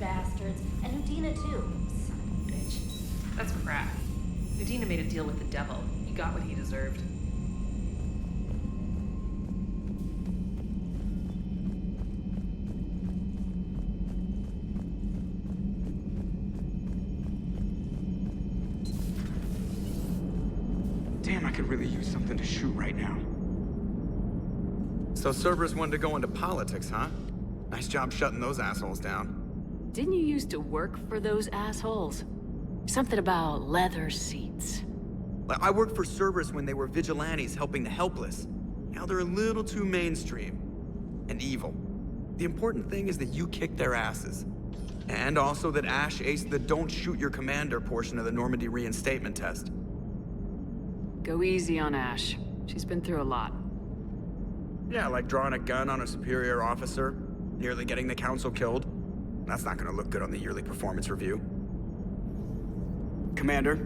bastards. And Udina, too. Son of a bitch. That's crap. Udina made a deal with the devil. He got what he deserved. Damn, I could really use something to shoot right now. So Cerberus wanted to go into politics, huh? Nice job shutting those assholes down. Didn't you used to work for those assholes? Something about leather seats. I worked for Cerberus when they were vigilantes helping the helpless. Now they're a little too mainstream. And evil. The important thing is that you kicked their asses. And also that Ash aced the don't shoot your commander portion of the Normandy reinstatement test. Go easy on Ash. She's been through a lot. Yeah, like drawing a gun on a superior officer, nearly getting the council killed. That's not gonna look good on the yearly performance review. Commander?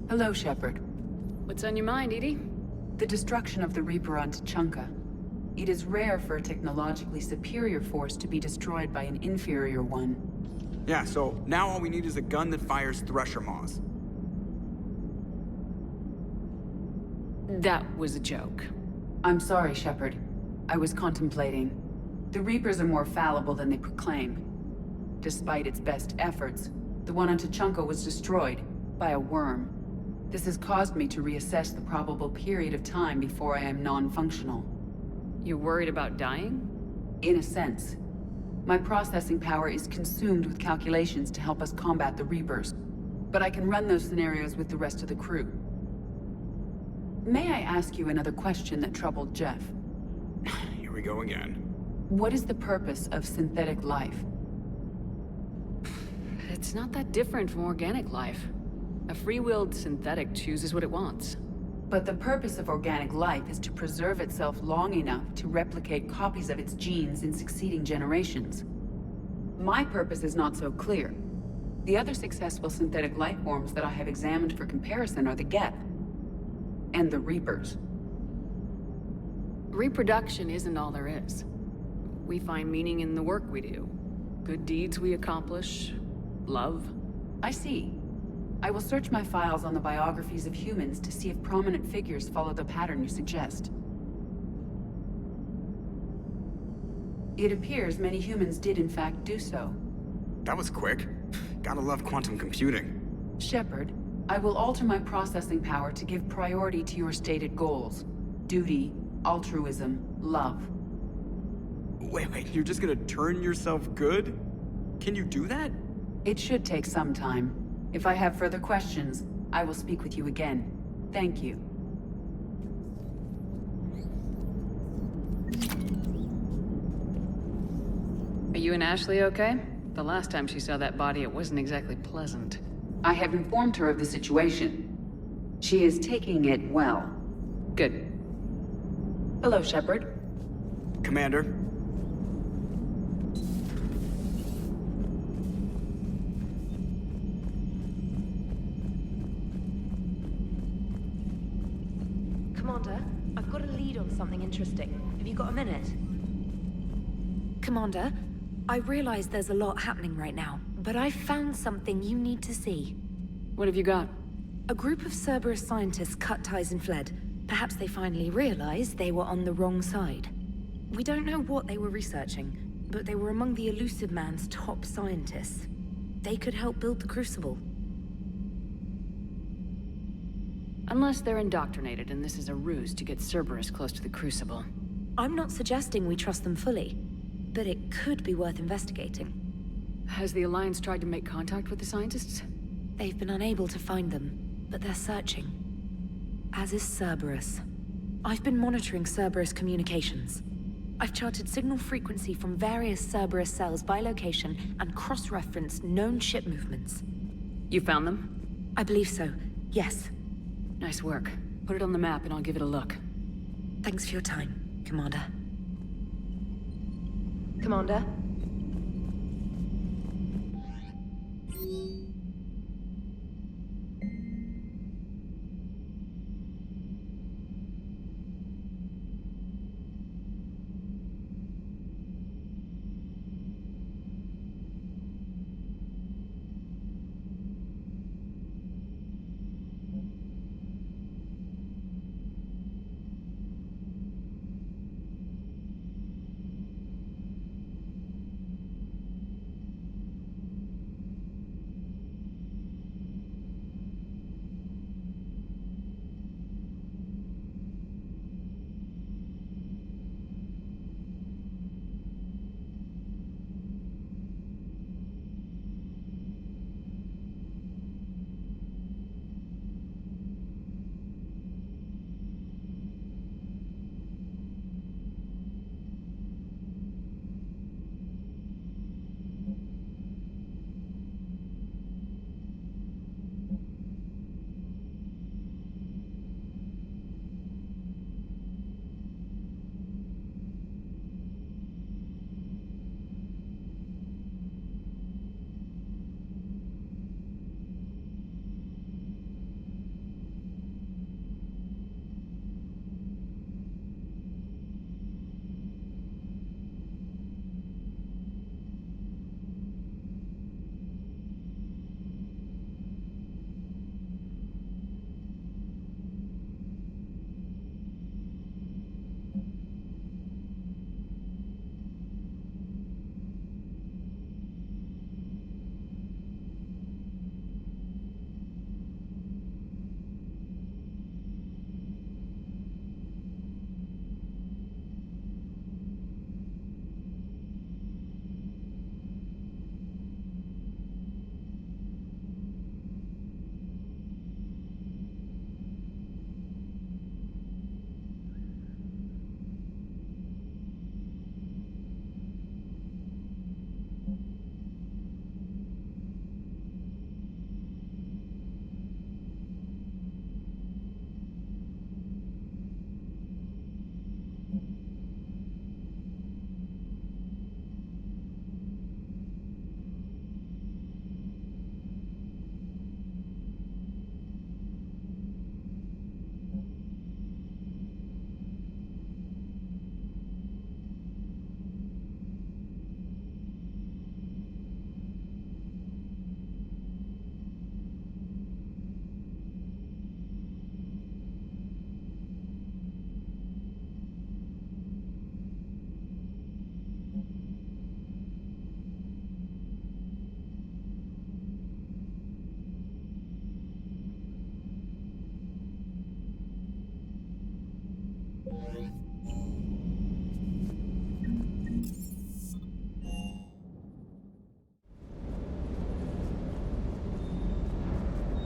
Hello, Shepard. What's on your mind, Edie? The destruction of the Reaper on Tuchanka. It is rare for a technologically superior force to be destroyed by an inferior one. Yeah, so now all we need is a gun that fires thresher maws. That was a joke. I'm sorry, Shepard. I was contemplating. The Reapers are more fallible than they proclaim. Despite its best efforts, the one on Tuchanka was destroyed by a worm. This has caused me to reassess the probable period of time before I am non-functional. You're worried about dying? In a sense. My processing power is consumed with calculations to help us combat the Reapers. But I can run those scenarios with the rest of the crew. May I ask you another question that troubled Jeff? Here we go again. What is the purpose of synthetic life? It's not that different from organic life. A free-willed synthetic chooses what it wants. But the purpose of organic life is to preserve itself long enough to replicate copies of its genes in succeeding generations. My purpose is not so clear. The other successful synthetic life forms that I have examined for comparison are the Geth and the Reapers. Reproduction isn't all there is. We find meaning in the work we do. Good deeds we accomplish. Love. I see. I will search my files on the biographies of humans to see if prominent figures follow the pattern you suggest. It appears many humans did in fact do so. That was quick. Gotta love quantum computing. Shepard, I will alter my processing power to give priority to your stated goals. Duty, altruism, love. Wait, you're just gonna turn yourself good? Can you do that? It should take some time. If I have further questions, I will speak with you again. Thank you. Are you and Ashley okay? The last time she saw that body, it wasn't exactly pleasant. I have informed her of the situation. She is taking it well. Good. Hello, Shepard. Commander? Commander, I've got a lead on something interesting. Have you got a minute? Commander, I realize there's a lot happening right now, but I've found something you need to see. What have you got? A group of Cerberus scientists cut ties and fled. Perhaps they finally realized they were on the wrong side. We don't know what they were researching, but they were among the Elusive Man's top scientists. They could help build the Crucible. Unless they're indoctrinated and this is a ruse to get Cerberus close to the Crucible. I'm not suggesting we trust them fully, but it could be worth investigating. Has the Alliance tried to make contact with the scientists? They've been unable to find them, but they're searching. As is Cerberus. I've been monitoring Cerberus communications. I've charted signal frequency from various Cerberus cells by location and cross-referenced known ship movements. You found them? I believe so, yes. Nice work. Put it on the map and I'll give it a look. Thanks for your time, Commander. Commander?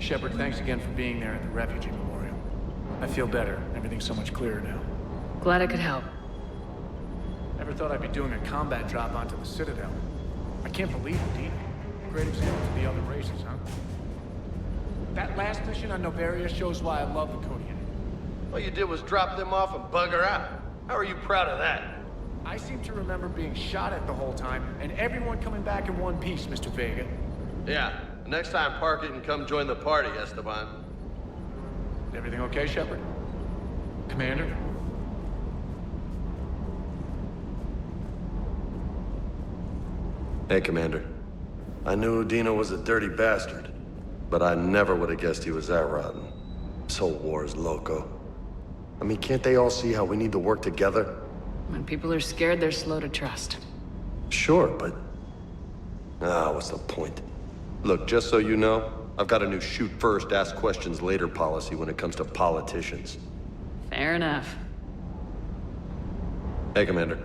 Shepard, thanks again for being there at the Refugee Memorial. I feel better. Everything's so much clearer now. Glad I could help. Never thought I'd be doing a combat drop onto the Citadel. I can't believe it, Dina. Great example to the other races, huh? That last mission on Noveria shows why I love the Codian. All you did was drop them off and bugger out. How are you proud of that? I seem to remember being shot at the whole time, and everyone coming back in one piece, Mr. Vega. Yeah, next time park it and come join the party, Esteban. Everything okay, Shepard? Commander? Hey, Commander. I knew Udina was a dirty bastard, but I never would have guessed he was that rotten. This whole war is loco. I mean, can't they all see how we need to work together? When people are scared, they're slow to trust. Sure, but... what's the point? Look, just so you know, I've got a new shoot first, ask questions later policy when it comes to politicians. Fair enough. Hey, Commander.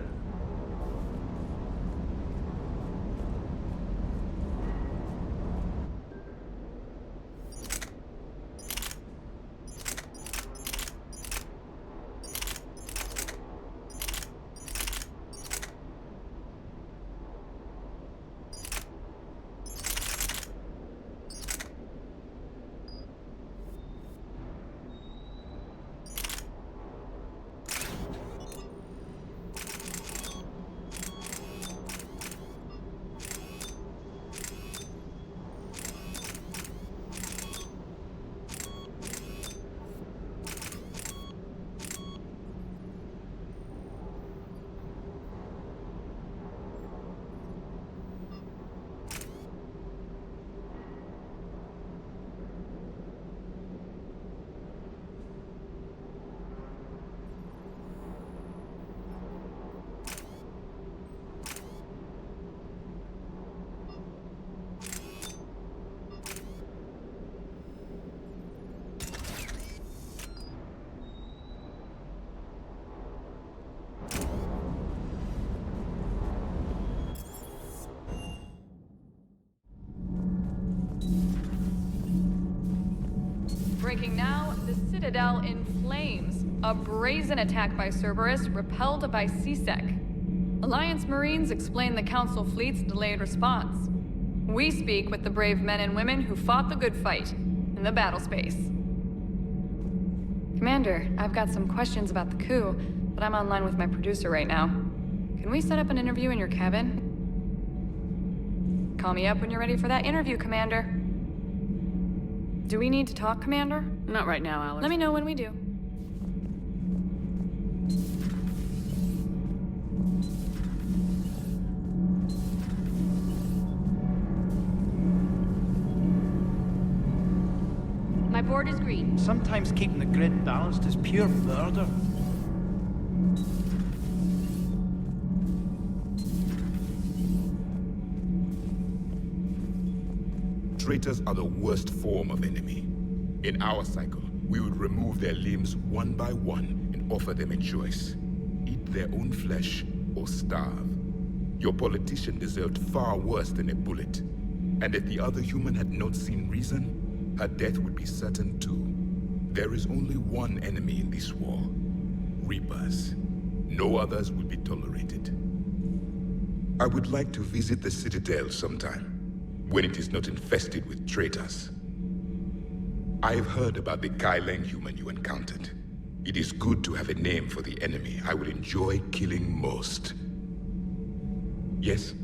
Breaking now, the Citadel in flames. A brazen attack by Cerberus, repelled by CSEC. Alliance Marines explain the Council fleet's delayed response. We speak with the brave men and women who fought the good fight in the battle space. Commander, I've got some questions about the coup, but I'm online with my producer right now. Can we set up an interview in your cabin? Call me up when you're ready for that interview, Commander. Do we need to talk, Commander? Not right now, Alex. Let me know when we do. My board is green. Sometimes keeping the grid balanced is pure murder. Traitors are the worst form of enemy. In our cycle, we would remove their limbs one by one and offer them a choice. Eat their own flesh or starve. Your politician deserved far worse than a bullet. And if the other human had not seen reason, her death would be certain too. There is only one enemy in this war. Reapers. No others will be tolerated. I would like to visit the Citadel sometime, when it is not infested with traitors. I've heard about the Kaileng human you encountered. It is good to have a name for the enemy I would enjoy killing most. Yes?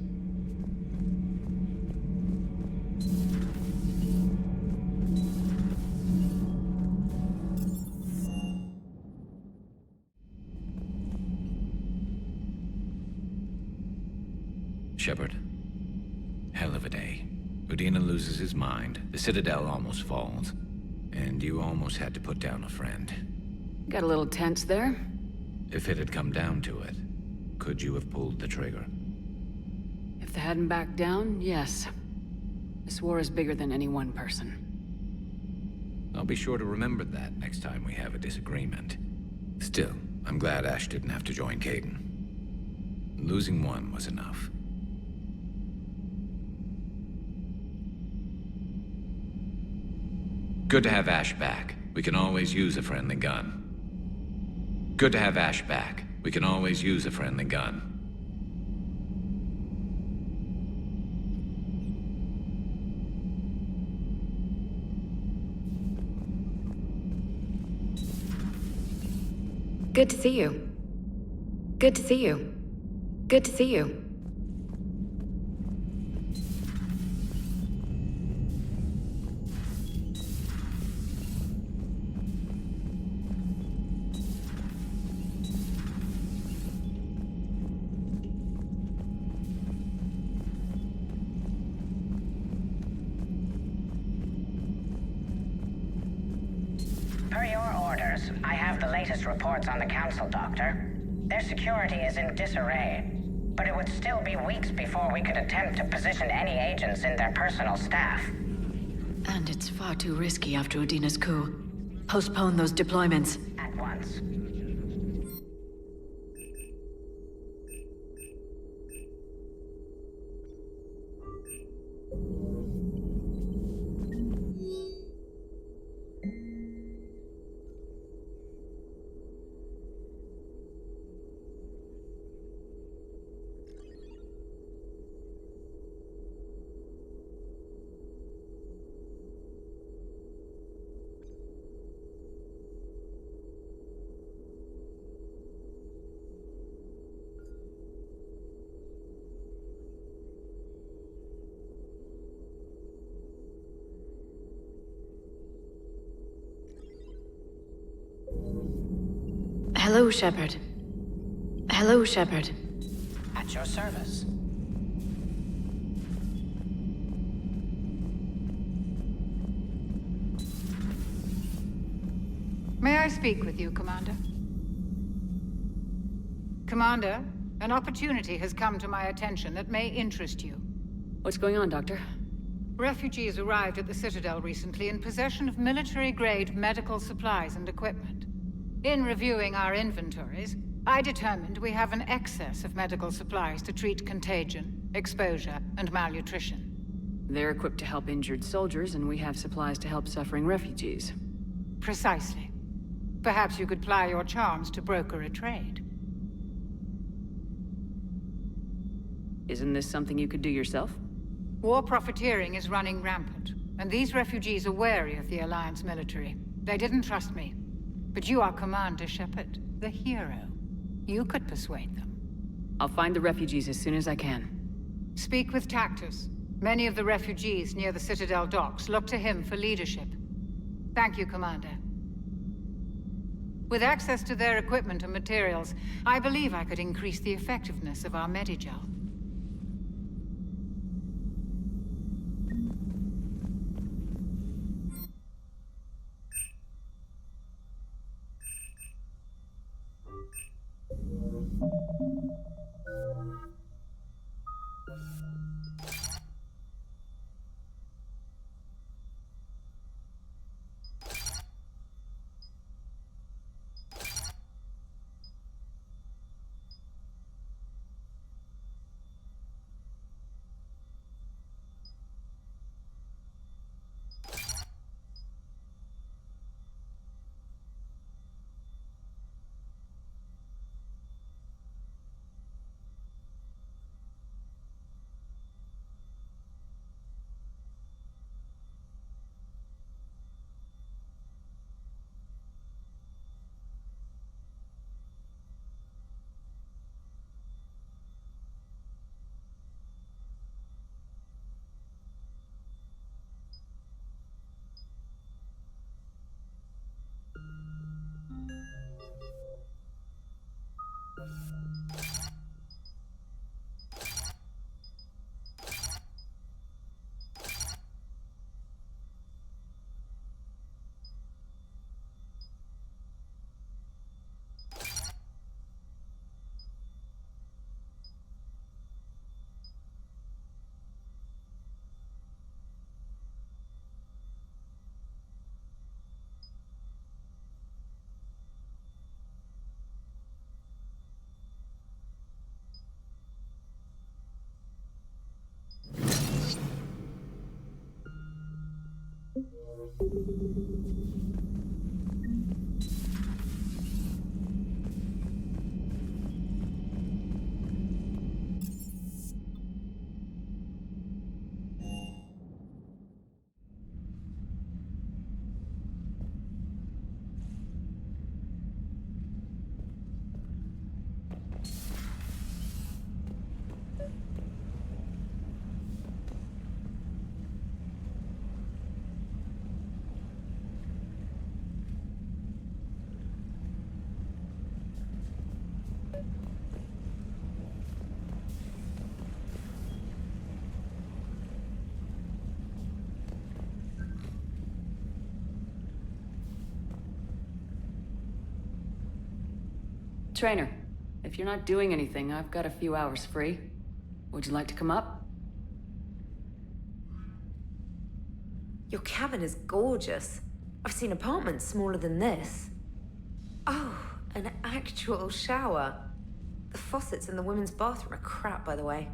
Shepard. Hell of a day. Udina loses his mind, the Citadel almost falls, and you almost had to put down a friend. Got a little tense there. If it had come down to it, could you have pulled the trigger? If they hadn't backed down, yes. This war is bigger than any one person. I'll be sure to remember that next time we have a disagreement. Still, I'm glad Ash didn't have to join Caden. Losing one was enough. Good to have Ash back. We can always use a friendly gun. Good to have Ash back. We can always use a friendly gun. Good to see you. Good to see you. Good to see you. Per your orders, I have the latest reports on the Council, Doctor. Their security is in disarray, but it would still be weeks before we could attempt to position any agents in their personal staff. And it's far too risky after Udina's coup. Postpone those deployments. At once. Hello, Shepard. Hello, Shepard. At your service. May I speak with you, Commander? Commander, an opportunity has come to my attention that may interest you. What's going on, Doctor? Refugees arrived at the Citadel recently in possession of military-grade medical supplies and equipment. In reviewing our inventories, I determined we have an excess of medical supplies to treat contagion, exposure, and malnutrition. They're equipped to help injured soldiers, and we have supplies to help suffering refugees. Precisely. Perhaps you could ply your charms to broker a trade. Isn't this something you could do yourself? War profiteering is running rampant, and these refugees are wary of the Alliance military. They didn't trust me. But you are Commander Shepard, the hero. You could persuade them. I'll find the refugees as soon as I can. Speak with Tactus. Many of the refugees near the Citadel docks look to him for leadership. Thank you, Commander. With access to their equipment and materials, I believe I could increase the effectiveness of our Medigel. Trainer, if you're not doing anything, I've got a few hours free. Would you like to come up? Your cabin is gorgeous. I've seen apartments smaller than this. Oh, an actual shower. The faucets in the women's bathroom are crap, by the way.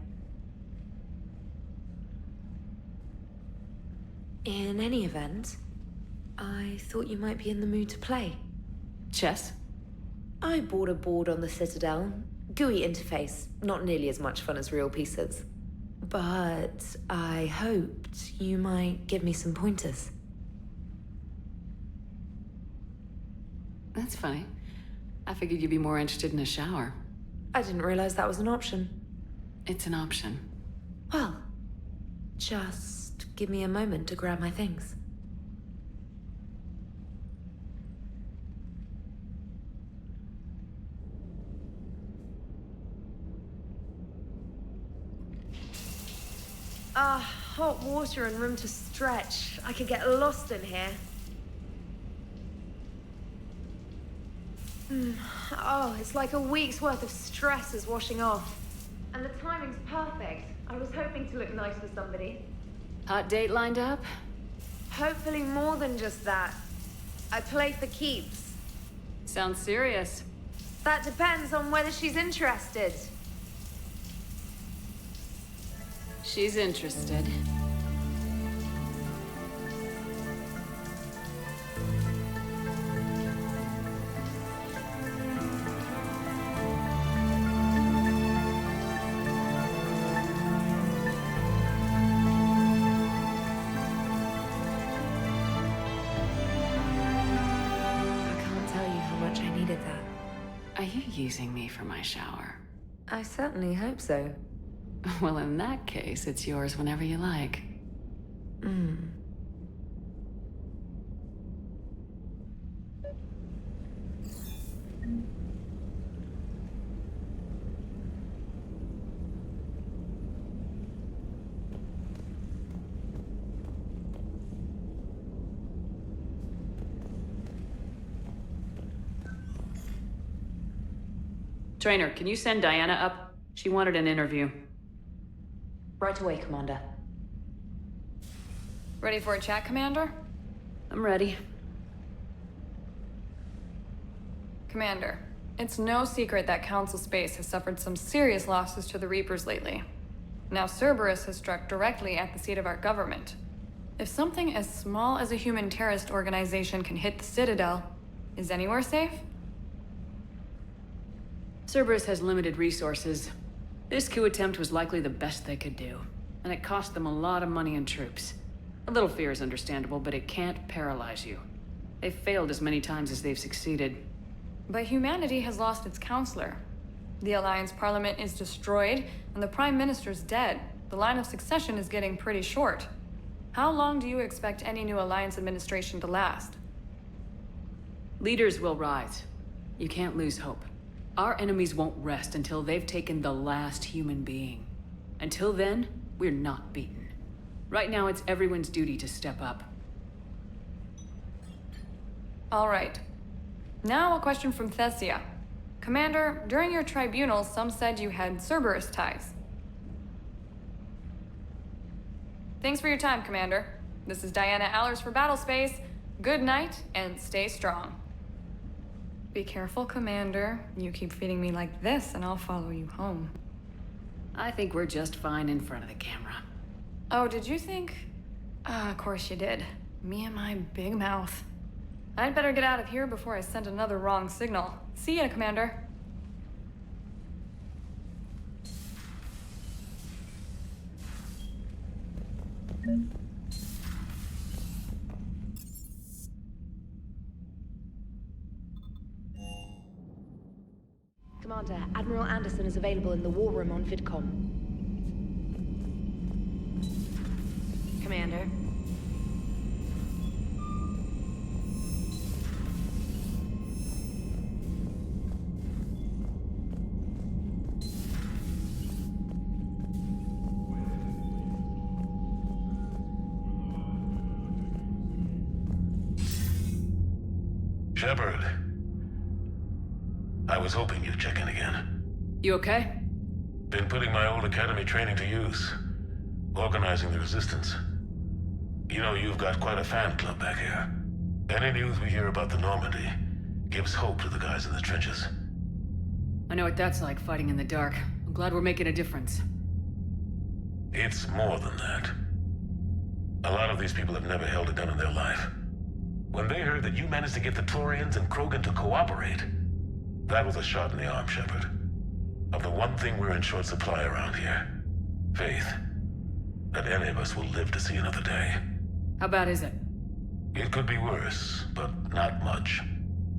In any event, I thought you might be in the mood to play. Chess? I bought a board on the Citadel. GUI interface, not nearly as much fun as real pieces. But I hoped you might give me some pointers. That's funny. I figured you'd be more interested in a shower. I didn't realize that was an option. It's an option. Well, just give me a moment to grab my things. Hot water and room to stretch. I could get lost in here. Oh, it's like a week's worth of stress is washing off. And the timing's perfect. I was hoping to look nice for somebody. Hot date lined up? Hopefully more than just that. I play for keeps. Sounds serious. That depends on whether she's interested. She's interested. Are you using me for my shower? I certainly hope so. Well, in that case, it's yours whenever you like. Trainer, can you send Diana up? She wanted an interview. Right away, Commander. Ready for a chat, Commander? I'm ready. Commander, it's no secret that Council Space has suffered some serious losses to the Reapers lately. Now Cerberus has struck directly at the seat of our government. If something as small as a human terrorist organization can hit the Citadel, is anywhere safe? Cerberus has limited resources. This coup attempt was likely the best they could do, and it cost them a lot of money and troops. A little fear is understandable, but it can't paralyze you. They've failed as many times as they've succeeded. But humanity has lost its counselor. The Alliance Parliament is destroyed, and the Prime Minister's dead. The line of succession is getting pretty short. How long do you expect any new Alliance administration to last? Leaders will rise. You can't lose hope. Our enemies won't rest until they've taken the last human being. Until then, we're not beaten. Right now, it's everyone's duty to step up. All right. Now a question from Thessia. Commander, during your tribunal, some said you had Cerberus ties. Thanks for your time, Commander. This is Diana Allers for Battlespace. Good night, and stay strong. Be careful, Commander. You keep feeding me like this, and I'll follow you home. I think we're just fine in front of the camera. Oh, did you think? Of course you did. Me and my big mouth. I'd better get out of here before I send another wrong signal. See ya, Commander. Commander, Admiral Anderson is available in the war room on VidCom. Commander. Shepard. I was hoping you'd check in again. You okay? Been putting my old academy training to use. Organizing the resistance. You know, you've got quite a fan club back here. Any news we hear about the Normandy gives hope to the guys in the trenches. I know what that's like, fighting in the dark. I'm glad we're making a difference. It's more than that. A lot of these people have never held a gun in their life. When they heard that you managed to get the Turians and Krogan to cooperate, that was a shot in the arm, Shepard. Of the one thing we're in short supply around here. Faith. That any of us will live to see another day. How bad is it? It could be worse, but not much.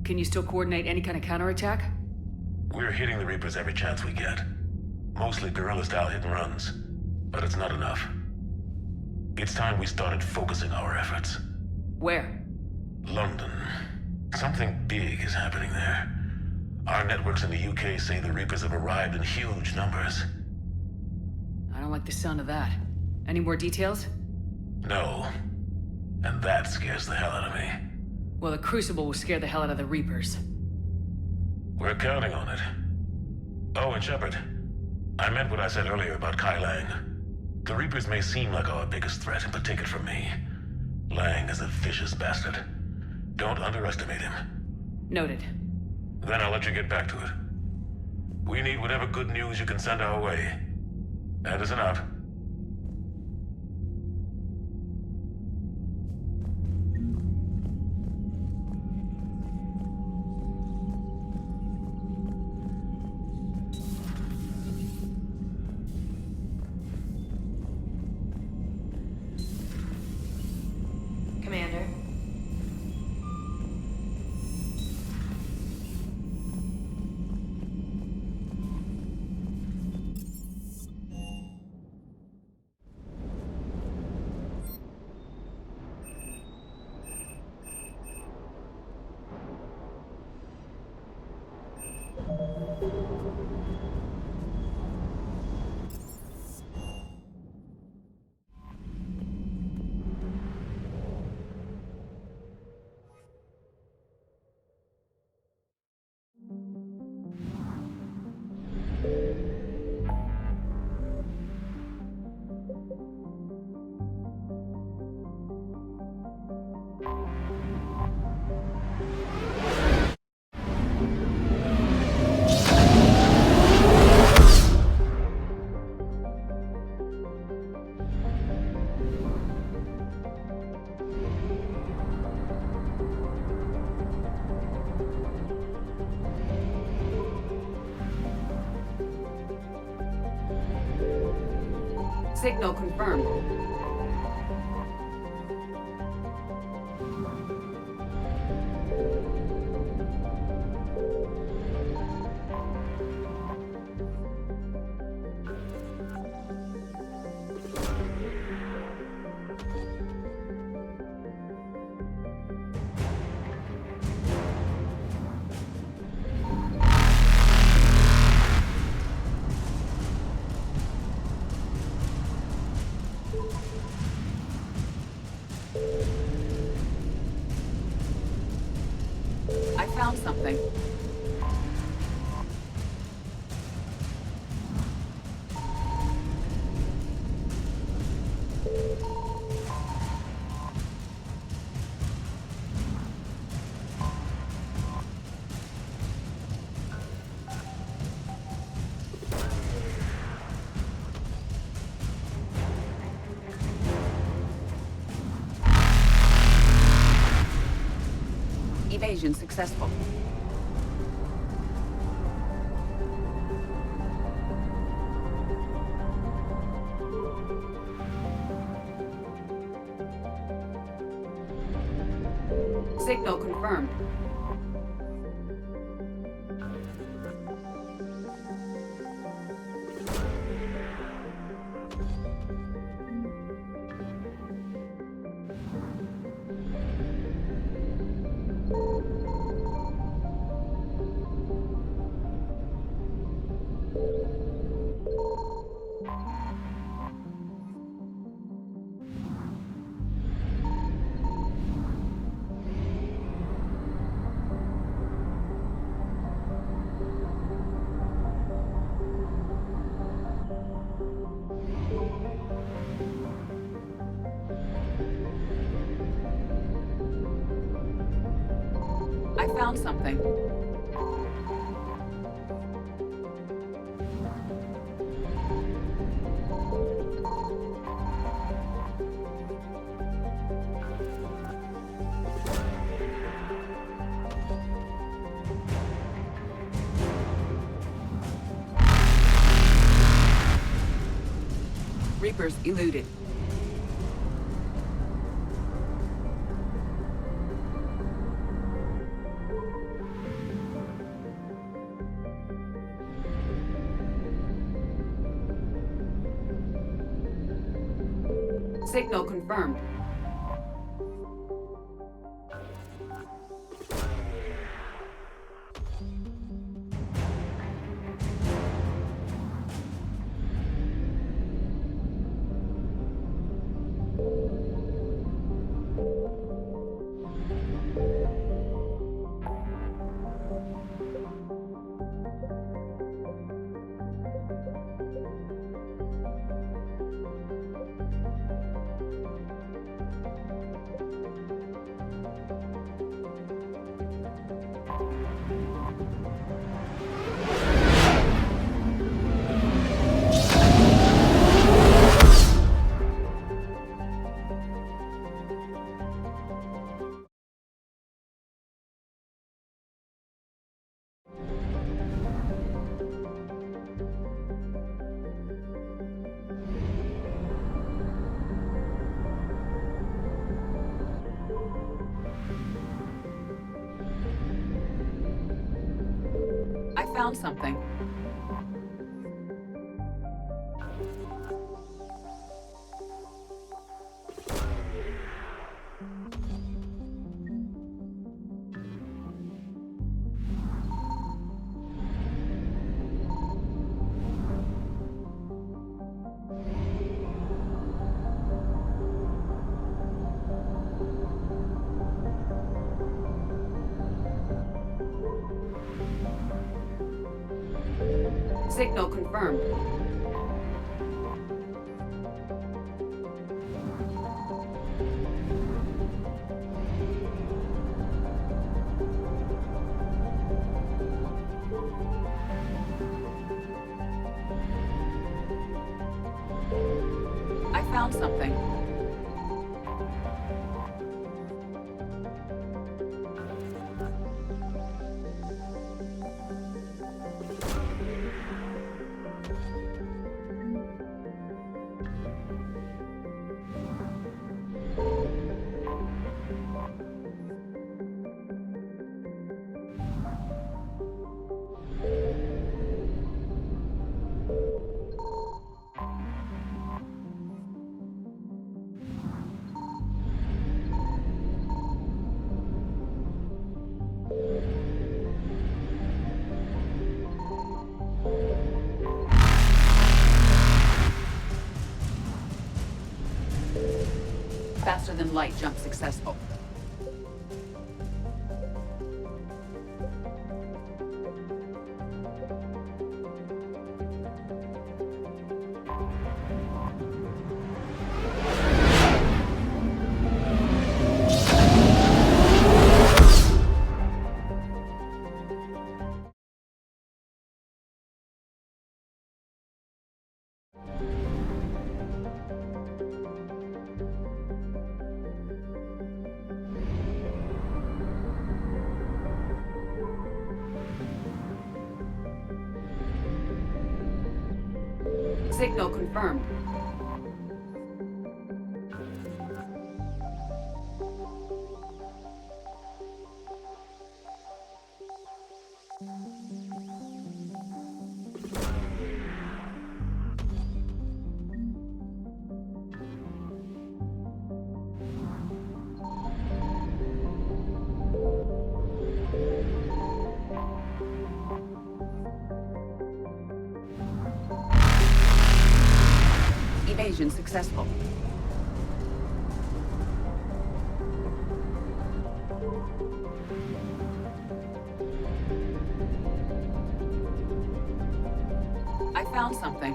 Can you still coordinate any kind of counterattack? We're hitting the Reapers every chance we get. Mostly guerrilla-style hit-and-runs. But it's not enough. It's time we started focusing our efforts. Where? London. Something big is happening there. Our networks in the UK say the Reapers have arrived in huge numbers. I don't like the sound of that. Any more details? No. And that scares the hell out of me. Well, the Crucible will scare the hell out of the Reapers. We're counting on it. Oh, and Shepard, I meant what I said earlier about Kai Lang. The Reapers may seem like our biggest threat, but take it from me. Lang is a vicious bastard. Don't underestimate him. Noted. Then I'll let you get back to it. We need whatever good news you can send our way. Anderson out. Commander. Signal confirmed. I found something. Evasion successful. Signal confirmed. I found something. Reapers eluded. Signal confirmed. I found something. Signal confirmed. I found something. Faster than light jump successful. Signal confirmed. Evasion successful. I found something.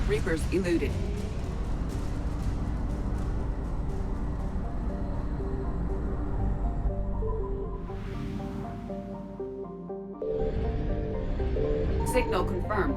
Reapers eluded. Signal confirmed.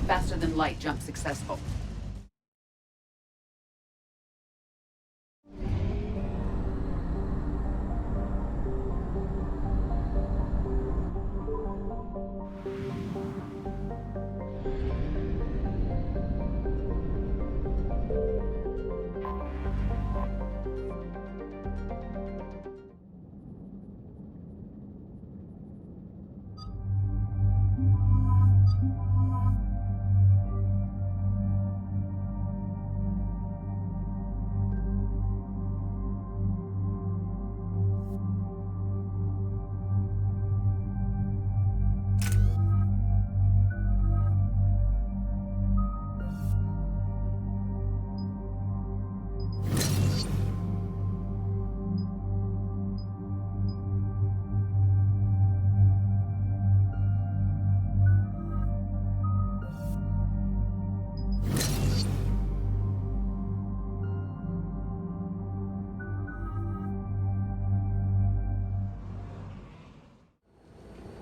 Faster than light jump successful.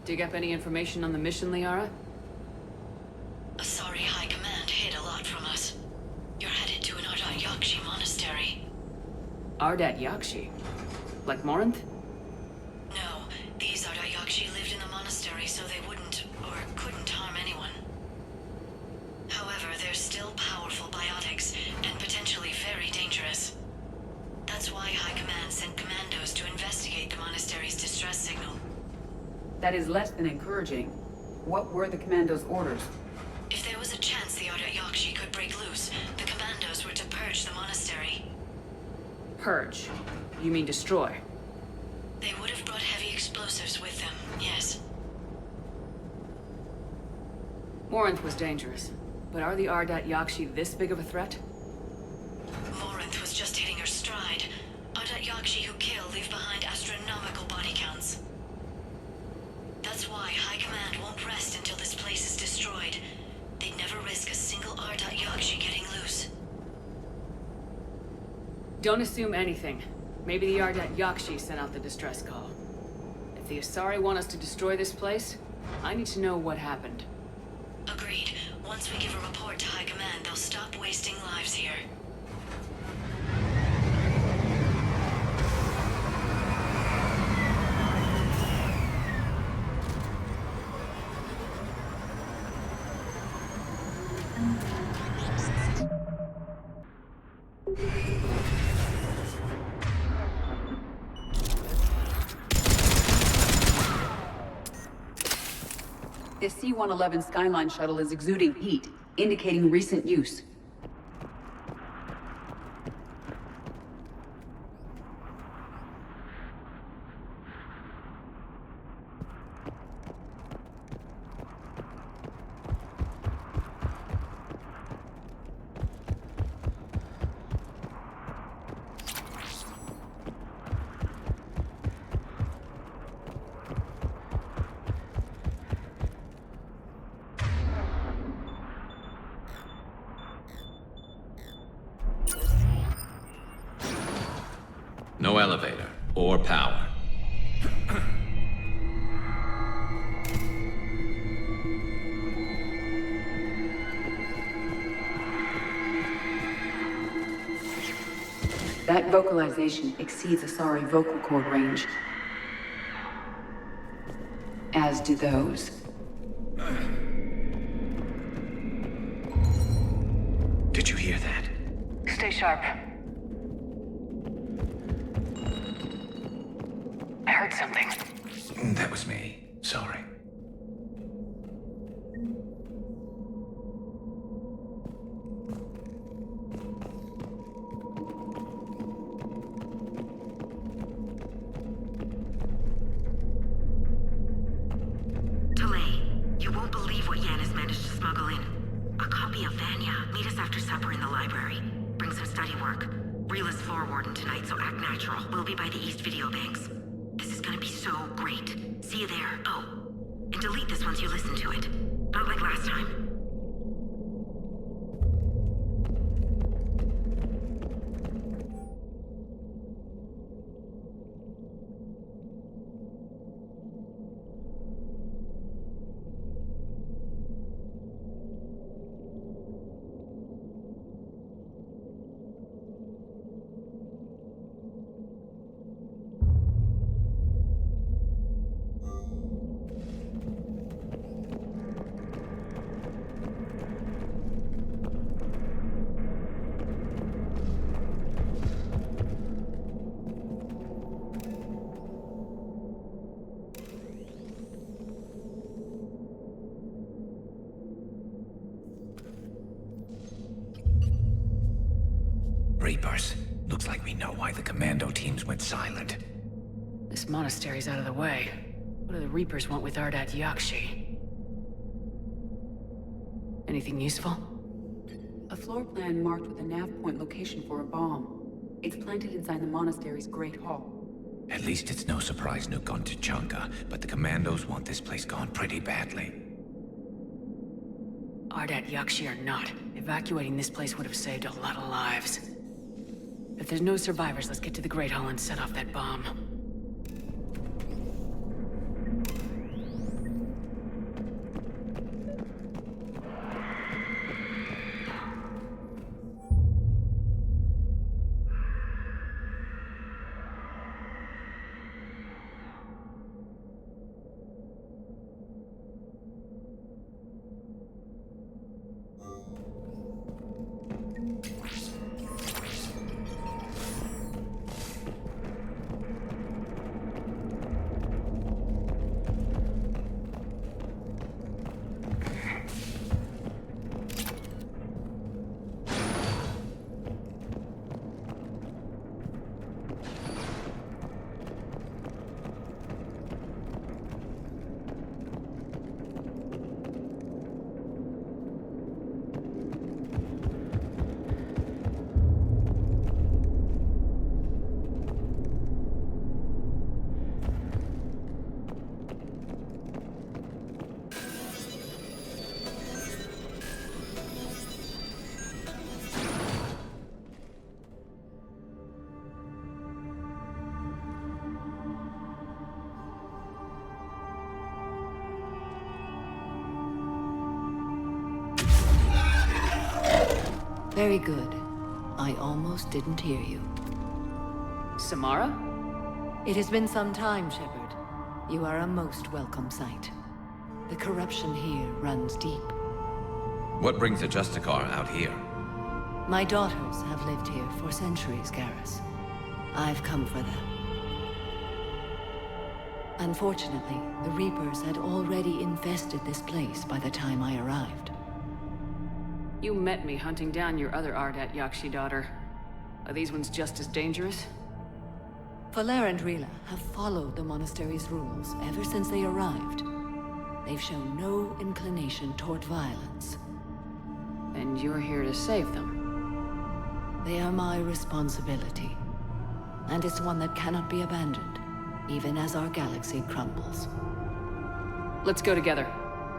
Dig up any information on the mission, Liara? Sorry, High Command hid a lot from us. You're headed to an Ardat Yakshi monastery. Ardat Yakshi? Like Morinth? No, these Ardat Yakshi lived in the monastery so they wouldn't, or couldn't harm anyone. However, they're still powerful biotics, and potentially very dangerous. That's why High Command sent commandos to investigate the monastery's distress signal. That is less than encouraging. What were the commandos' orders? If there was a chance the Ardat Yakshi could break loose, the commandos were to purge the monastery. Purge? You mean destroy? They would have brought heavy explosives with them, yes. Morinth was dangerous, but are the Ardat Yakshi this big of a threat? Morinth was just hitting her stride. Ardat Yakshi who kill leave behind astronomical body counts. That's why High Command won't rest until this place is destroyed. They'd never risk a single Ardat Yakshi getting loose. Don't assume anything. Maybe the Ardat Yakshi sent out the distress call. If the Asari want us to destroy this place, I need to know what happened. Agreed. Once we give a report to High Command, they'll stop wasting lives here. This C-111 Skyline shuttle is exuding heat, indicating recent use. No elevator or power. That vocalization exceeds Asari vocal cord range. As do those. Did you hear that? Stay sharp. I heard something. That was me. Sorry. You won't believe what Yan has managed to smuggle in. A copy of Vanya. Meet us after supper in the library. Bring some study work. Reel is floor warden tonight, so act natural. We'll be by the East Video Banks. This is gonna be so great. See you there. Oh, and delete this once you listen to it. Not like last time. Reapers. Looks like we know why the commando teams went silent. This monastery's out of the way. What do the Reapers want with Ardat Yakshi? Anything useful? A floor plan marked with a nav point location for a bomb. It's planted inside the monastery's Great Hall. At least it's no surprise nuke on Tachanka, but the commandos want this place gone pretty badly. Ardat Yakshi or not, evacuating this place would have saved a lot of lives. If there's no survivors, let's get to the Great Hall and set off that bomb. Very good. I almost didn't hear you. Samara? It has been some time, Shepard. You are a most welcome sight. The corruption here runs deep. What brings a Justicar out here? My daughters have lived here for centuries, Garrus. I've come for them. Unfortunately, the Reapers had already infested this place by the time I arrived. You met me hunting down your other Ardat Yakshi daughter. Are these ones just as dangerous? Falere and Rila have followed the monastery's rules ever since they arrived. They've shown no inclination toward violence. And you're here to save them? They are my responsibility. And it's one that cannot be abandoned, even as our galaxy crumbles. Let's go together.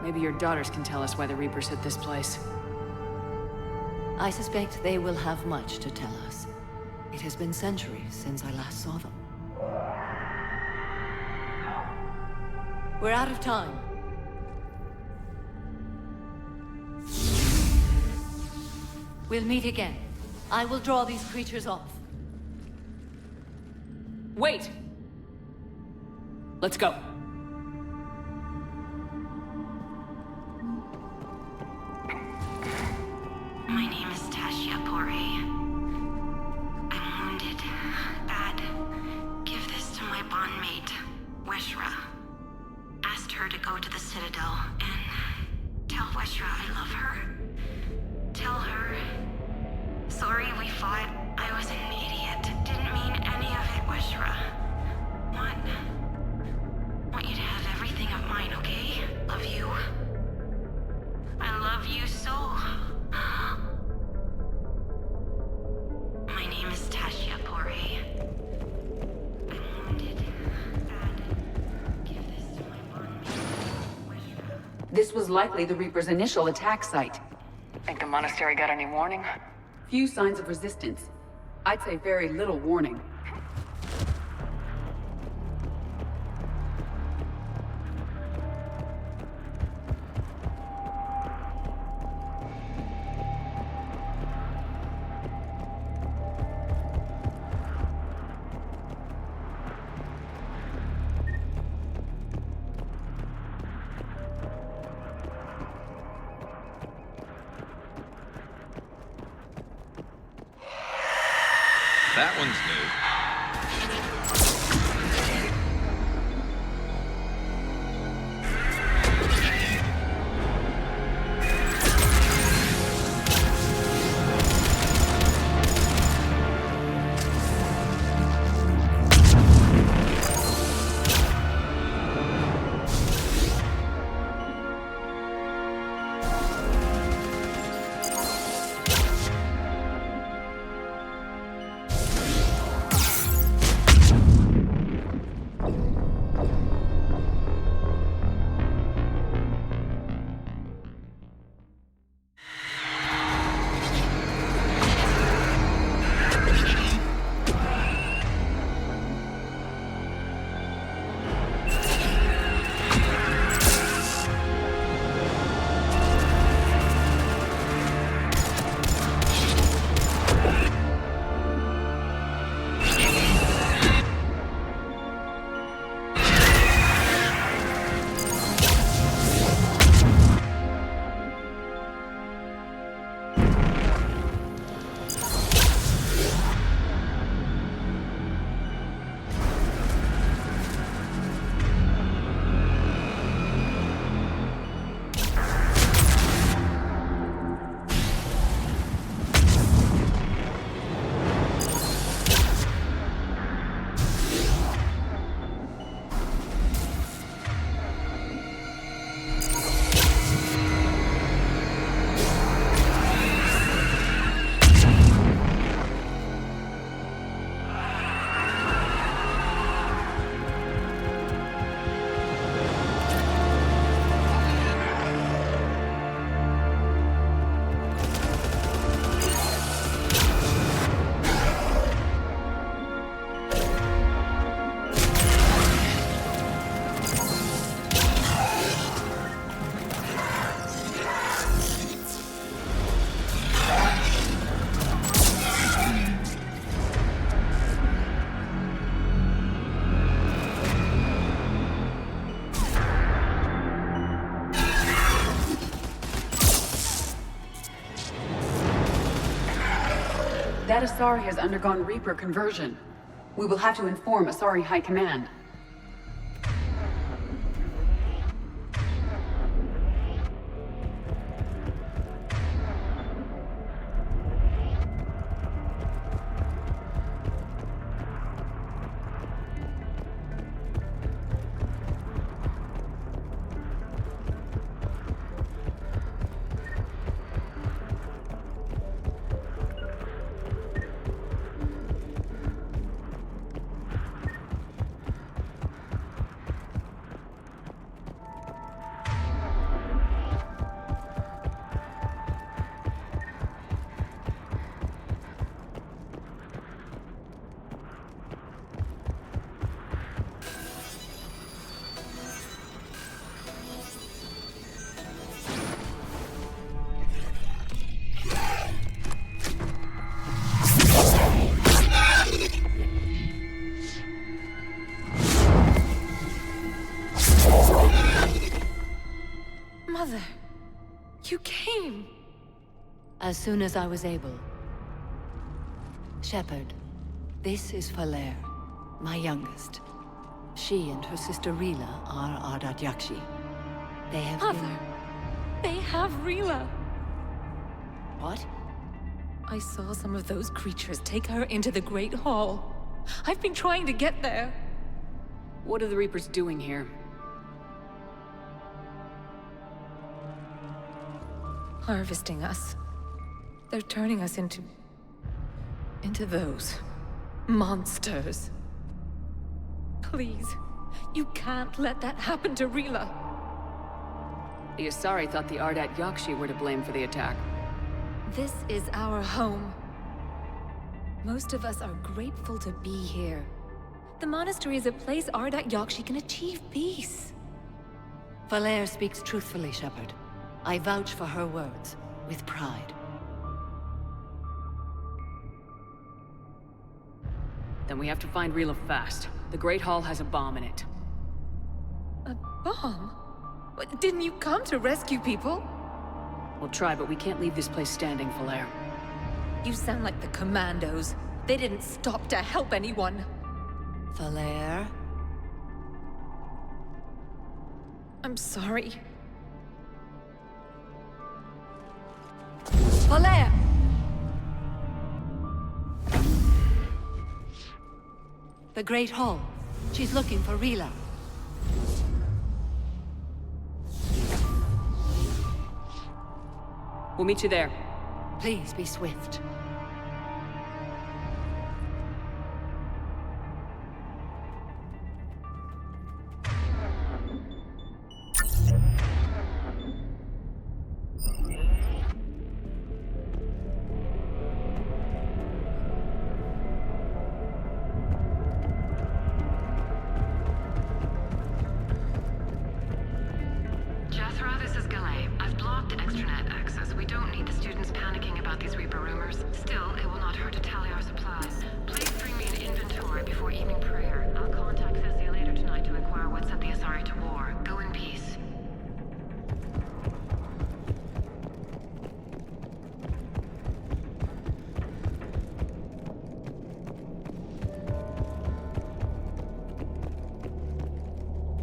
Maybe your daughters can tell us why the Reapers hit this place. I suspect they will have much to tell us. It has been centuries since I last saw them. We're out of time. We'll meet again. I will draw these creatures off. Wait! Let's go. My name is Tashia Pore. I'm wounded. Bad. Give this to my bondmate, Weshra. Asked her to go to the Citadel and tell Weshra I love her. Tell her... Sorry we fought. I was an idiot. Didn't mean any of it, Weshra. Want you to have everything of mine, okay? Love you. I love you so. My name is Tashia Pore. I'm wounded. Bad. Give this to my bondmate. This was likely the Reaper's initial attack site. Think the monastery got any warning? Few signs of resistance. I'd say very little warning. That one's new. That Asari has undergone Reaper conversion. We will have to inform Asari High Command. Mother, you came. As soon as I was able. Shepard, this is Falere, my youngest. She and her sister Rila are Ardat Yakshi. They have Mother, they have Rila. What? I saw some of those creatures take her into the Great Hall. I've been trying to get there. What are the Reapers doing here? Harvesting us. They're turning us into those monsters. Please, you can't let that happen to Rila. The Asari thought the Ardat Yakshi were to blame for the attack. This is our home. Most of us are grateful to be here. The monastery is a place Ardat Yakshi can achieve peace. Falere speaks truthfully, Shepard. I vouch for her words, with pride. Then we have to find Rila fast. The Great Hall has a bomb in it. A bomb? What, didn't you come to rescue people? We'll try, but we can't leave this place standing, Falere. You sound like the Commandos. They didn't stop to help anyone. Falere? I'm sorry. Falere! The Great Hall. She's looking for Rila. We'll meet you there. Please be swift.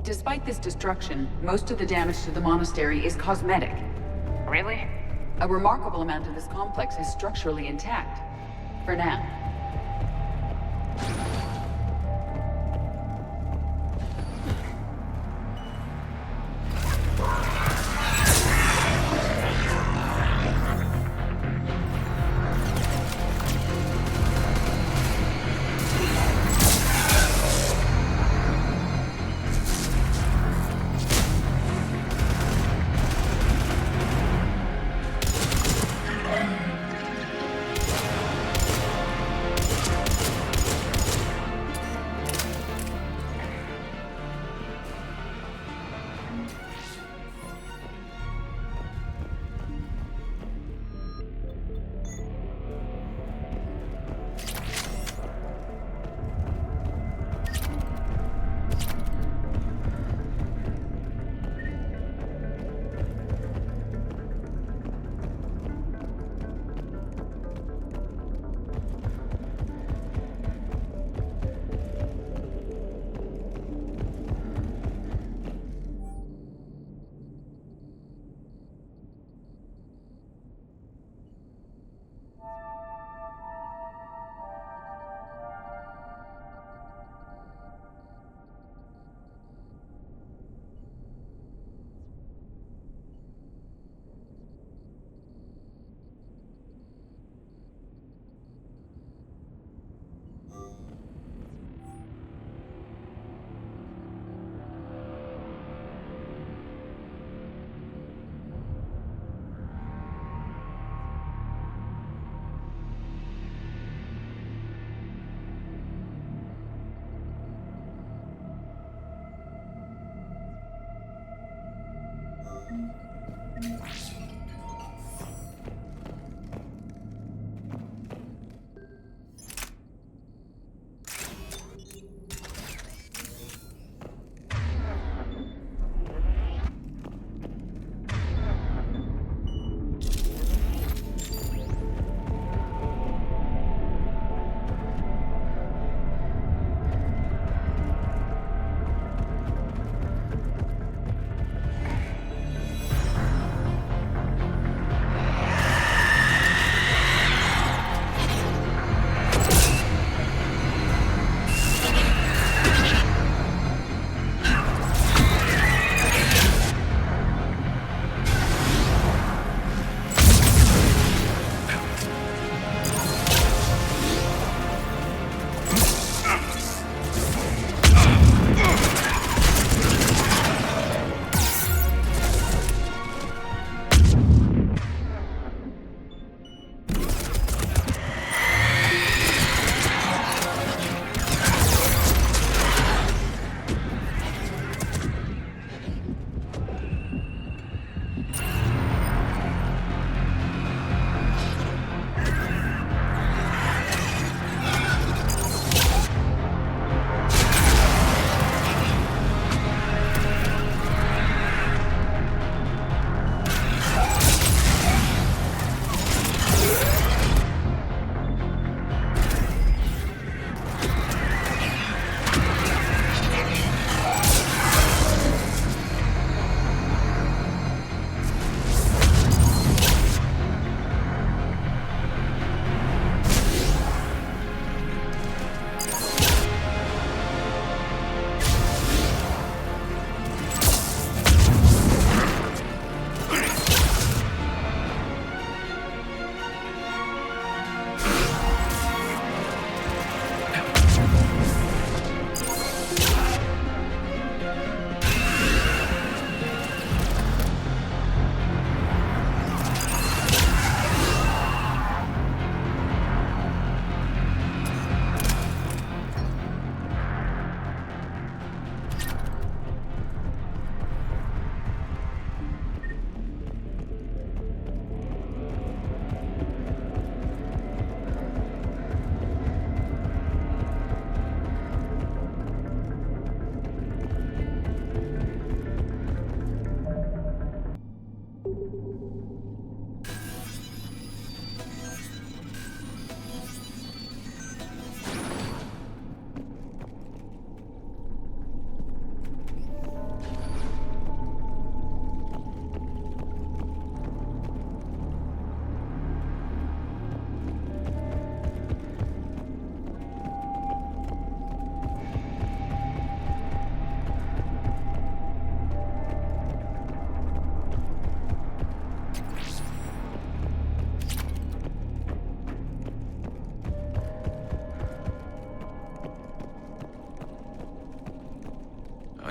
Despite this destruction, most of the damage to the monastery is cosmetic. Really? A remarkable amount of this complex is structurally intact. For now.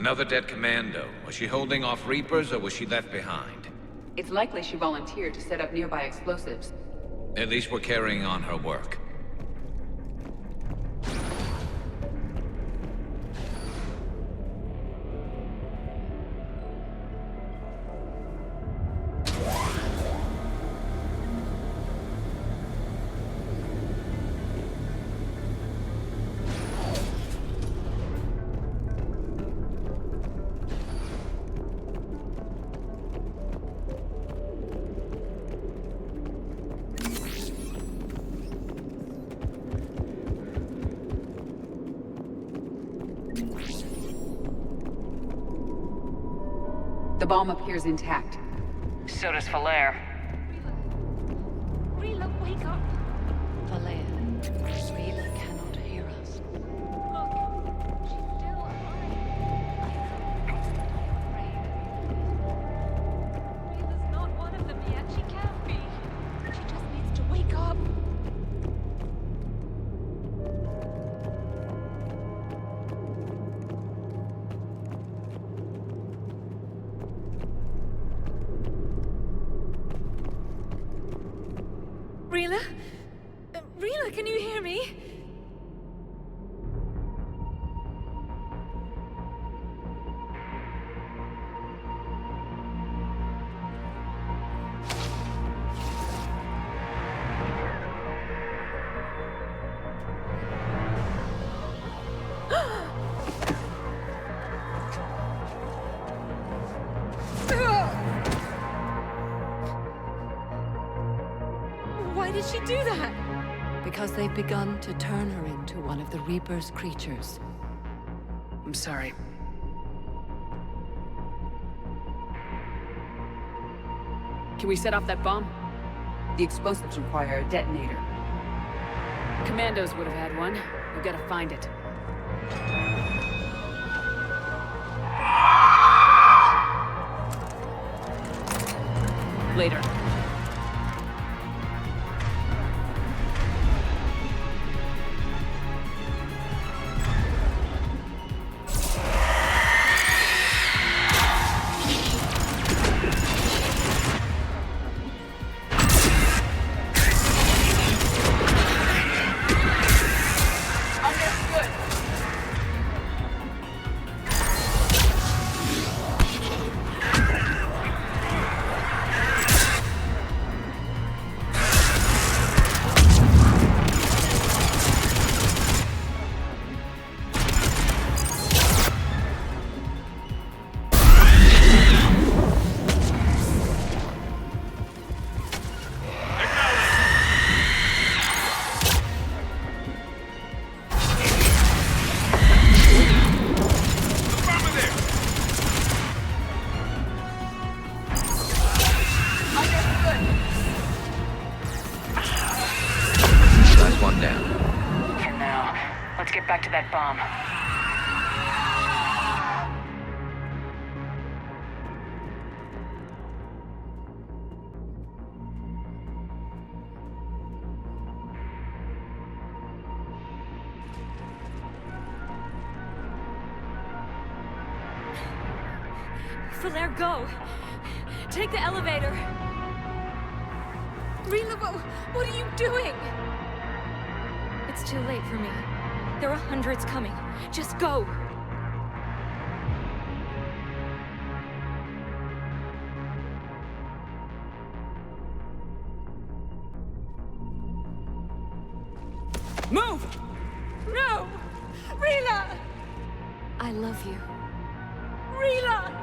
Another dead commando. Was she holding off Reapers, or was she left behind? It's likely she volunteered to set up nearby explosives. At least we're carrying on her work. The bomb appears intact. So does Falair. Reload, wake up. Valea, Rila cannot hear us. Rila's not one of them yet. She can't be. She just needs to wake up. Rila? Rila, can you hear me? Why did she do that? Because they've begun to turn her into one of the Reaper's creatures. I'm sorry. Can we set off that bomb? The explosives require a detonator. Commandos would have had one. We've got to find it. Later. Back to that bomb. Valere, go! Take the elevator! Rila, what are you doing? It's too late for me. There are hundreds coming. Just go! Move! No! Rila! I love you. Rila!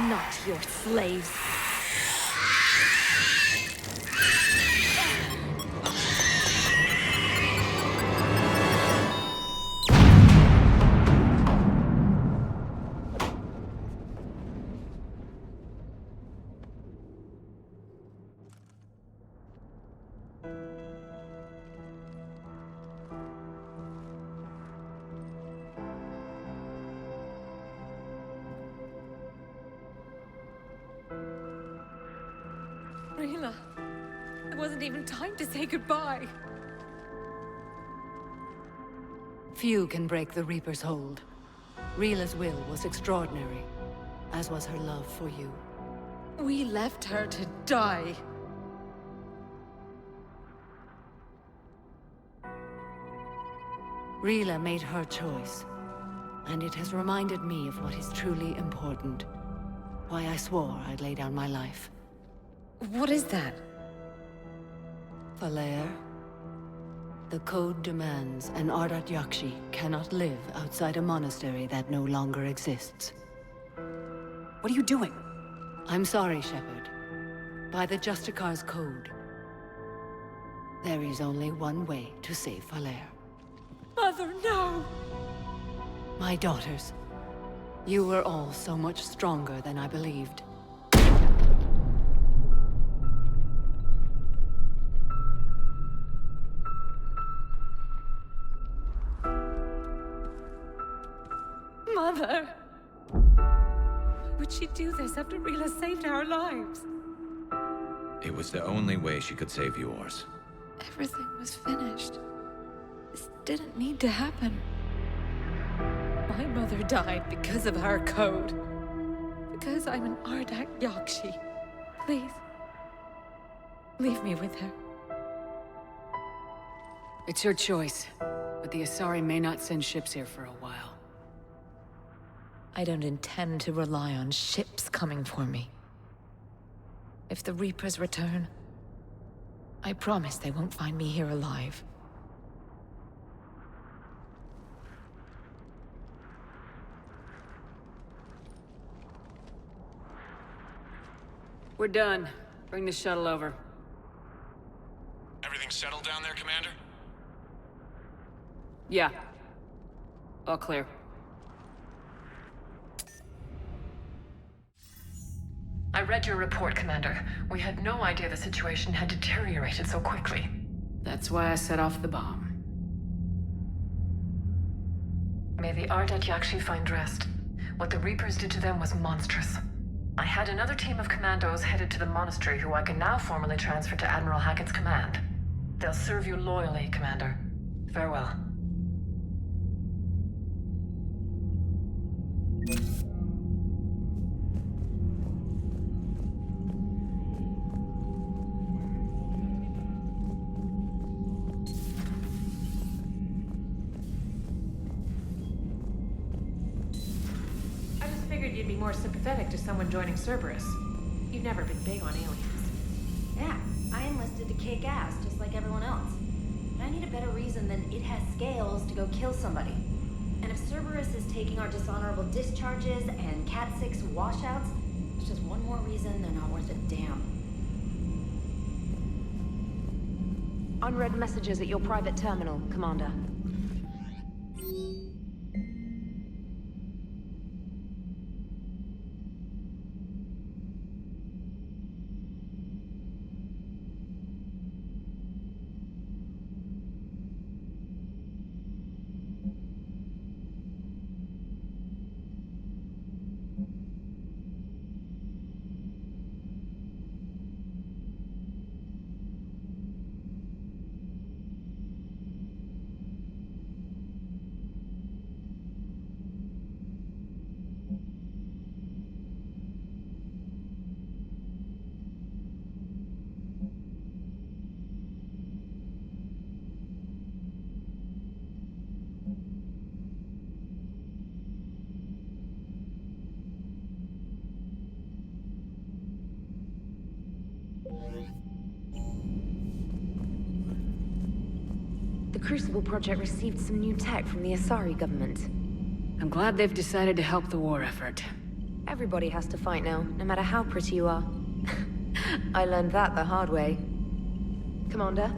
Not your slaves. Rila, there wasn't even time to say goodbye. Few can break the Reaper's hold. Rila's will was extraordinary, as was her love for you. We left her to die. Rila made her choice, and it has reminded me of what is truly important. Why I swore I'd lay down my life. What is that? Falair, the code demands an Ardat Yakshi cannot live outside a monastery that no longer exists. What are you doing? I'm sorry, Shepard. By the Justicar's code, there is only one way to save Falair. Mother, no! My daughters, you were all so much stronger than I believed. Mother! Would she do this after Rila saved our lives? It was the only way she could save yours. Everything was finished. This didn't need to happen. My mother died because of our code. Because I'm an Ardat Yakshi. Please. Leave me with her. It's your choice, but the Asari may not send ships here for a while. I don't intend to rely on ships coming for me. If the Reapers return, I promise they won't find me here alive. We're done. Bring the shuttle over. Everything settled down there, Commander? Yeah. All clear. I read your report, Commander. We had no idea the situation had deteriorated so quickly. That's why I set off the bomb. May the Ardat Yakshi find rest. What the Reapers did to them was monstrous. I had another team of commandos headed to the monastery who I can now formally transfer to Admiral Hackett's command. They'll serve you loyally, Commander. Farewell. You'd be more sympathetic to someone joining Cerberus. You've never been big on aliens. Yeah, I enlisted to kick ass just like everyone else. But I need a better reason than it has scales to go kill somebody. And if Cerberus is taking our dishonorable discharges and Cat 6 washouts, it's just one more reason they're not worth a damn. Unread messages at your private terminal, Commander. The Crucible Project received some new tech from the Asari government. I'm glad they've decided to help the war effort. Everybody has to fight now, no matter how pretty you are. I learned that the hard way. Commander?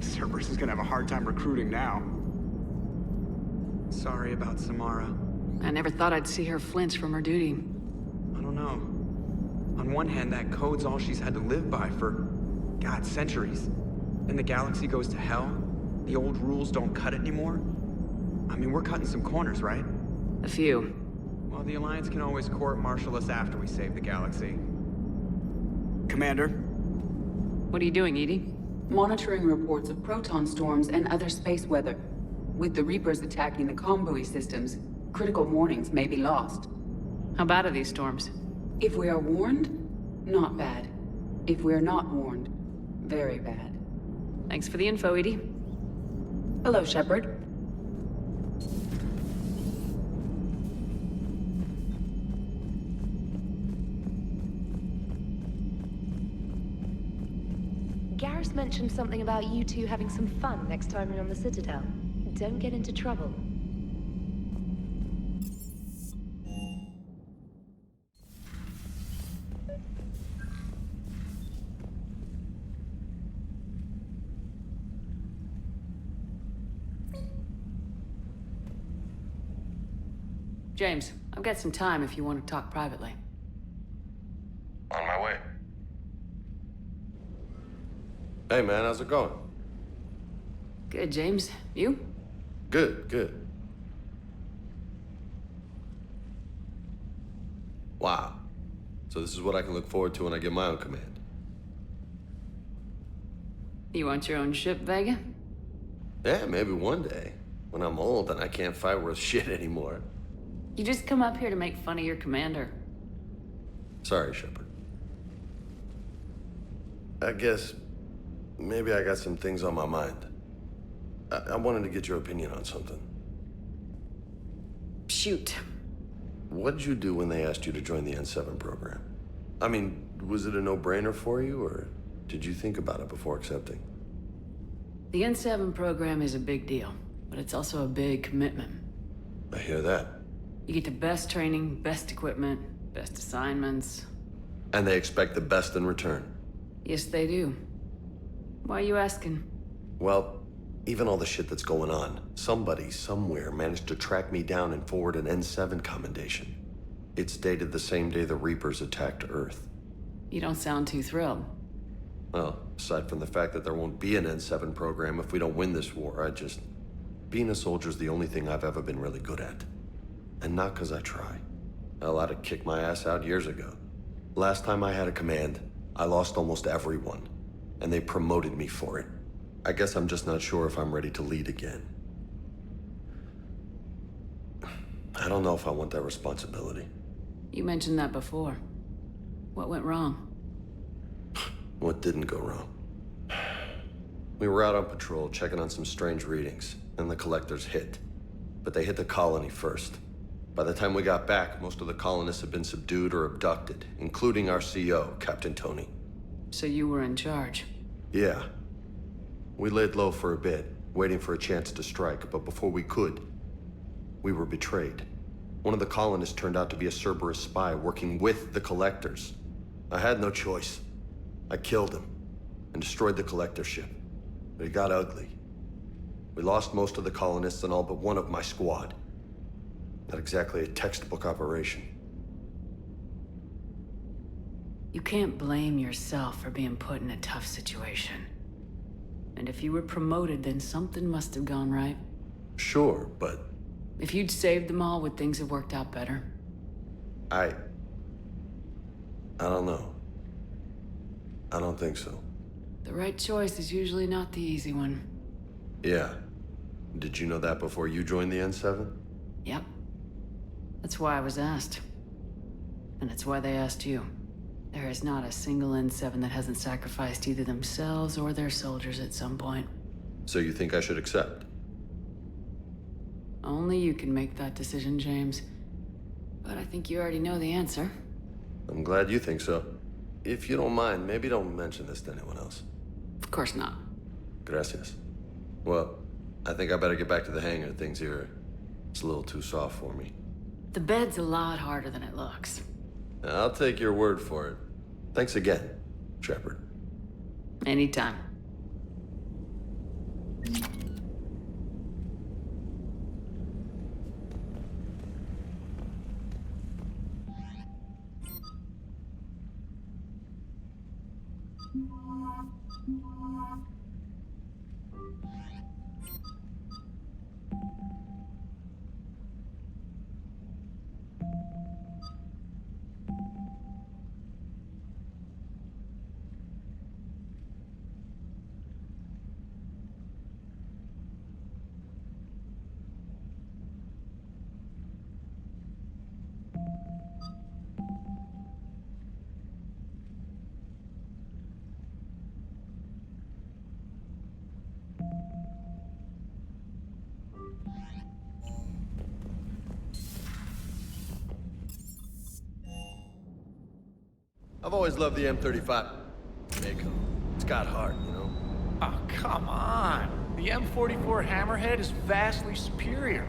Cerberus is gonna have a hard time recruiting now. Sorry about Samara. I never thought I'd see her flinch from her duty. I don't know. On one hand, that code's all she's had to live by for, God, centuries. Then the galaxy goes to hell. The old rules don't cut it anymore. I mean, we're cutting some corners, right? A few. Well, the Alliance can always court-martial us after we save the galaxy. Commander? What are you doing, Edie? Monitoring reports of proton storms and other space weather. With the Reapers attacking the comm buoy systems, critical warnings may be lost. How bad are these storms? If we are warned, not bad. If we are not warned, very bad. Thanks for the info, Edie. Hello, Shepard. Garrus mentioned something about you two having some fun next time you're on the Citadel. Don't get into trouble. James, I've got some time if you want to talk privately. On my way. Hey man, how's it going? Good, James. You? Good, good. Wow. So this is what I can look forward to when I get my own command. You want your own ship, Vega? Yeah, maybe one day. When I'm old and I can't fight worth shit anymore. You just come up here to make fun of your commander. Sorry, Shepard. I guess maybe I got some things on my mind. I wanted to get your opinion on something. Shoot. What did you do when they asked you to join the N7 program? I mean, was it a no-brainer for you, or did you think about it before accepting? The N7 program is a big deal, but it's also a big commitment. I hear that. You get the best training, best equipment, best assignments. And they expect the best in return. Yes, they do. Why are you asking? Well, even all the shit that's going on, somebody somewhere managed to track me down and forward an N7 commendation. It's dated the same day the Reapers attacked Earth. You don't sound too thrilled. Well, aside from the fact that there won't be an N7 program if we don't win this war, being a soldier's the only thing I've ever been really good at. And not because I try. Hell, I'd have kicked my ass out years ago. Last time I had a command, I lost almost everyone. And they promoted me for it. I guess I'm just not sure if I'm ready to lead again. I don't know if I want that responsibility. You mentioned that before. What went wrong? What didn't go wrong? We were out on patrol, checking on some strange readings, and the collectors hit. But they hit the colony first. By the time we got back, most of the colonists had been subdued or abducted, including our CO, Captain Tony. So you were in charge? Yeah. We laid low for a bit, waiting for a chance to strike, but before we could, we were betrayed. One of the colonists turned out to be a Cerberus spy working with the collectors. I had no choice. I killed him and destroyed the collector ship. But it got ugly. We lost most of the colonists and all but one of my squad. Not exactly a textbook operation. You can't blame yourself for being put in a tough situation. And if you were promoted, then something must have gone right. Sure, but... If you'd saved them all, would things have worked out better? I don't know. I don't think so. The right choice is usually not the easy one. Yeah. Did you know that before you joined the N7? Yep. That's why I was asked. And it's why they asked you. There is not a single N7 that hasn't sacrificed either themselves or their soldiers at some point. So you think I should accept? Only you can make that decision, James. But I think you already know the answer. I'm glad you think so. If you don't mind, maybe don't mention this to anyone else. Of course not. Gracias. Well, I think I better get back to the hangar. Things here, it's a little too soft for me. The bed's a lot harder than it looks. I'll take your word for it. Thanks again, Shepard. Anytime. I've always loved the M35. Mako. It's got heart, you know? Oh, come on. The M44 Hammerhead is vastly superior.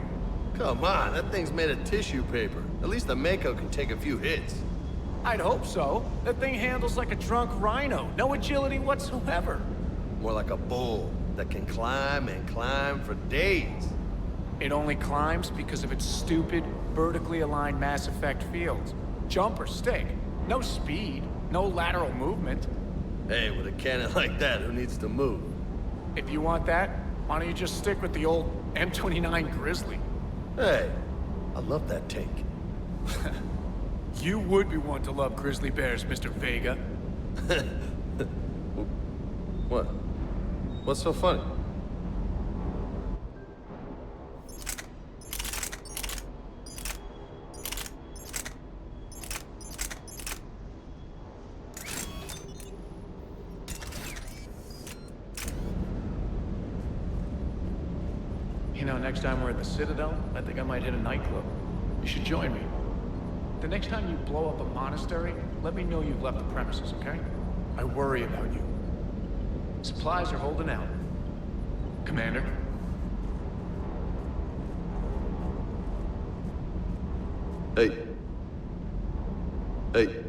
Come on, that thing's made of tissue paper. At least the Mako can take a few hits. I'd hope so. That thing handles like a drunk rhino. No agility whatsoever. More like a bull that can climb and climb for days. It only climbs because of its stupid, vertically aligned Mass Effect fields. Jump or stick. No speed, no lateral movement. Hey, with a cannon like that, who needs to move? If you want that, why don't you just stick with the old M29 Grizzly? Hey, I love that tank. You would be one to love grizzly bears, Mr. Vega. What? What's so funny? You know, next time we're at the Citadel, I think I might hit a nightclub. You should join me. The next time you blow up a monastery, let me know you've left the premises, okay? I worry about you. Supplies are holding out. Commander? Hey. Hey.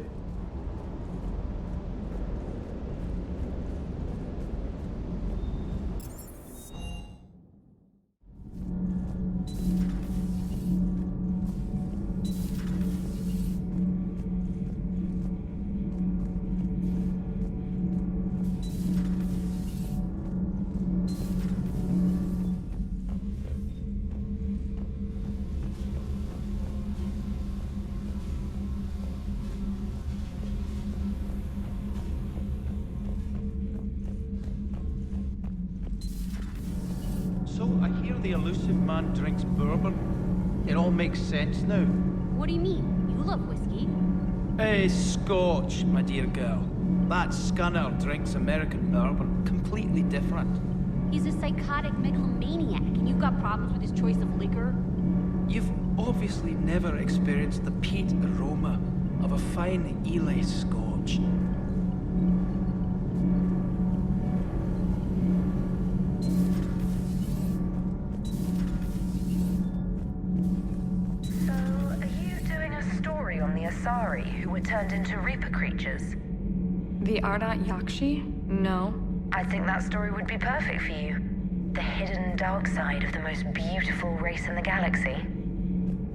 So, I hear the elusive man drinks bourbon. It all makes sense now. What do you mean? You love whiskey. Hey, Scotch, my dear girl. That scunner drinks American bourbon. Completely different. He's a psychotic megalomaniac, and you've got problems with his choice of liquor? You've obviously never experienced the peat aroma of a fine Ely Scotch. Asari, who were turned into Reaper creatures. The Ardat Yakshi? No. I think that story would be perfect for you. The hidden dark side of the most beautiful race in the galaxy.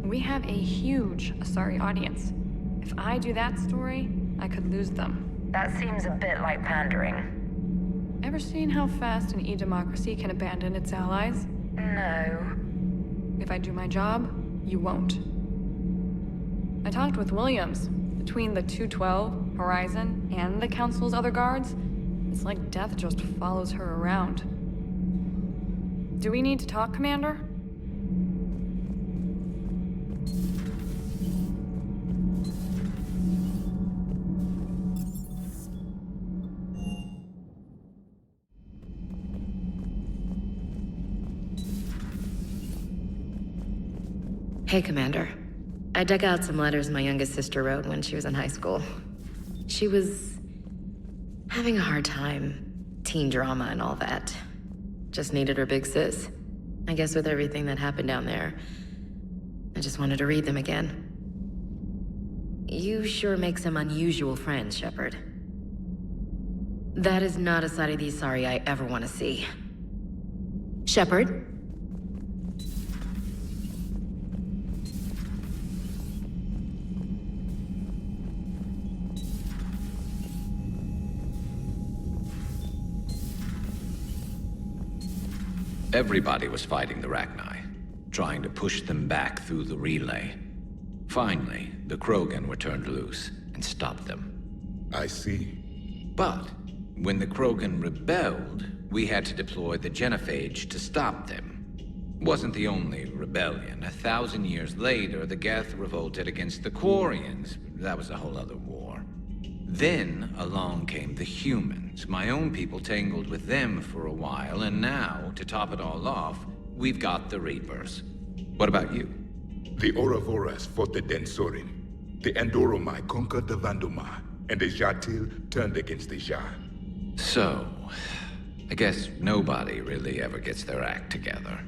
We have a huge Asari audience. If I do that story, I could lose them. That seems a bit like pandering. Ever seen how fast an e-democracy can abandon its allies? No. If I do my job, you won't. I talked with Williams. Between the 212, Horizon, and the Council's other guards, it's like death just follows her around. Do we need to talk, Commander? Hey, Commander. I dug out some letters my youngest sister wrote when she was in high school. She was having a hard time. Teen drama and all that. Just needed her big sis. I guess with everything that happened down there, I just wanted to read them again. You sure make some unusual friends, Shepard. That is not a side of the Asari I ever want to see. Shepard? Everybody was fighting the Rachni, trying to push them back through the relay. Finally, the Krogan were turned loose and stopped them. I see. But when the Krogan rebelled, we had to deploy the Genophage to stop them. Wasn't the only rebellion. 1,000 years later, the Geth revolted against the Quarians. That was a whole other war. Then along came the humans. My own people tangled with them for a while, and now, to top it all off, we've got the Reapers. What about you? The Ouroboros fought the Densorin. The Andoromai conquered the Vandomar. and the Jatil turned against the Ja. So, I guess nobody really ever gets their act together.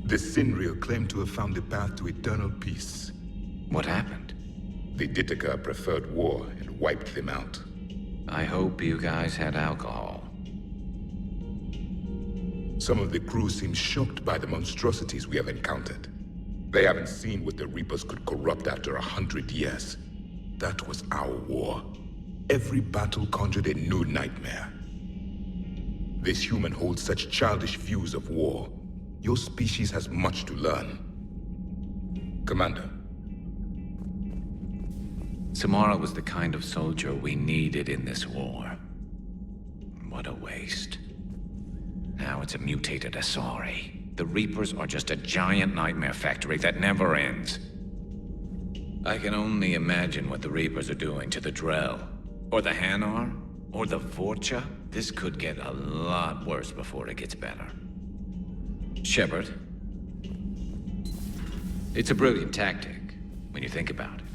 The Sinreal claimed to have found the path to eternal peace. What happened? The Ditaka preferred war and wiped them out. I hope you guys had alcohol. Some of the crew seem shocked by the monstrosities we have encountered. They haven't seen what the Reapers could corrupt after 100 years. That was our war. Every battle conjured a new nightmare. This human holds such childish views of war. Your species has much to learn. Commander. Samara was the kind of soldier we needed in this war. What a waste. Now it's a mutated Asari. The Reapers are just a giant nightmare factory that never ends. I can only imagine what the Reapers are doing to the Drell, or the Hanar, or the Vorcha. This could get a lot worse before it gets better. Shepard. It's a brilliant tactic, when you think about it.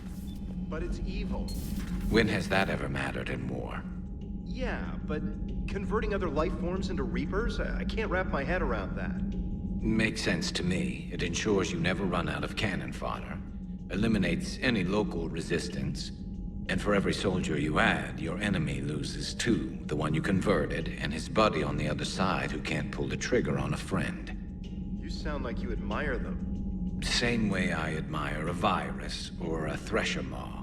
But it's evil. When has that ever mattered in war? Yeah, but converting other life forms into Reapers? I can't wrap my head around that. Makes sense to me. It ensures you never run out of cannon fodder, eliminates any local resistance, and for every soldier you add, your enemy loses two, the one you converted, and his buddy on the other side who can't pull the trigger on a friend. You sound like you admire them. Same way I admire a virus or a thresher maw.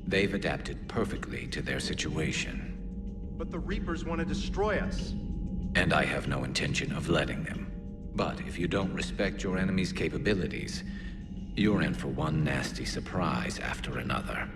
They've adapted perfectly to their situation. But the Reapers want to destroy us. And I have no intention of letting them. But if you don't respect your enemy's capabilities, you're in for one nasty surprise after another.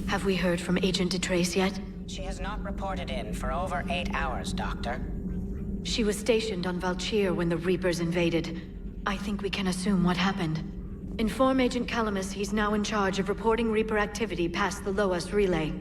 Have we heard from Agent DeTrace yet? She has not reported in for over 8 hours, Doctor. She was stationed on Valchir when the Reapers invaded. I think we can assume what happened. Inform Agent Calamus he's now in charge of reporting Reaper activity past the Loas relay.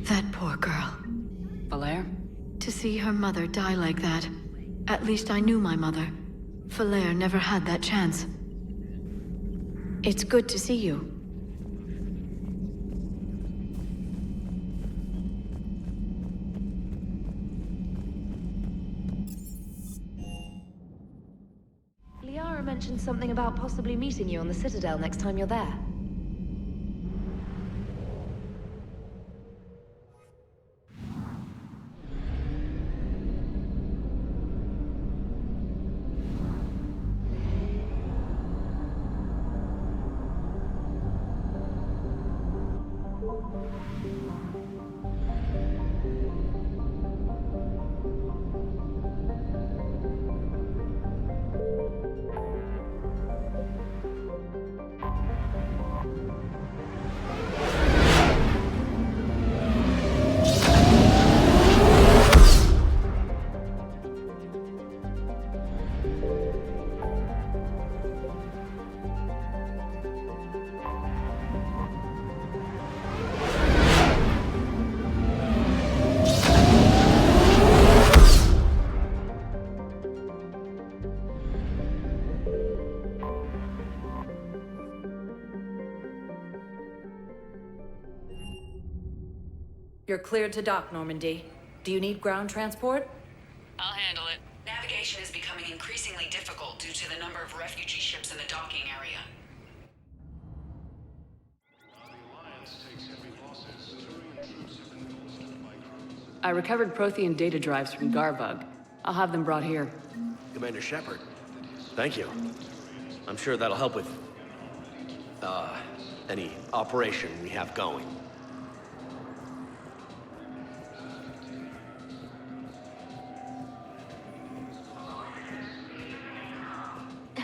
That poor girl. Valere? To see her mother die like that. At least I knew my mother. Valere never had that chance. It's good to see you. Liara mentioned something about possibly meeting you on the Citadel next time you're there. You're cleared to dock, Normandy. Do you need ground transport? I'll handle it. Navigation is becoming increasingly difficult due to the number of refugee ships in the docking area. I recovered Prothean data drives from Garvug. I'll have them brought here. Commander Shepard, thank you. I'm sure that'll help with, any operation we have going.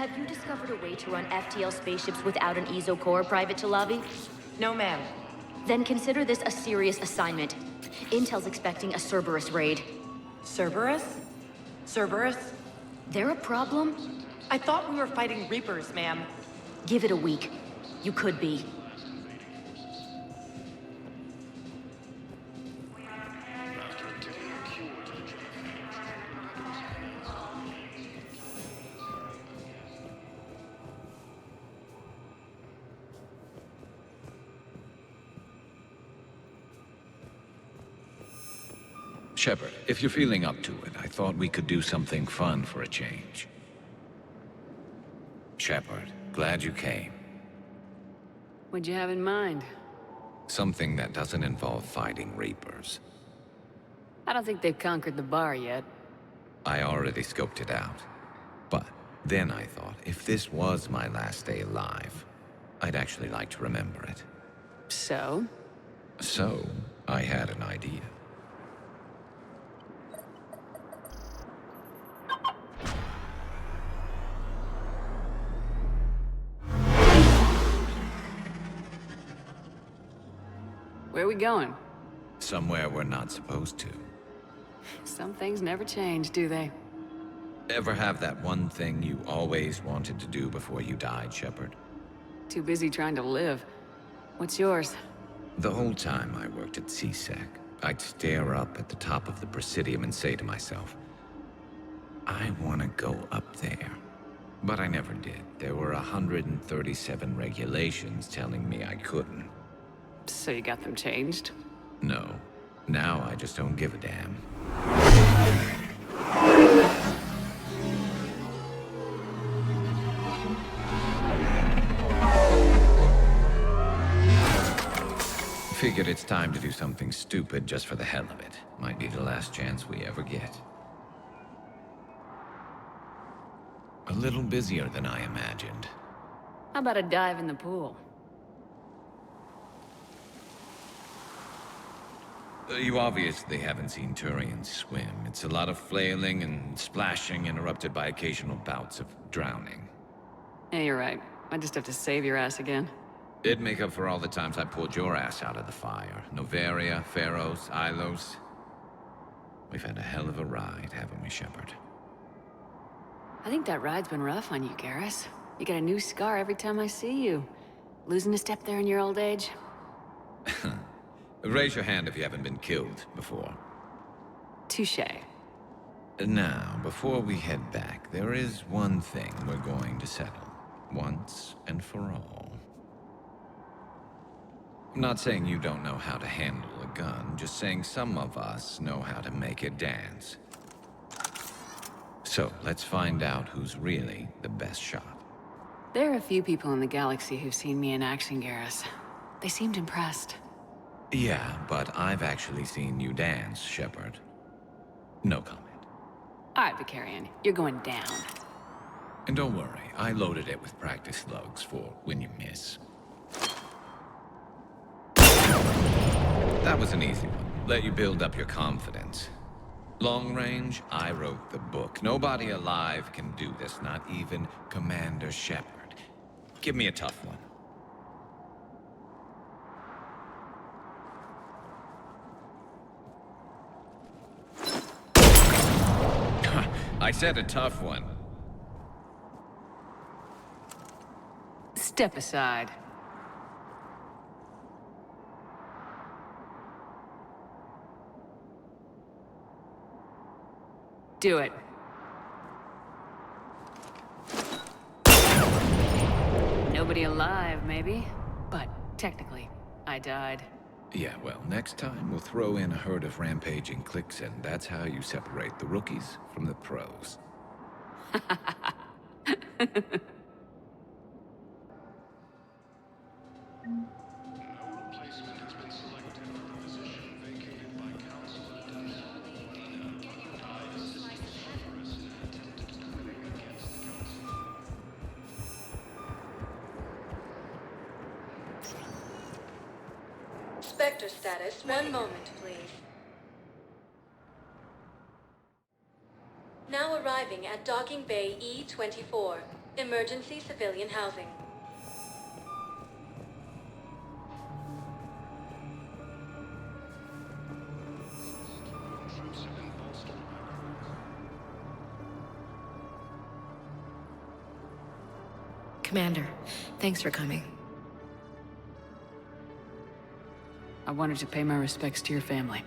have you discovered a way to run FTL spaceships without an ESO core, Private Chalavi? No, ma'am. Then consider this a serious assignment. Intel's expecting a Cerberus raid. Cerberus? Cerberus? They're a problem? I thought we were fighting Reapers, ma'am. Give it a week. You could be. Shepard, if you're feeling up to it, I thought we could do something fun for a change. Shepard, glad you came. What'd you have in mind? Something that doesn't involve fighting Reapers. I don't think they've conquered the bar yet. I already scoped it out. But then I thought, if this was my last day alive, I'd actually like to remember it. So? So, I had an idea. Where are we going? Somewhere we're not supposed to. Some things never change, do they? Ever have that one thing you always wanted to do before you died, Shepard? Too busy trying to live. What's yours? The whole time I worked at CSEC, I'd stare up at the top of the Presidium and say to myself, I want to go up there. But I never did. There were 137 regulations telling me I couldn't. So you got them changed? No. Now I just don't give a damn. Figured it's time to do something stupid just for the hell of it. Might be the last chance we ever get. A little busier than I imagined. How about a dive in the pool? You obviously haven't seen Turians swim. It's a lot of flailing and splashing, interrupted by occasional bouts of drowning. Yeah, you're right. I just have to save your ass again. It'd make up for all the times I pulled your ass out of the fire. Noveria, Pharos, Ilos. We've had a hell of a ride, haven't we, Shepard? I think that ride's been rough on you, Garrus. You get a new scar every time I see you. Losing a step there in your old age? Raise your hand if you haven't been killed before. Touché. Now, before we head back, there is one thing we're going to settle. Once and for all. I'm not saying you don't know how to handle a gun, just saying some of us know how to make it dance. So, let's find out who's really the best shot. There are a few people in the galaxy who've seen me in action, Garrus. They seemed impressed. Yeah, but I've actually seen you dance, Shepard. No comment. All right, Vicarian, you're going down. And don't worry, I loaded it with practice slugs for when you miss. That was an easy one. Let you build up your confidence. Long range, I wrote the book. Nobody alive can do this, not even Commander Shepard. Give me a tough one. I said a tough one. Step aside. Do it. Nobody alive, maybe? But technically, I died. Yeah, well, next time we'll throw in a herd of rampaging cliques, and that's how you separate the rookies from the pros. Spectre status, one moment, please. Now arriving at docking bay E-24. Emergency civilian housing. Commander, thanks for coming. I wanted to pay my respects to your family.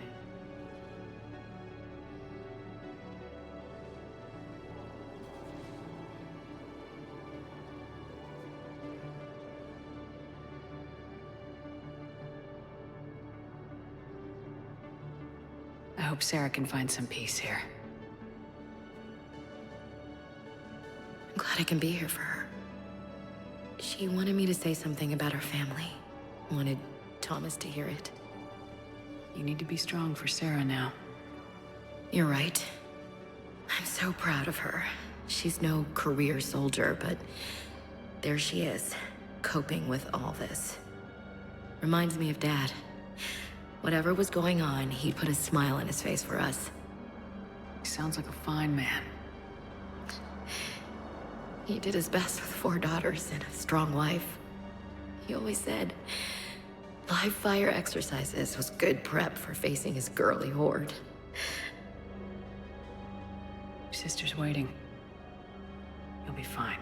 I hope Sarah can find some peace here. I'm glad I can be here for her. She wanted me to say something about her family. Wanted Thomas to hear it. You need to be strong for Sarah now. You're right. I'm so proud of her. She's no career soldier, but there she is, coping with all this. Reminds me of Dad. Whatever was going on, he'd put a smile on his face for us. He sounds like a fine man. He did his best with 4 daughters and a strong wife. He always said, live fire exercises was good prep for facing his girly horde. Your sister's waiting. You'll be fine.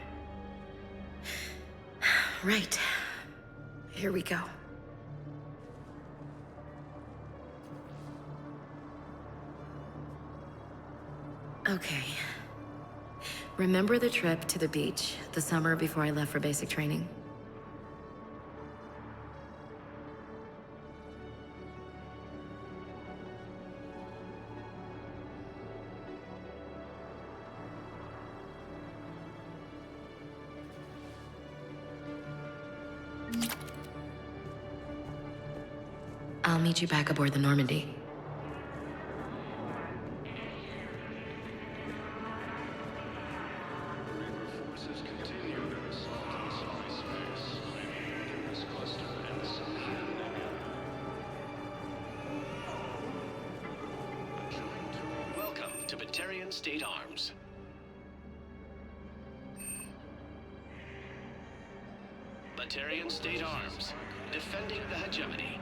Right. Here we go. Okay. Remember the trip to the beach the summer before I left for basic training? I'll meet you back aboard the Normandy. State Arms. Batarian State Arms, defending the hegemony.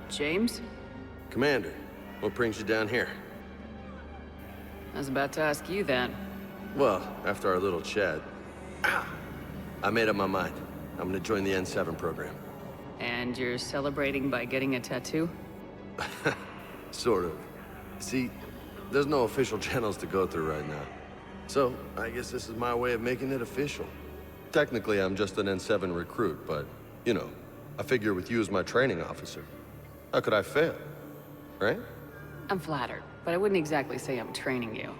James? Commander, what brings you down here? I was about to ask you that. Well, after our little chat, I made up my mind. I'm gonna join the N7 program. And you're celebrating by getting a tattoo? Sort of. See, there's no official channels to go through right now. So, I guess this is my way of making it official. Technically, I'm just an N7 recruit, but, you know, I figure with you as my training officer, how could I fail? Right? I'm flattered, but I wouldn't exactly say I'm training you.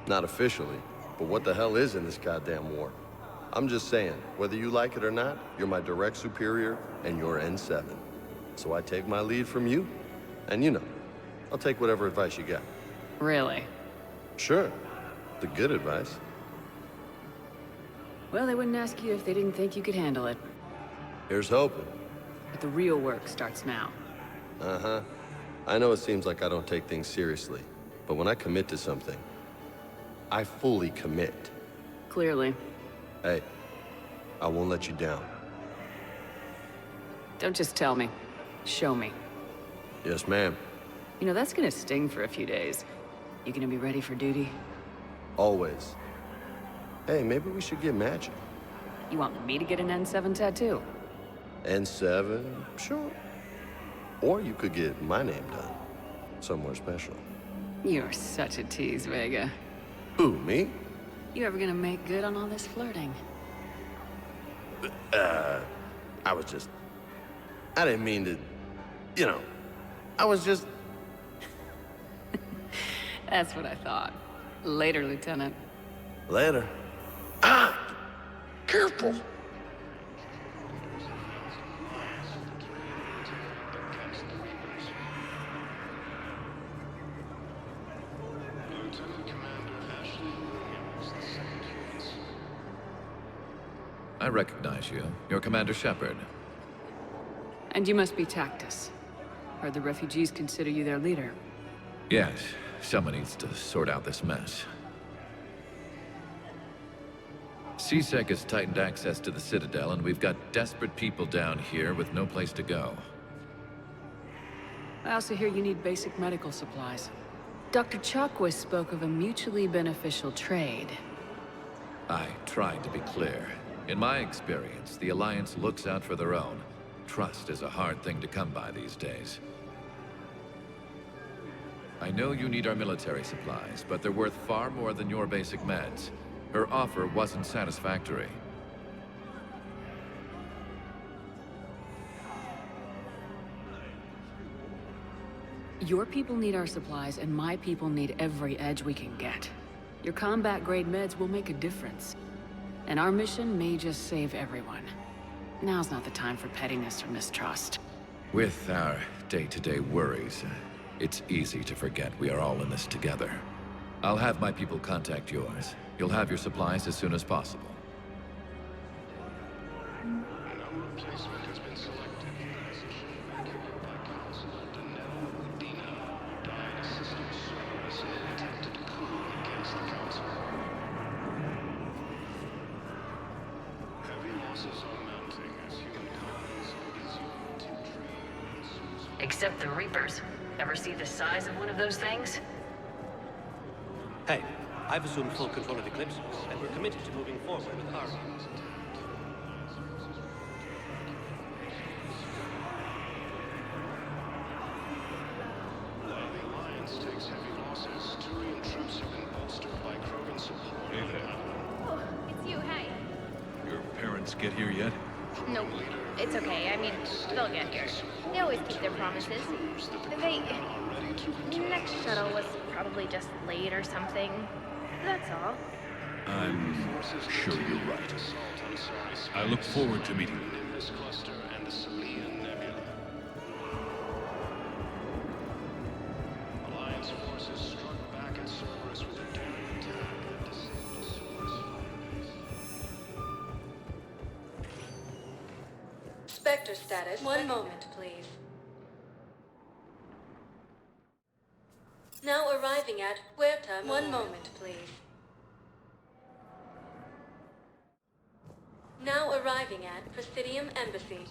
Not officially, but what the hell is in this goddamn war? I'm just saying, whether you like it or not, you're my direct superior, and you're N7. So I take my lead from you, and you know, I'll take whatever advice you got. Really? Sure. The good advice. Well, they wouldn't ask you if they didn't think you could handle it. Here's hoping. But the real work starts now. Uh-huh. I know it seems like I don't take things seriously, but when I commit to something, I fully commit. Clearly. Hey, I won't let you down. Don't just tell me. Show me. Yes, ma'am. You know, that's gonna sting for a few days. You gonna be ready for duty? Always. Hey, maybe we should get matching. You want me to get an N7 tattoo? N7? Sure. Or you could get my name done. Somewhere special. You're such a tease, Vega. Who, me? You ever gonna make good on all this flirting? I was just... I didn't mean to... You know, I was just... That's what I thought. Later, Lieutenant. Later. Ah! Careful! I recognize you. You're Commander Shepard. And you must be Tactus. Heard the refugees consider you their leader. Yes, someone needs to sort out this mess. CSEC has tightened access to the Citadel, and we've got desperate people down here with no place to go. I also hear you need basic medical supplies. Dr. Chakwas spoke of a mutually beneficial trade. I tried to be clear. In my experience, the Alliance looks out for their own. Trust is a hard thing to come by these days. I know you need our military supplies, but they're worth far more than your basic meds. Her offer wasn't satisfactory. Your people need our supplies, and my people need every edge we can get. Your combat-grade meds will make a difference. And our mission may just save everyone. Now's not the time for pettiness or mistrust. With our day-to-day worries, it's easy to forget we are all in this together. I'll have my people contact yours. You'll have your supplies as soon as possible. Except the Reapers. Ever see the size of one of those things? Hey, I've assumed full control of Eclipse, and we're committed to moving forward with Paragon. While the Alliance takes heavy losses, Turian troops have been bolstered by Krogan support. Hey there. Oh, it's you, hey. Your parents get here yet? Nope. It's okay. I mean, they'll get here. They always keep their promises. The next shuttle was probably just late or something. That's all. I'm sure you're right. I look forward to meeting you. In this cluster and the Salian Nebula. Alliance forces struck back at Cerberus with a daring attack and disabled a source. Spectre status. One moment, please. Now arriving at Huerta. One moment, please. Now arriving at Presidium Embassy.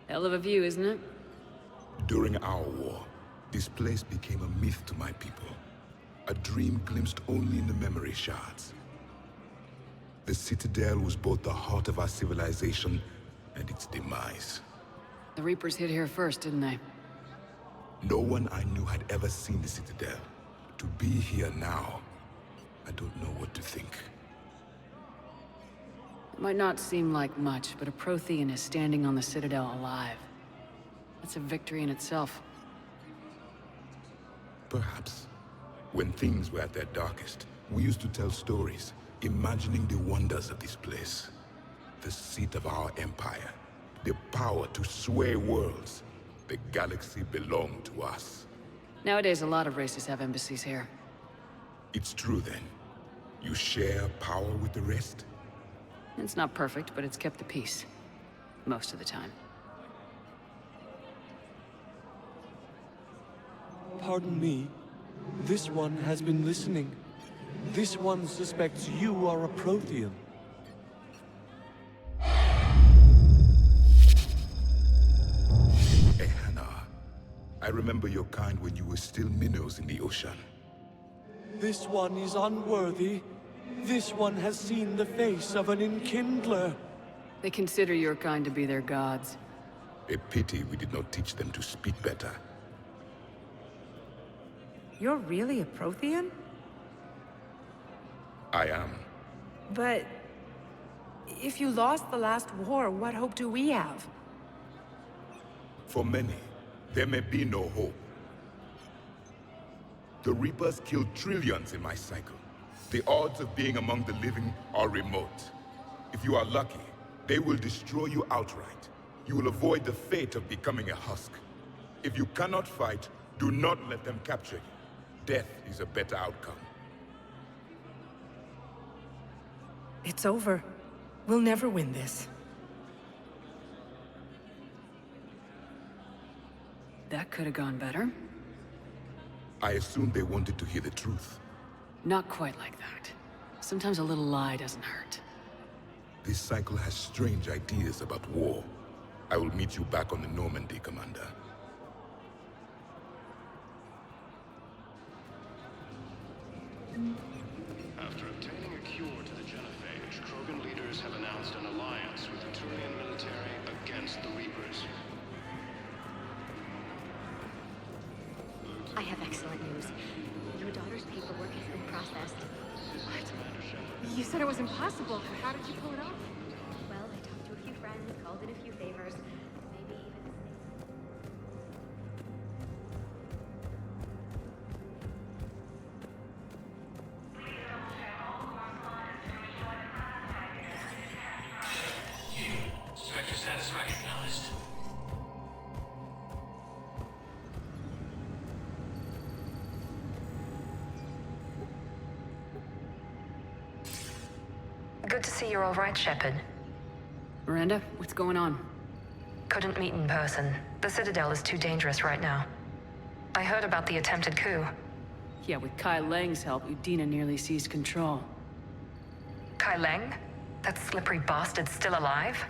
Hell of a view, isn't it? During our war, this place became a myth to my people. A dream glimpsed only in the memory shards. The Citadel was both the heart of our civilization and its demise. The Reapers hit here first, didn't they? No one I knew had ever seen the Citadel. To be here now, I don't know what to think. It might not seem like much, but a Prothean is standing on the Citadel alive. That's a victory in itself. Perhaps. When things were at their darkest, we used to tell stories, imagining the wonders of this place. The seat of our empire. The power to sway worlds. The galaxy belonged to us. Nowadays, a lot of races have embassies here. It's true then. You share power with the rest? It's not perfect, but it's kept the peace. Most of the time. Pardon me. This one has been listening. This one suspects you are a Prothean. Ehana, I remember your kind when you were still minnows in the ocean. This one is unworthy. This one has seen the face of an enkindler. They consider your kind to be their gods. A pity we did not teach them to speak better. You're really a Prothean? I am. But... if you lost the last war, what hope do we have? For many, there may be no hope. The Reapers killed trillions in my cycle. The odds of being among the living are remote. If you are lucky, they will destroy you outright. You will avoid the fate of becoming a husk. If you cannot fight, do not let them capture you. Death is a better outcome. It's over. We'll never win this. That could have gone better. I assumed they wanted to hear the truth. Not quite like that. Sometimes a little lie doesn't hurt. This cycle has strange ideas about war. I will meet you back on the Normandy, Commander. After obtaining a cure to the genophage, Krogan leaders have announced an alliance with the Turian military against the Reapers. I have excellent news. Your daughter's paperwork has been processed. What? You said it was impossible. How did you pull it off? Well, I talked to a few friends, called in a few favors. Maybe even... Sector status recognized. Good to see you're all right, Shepard. Miranda, what's going on? Couldn't meet in person. The Citadel is too dangerous right now. I heard about the attempted coup. Yeah, with Kai Lang's help, Udina nearly seized control. Kai Lang? That slippery bastard's still alive?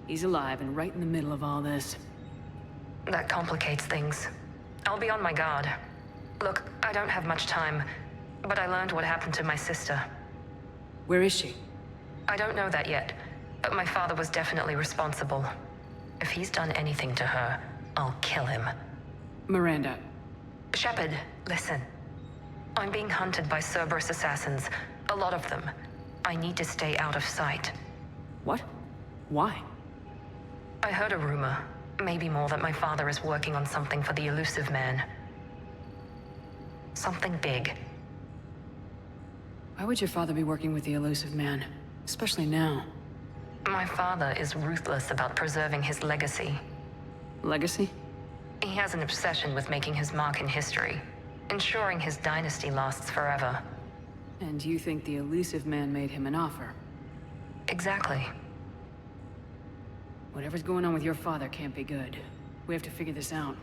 He's alive and right in the middle of all this. That complicates things. I'll be on my guard. Look, I don't have much time, but I learned what happened to my sister. Where is she? I don't know that yet, but my father was definitely responsible. If he's done anything to her, I'll kill him. Miranda. Shepard, listen. I'm being hunted by Cerberus assassins. A lot of them. I need to stay out of sight. What? Why? I heard a rumor, maybe more, that my father is working on something for the Elusive Man. Something big. Why would your father be working with the Elusive Man? Especially now. My father is ruthless about preserving his legacy. Legacy? He has an obsession with making his mark in history, ensuring his dynasty lasts forever. And you think the Elusive Man made him an offer? Exactly. Whatever's going on with your father can't be good. We have to figure this out.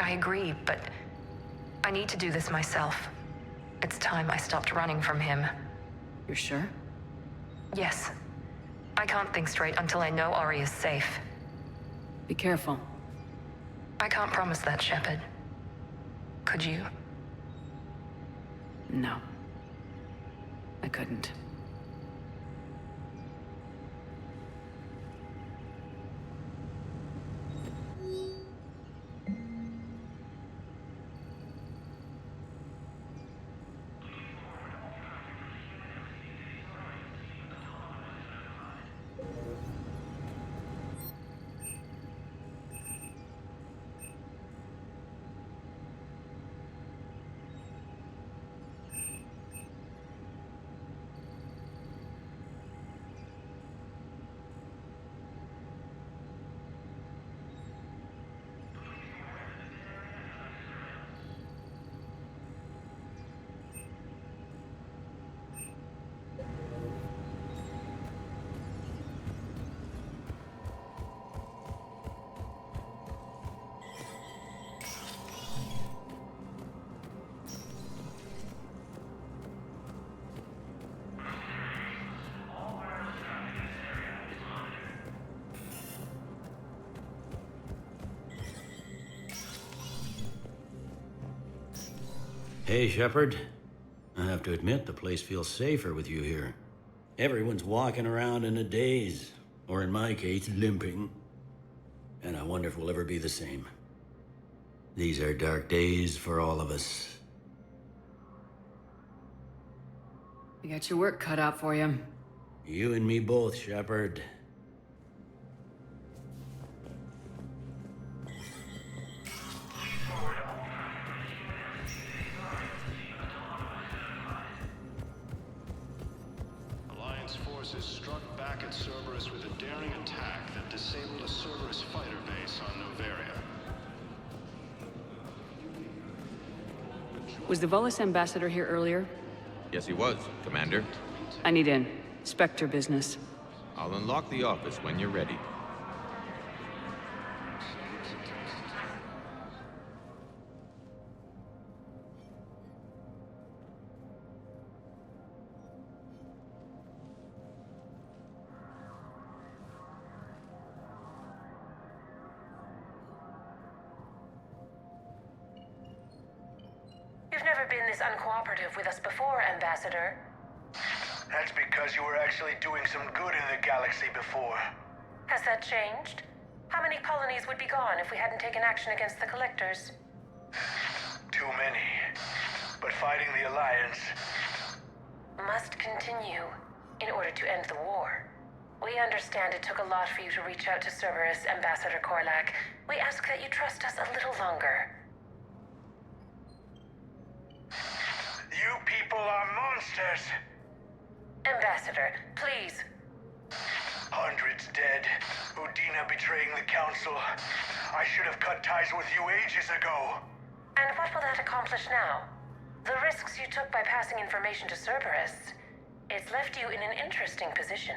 I agree, but I need to do this myself. It's time I stopped running from him. You're sure? Yes. I can't think straight until I know Ori is safe. Be careful. I can't promise that, Shepard. Could you? No. I couldn't. Hey, Shepard. I have to admit, the place feels safer with you here. Everyone's walking around in a daze, or in my case, limping. And I wonder if we'll ever be the same. These are dark days for all of us. You got your work cut out for you. You and me both, Shepard. Alliance forces struck back at Cerberus with a daring attack that disabled a Cerberus fighter base on Noveria. Was the Volus ambassador here earlier? Yes, he was, Commander. I need in. Spectre business. I'll unlock the office when you're ready. been this uncooperative with us before, Ambassador. That's because you were actually doing some good in the galaxy before. Has that changed? How many colonies would be gone if we hadn't taken action against the Collectors? Too many. But fighting the Alliance must continue in order to end the war. We understand it took a lot for you to reach out to Cerberus, Ambassador Korlak. We ask that you trust us a little longer. You people are monsters! Ambassador, please. Hundreds dead. Udina betraying the Council. I should have cut ties with you ages ago. And what will that accomplish now? The risks you took by passing information to Cerberus, it's left you in an interesting position.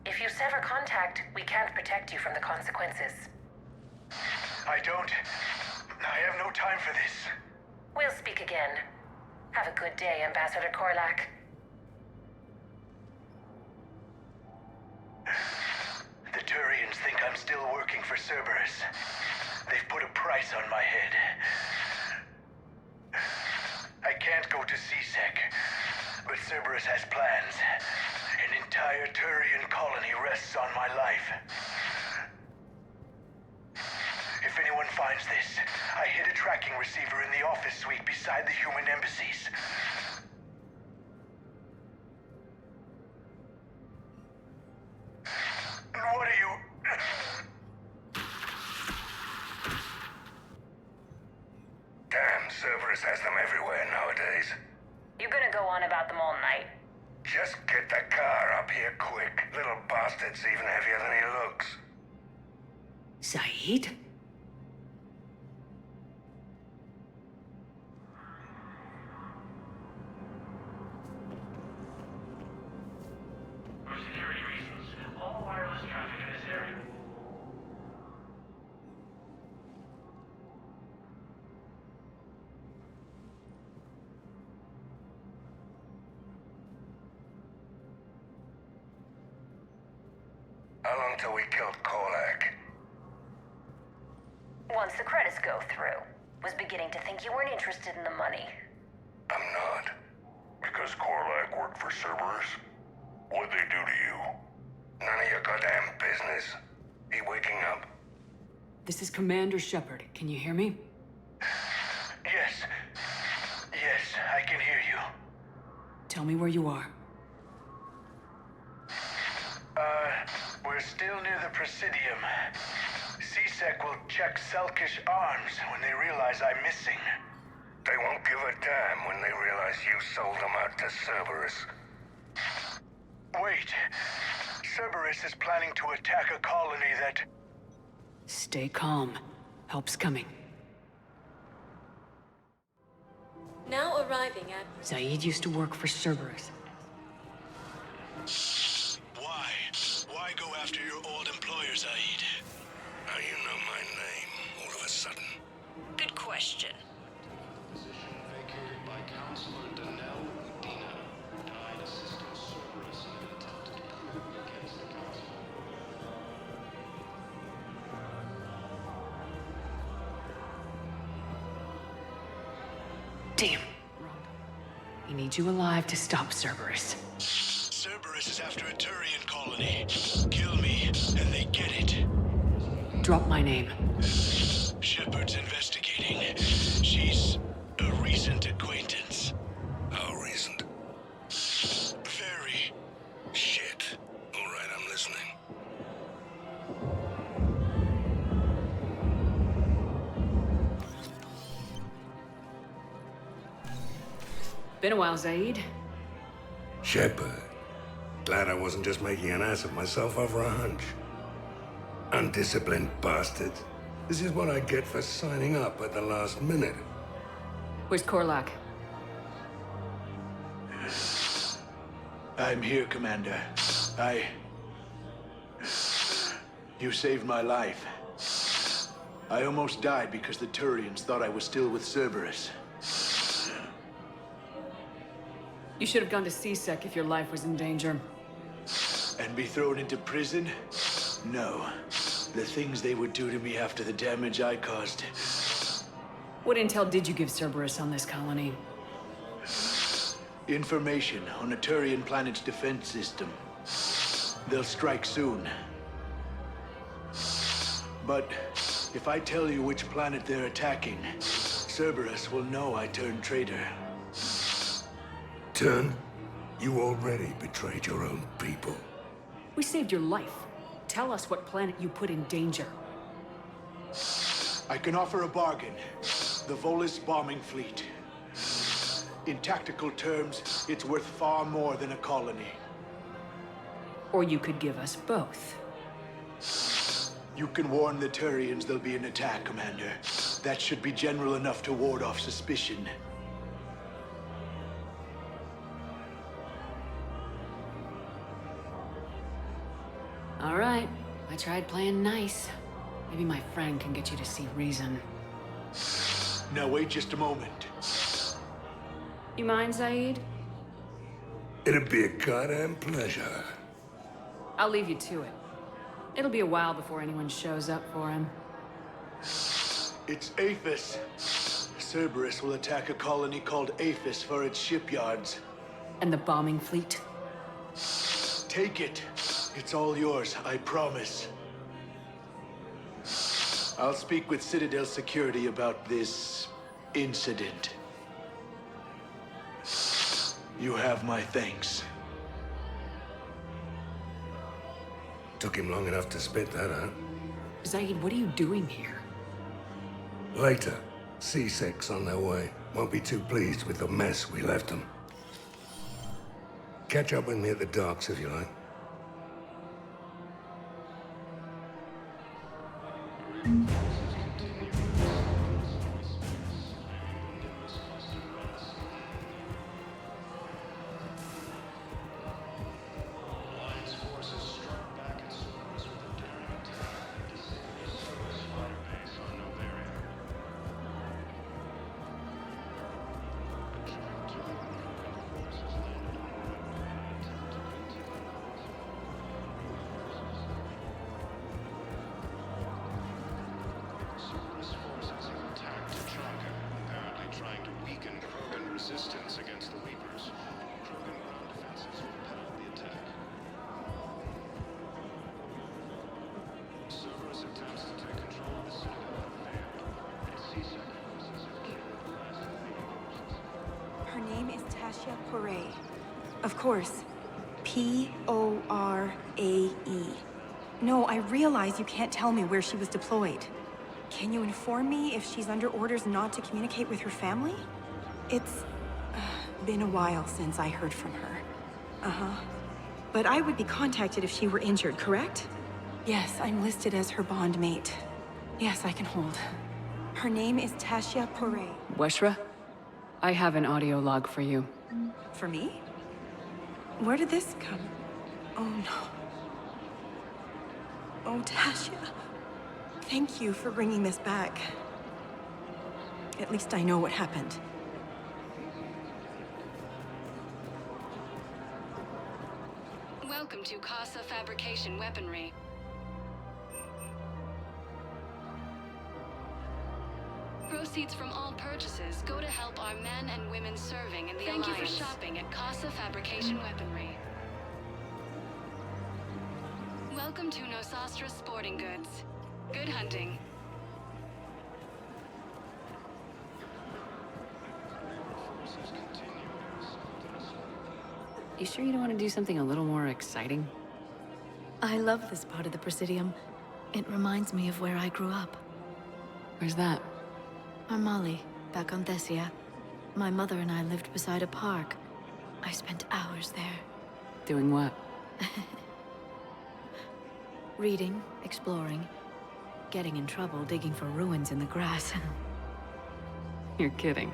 If you sever contact, we can't protect you from the consequences. I have no time for this. We'll speak again. Have a good day, Ambassador Korlak. The Turians think I'm still working for Cerberus. They've put a price on my head. I can't go to CSEC, but Cerberus has plans. An entire Turian colony rests on my life. If anyone finds this, I hid a tracking receiver in the office suite beside the human embassies. And what are you... Damn, Cerberus has them everywhere nowadays. You gonna go on about them all night? Just get the car up here quick. Little bastard's even heavier than he looks. Saeed? For security reasons, all wireless traffic in this area. How long till we killed Korlak? Once the credits go through. Was beginning to think you weren't interested in the money. I'm not. Because Korlak worked for Cerberus? What'd they do to you? None of your goddamn business. He waking up? This is Commander Shepard. Can you hear me? Yes. Yes, I can hear you. Tell me where you are. We're still near the Presidium. CSEC will check Selkish arms when they realize I'm missing. They won't give a damn when they realize you sold them out to Cerberus. Wait. Cerberus is planning to attack a colony that... Stay calm. Help's coming. Now arriving at... Saeed used to work for Cerberus. Why? Why go after your old employer, Saeed? How you know my name all of a sudden? Good question. Position vacated by Counselor Danelle Udina, died assisting Cerberus in an attempted coup against the Council. Damn. He needs you alive to stop Cerberus. Cerberus is after a Turian colony. Kill me, and they get it. Drop my name. Shepard's investigating. She's a recent acquaintance. How recent? Very. Shit. All right, I'm listening. Been a while, Saeed. Shepard. Glad I wasn't just making an ass of myself over a hunch. Undisciplined bastards. This is what I get for signing up at the last minute. Where's Korlak? I'm here, Commander. You saved my life. I almost died because the Turians thought I was still with Cerberus. You should have gone to CSEC if your life was in danger. And be thrown into prison? No. The things they would do to me after the damage I caused. What intel did you give Cerberus on this colony? Information on a Turian planet's defense system. They'll strike soon. But if I tell you which planet they're attacking, Cerberus will know I turned traitor. Turn? You already betrayed your own people. We saved your life. Tell us what planet you put in danger. I can offer a bargain. The Volus bombing fleet. In tactical terms, it's worth far more than a colony. Or you could give us both. You can warn the Turians there'll be an attack, Commander. That should be general enough to ward off suspicion. All right. I tried playing nice. Maybe my friend can get you to see reason. Now wait just a moment. You mind, Zaid? It'd be a goddamn pleasure. I'll leave you to it. It'll be a while before anyone shows up for him. It's Aphis. Cerberus will attack a colony called Aphis for its shipyards. And the bombing fleet? Take it. It's all yours, I promise. I'll speak with Citadel Security about this incident. You have my thanks. Took him long enough to spit that out. Zaid, what are you doing here? Later, C6 on their way. Won't be too pleased with the mess we left them. Catch up with me at the docks if you like. resistance against the Reapers. Krogan ground defenses repelled the attack. Cerberus attempts to take control of the Citadel have failed. Its C-Sec forces have killed the last of the Her name is Tasha Porae. Of course. P-O-R-A-E. No, I realize you can't tell me where she was deployed. Can you inform me if she's under orders not to communicate with her family? It's been a while since I heard from her. Uh-huh. But I would be contacted if she were injured, correct? Yes, I'm listed as her bond mate. Yes, I can hold. Her name is Tasha Porae. Weshra, I have an audio log for you. For me? Where did this come? Oh, no. Oh, Tasha. Thank you for bringing this back. At least I know what happened. Welcome to Casa Fabrication Weaponry. Proceeds from all purchases go to help our men and women serving in the Alliance. Thank you for shopping at Casa Fabrication Weaponry. Welcome to Nosastra Sporting Goods. Good hunting. You sure you don't want to do something a little more exciting? I love this part of the Presidium. It reminds me of where I grew up. Where's that? Armali, back on Thessia. My mother and I lived beside a park. I spent hours there. Doing what? Reading, exploring, getting in trouble digging for ruins in the grass. You're kidding.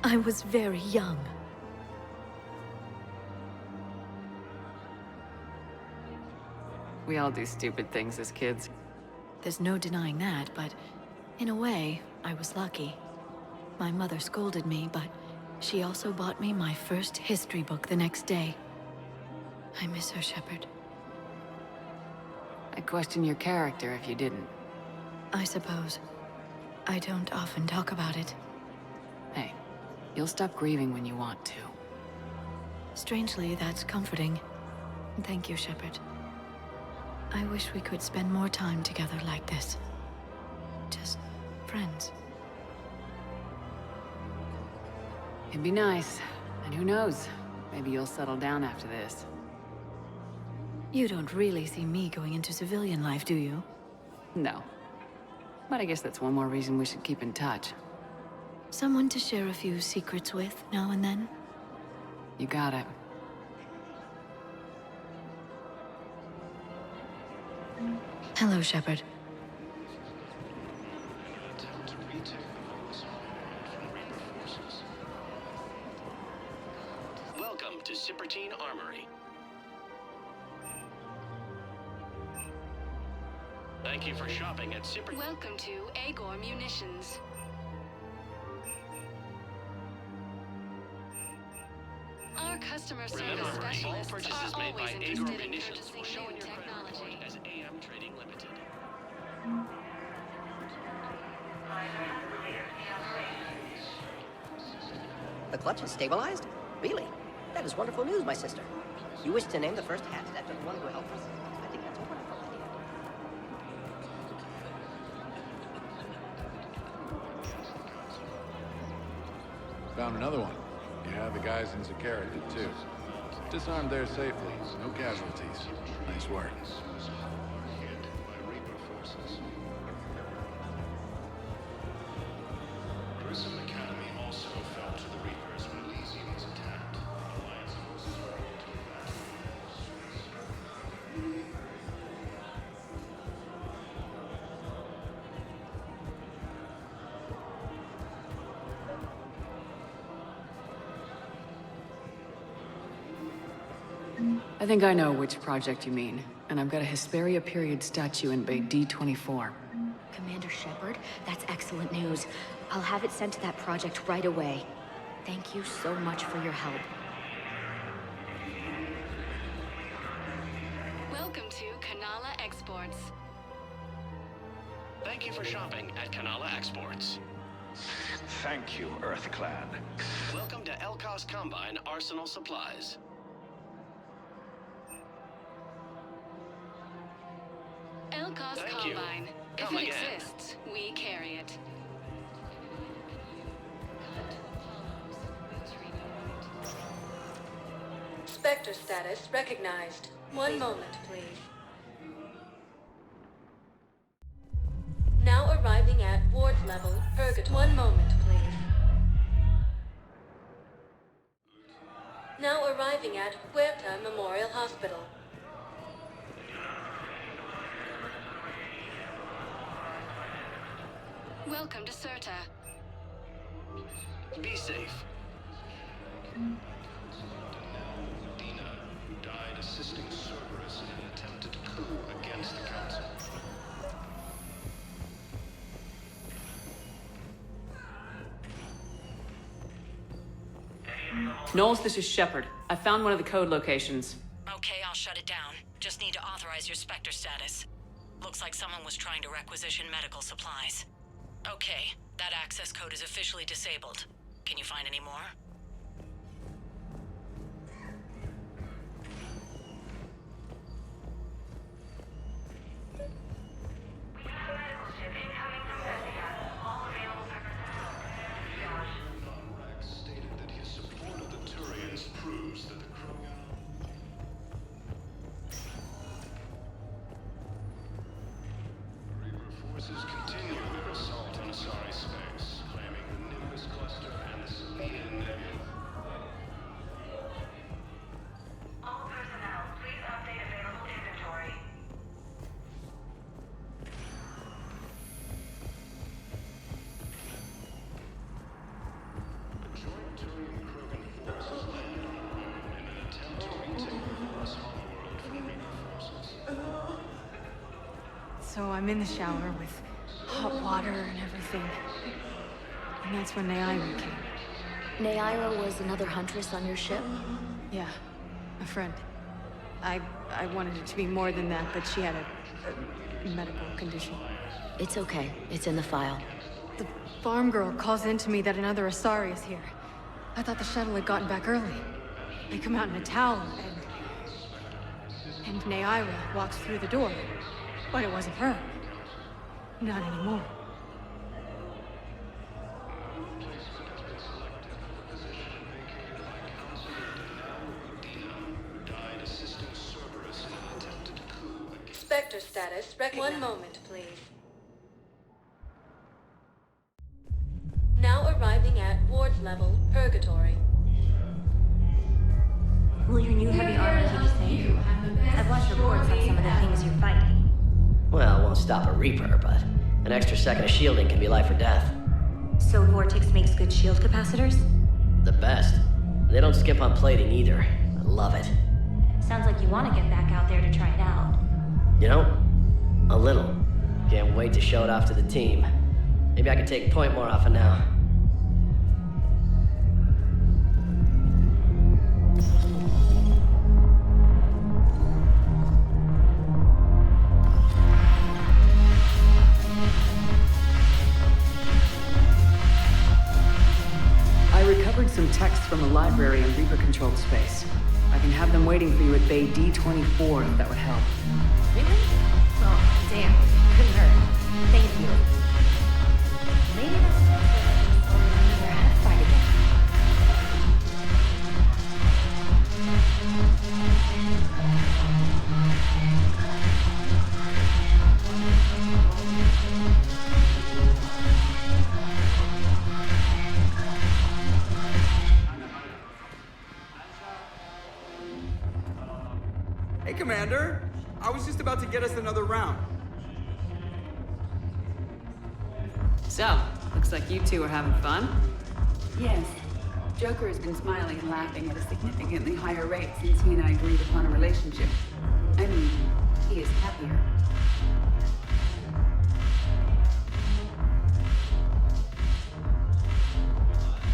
I was very young. We all do stupid things as kids. There's no denying that, but in a way, I was lucky. My mother scolded me, but she also bought me my first history book the next day. I miss her, Shepard. I'd question your character if you didn't. I suppose. I don't often talk about it. Hey, you'll stop grieving when you want to. Strangely, that's comforting. Thank you, Shepard. I wish we could spend more time together like this. Just friends. It'd be nice. And who knows? Maybe you'll settle down after this. You don't really see me going into civilian life, do you? No. But I guess that's one more reason we should keep in touch. Someone to share a few secrets with now and then? You got it. Hello, Shepard. Welcome to Sippertine Armory. Thank you for shopping at Sippertine. Welcome to Agor Munitions. Our customer service Remember, all specialists purchases are made by always Agor interested in Munitions purchasing will show new in your credit technology. report as AM Trading Limited. The clutch is stabilized? Really? That is wonderful news, my sister. You wish to name the first hat after the one who helped us? I think that's a wonderful idea. Found another one. Yeah, the guys in Zakara did too. Disarmed there safely. No casualties. Nice work. Grissom Academy also fell to the Reapers when Elysium was attacked. Alliance forces were able to I think I know which project you mean, and I've got a Hesperia period statue in Bay D24. Commander Shepard, that's excellent news. I'll have it sent to that project right away. Thank you so much for your help. Welcome to Kanala Exports. Thank you for shopping at Kanala Exports. Thank you, EarthClan. Welcome to Elkos Combine Arsenal Supplies. Elkos Thank you. Combine. If Come it again. exists, we carry it. Spectre status recognized. One moment, please. Now arriving at ward level, Purgatory. One moment, please. Now arriving at Huerta Memorial Hospital. Welcome to Serta. Be safe. Dina, who died assisting Cerberus in an attempted coup against the Council. Knowles, this is Shepard. I found one of the code locations. Okay, I'll shut it down. Just need to authorize your Spectre status. Looks like someone was trying to requisition medical supplies. Okay, that access code is officially disabled. Can you find any more? Rex stated that his support of the Turians proves that the Krogan... Reaper forces continue their assault on Asari space, claiming the Nimbus cluster and the Selenian Nebula. All personnel, please update available inventory. A joint Turian Krogan forces landed on the moon in an attempt to retake the Horus Homeworld from Reaper forces. So I'm in the shower with hot water and everything. And that's when Naira came. Naira was another huntress on your ship? Yeah, a friend. I wanted it to be more than that, but she had a medical condition. It's okay. It's in the file. The farm girl calls in to me that another Asari is here. I thought the shuttle had gotten back early. They come out in a towel, and Naira walks through the door. But it wasn't her. Not anymore. Spectre status recognized. 1 moment, please. Now arriving at ward level Purgatory. Will your new heavy armor keep you safe? I've watched reports on some of the things you're fighting. Well, it won't stop a Reaper, but an extra second of shielding can be life or death. So Vortex makes good shield capacitors? The best. They don't skip on plating either. I love it. Sounds like you want to get back out there to try it out. You know? A little. Can't wait to show it off to the team. Maybe I can take point more often now. I recovered some texts from a library in Reaper-controlled space. I can have them waiting for you at Bay D24 if that would help. Really? Oh, damn. Couldn't hurt. Thank you. Maybe that's what I'll never have to fight again. Hey, Commander. I was just about to get us another round. So, looks like you two are having fun. Yes. Joker has been smiling and laughing at a significantly higher rate since he and I agreed upon a relationship. I mean, he is happier.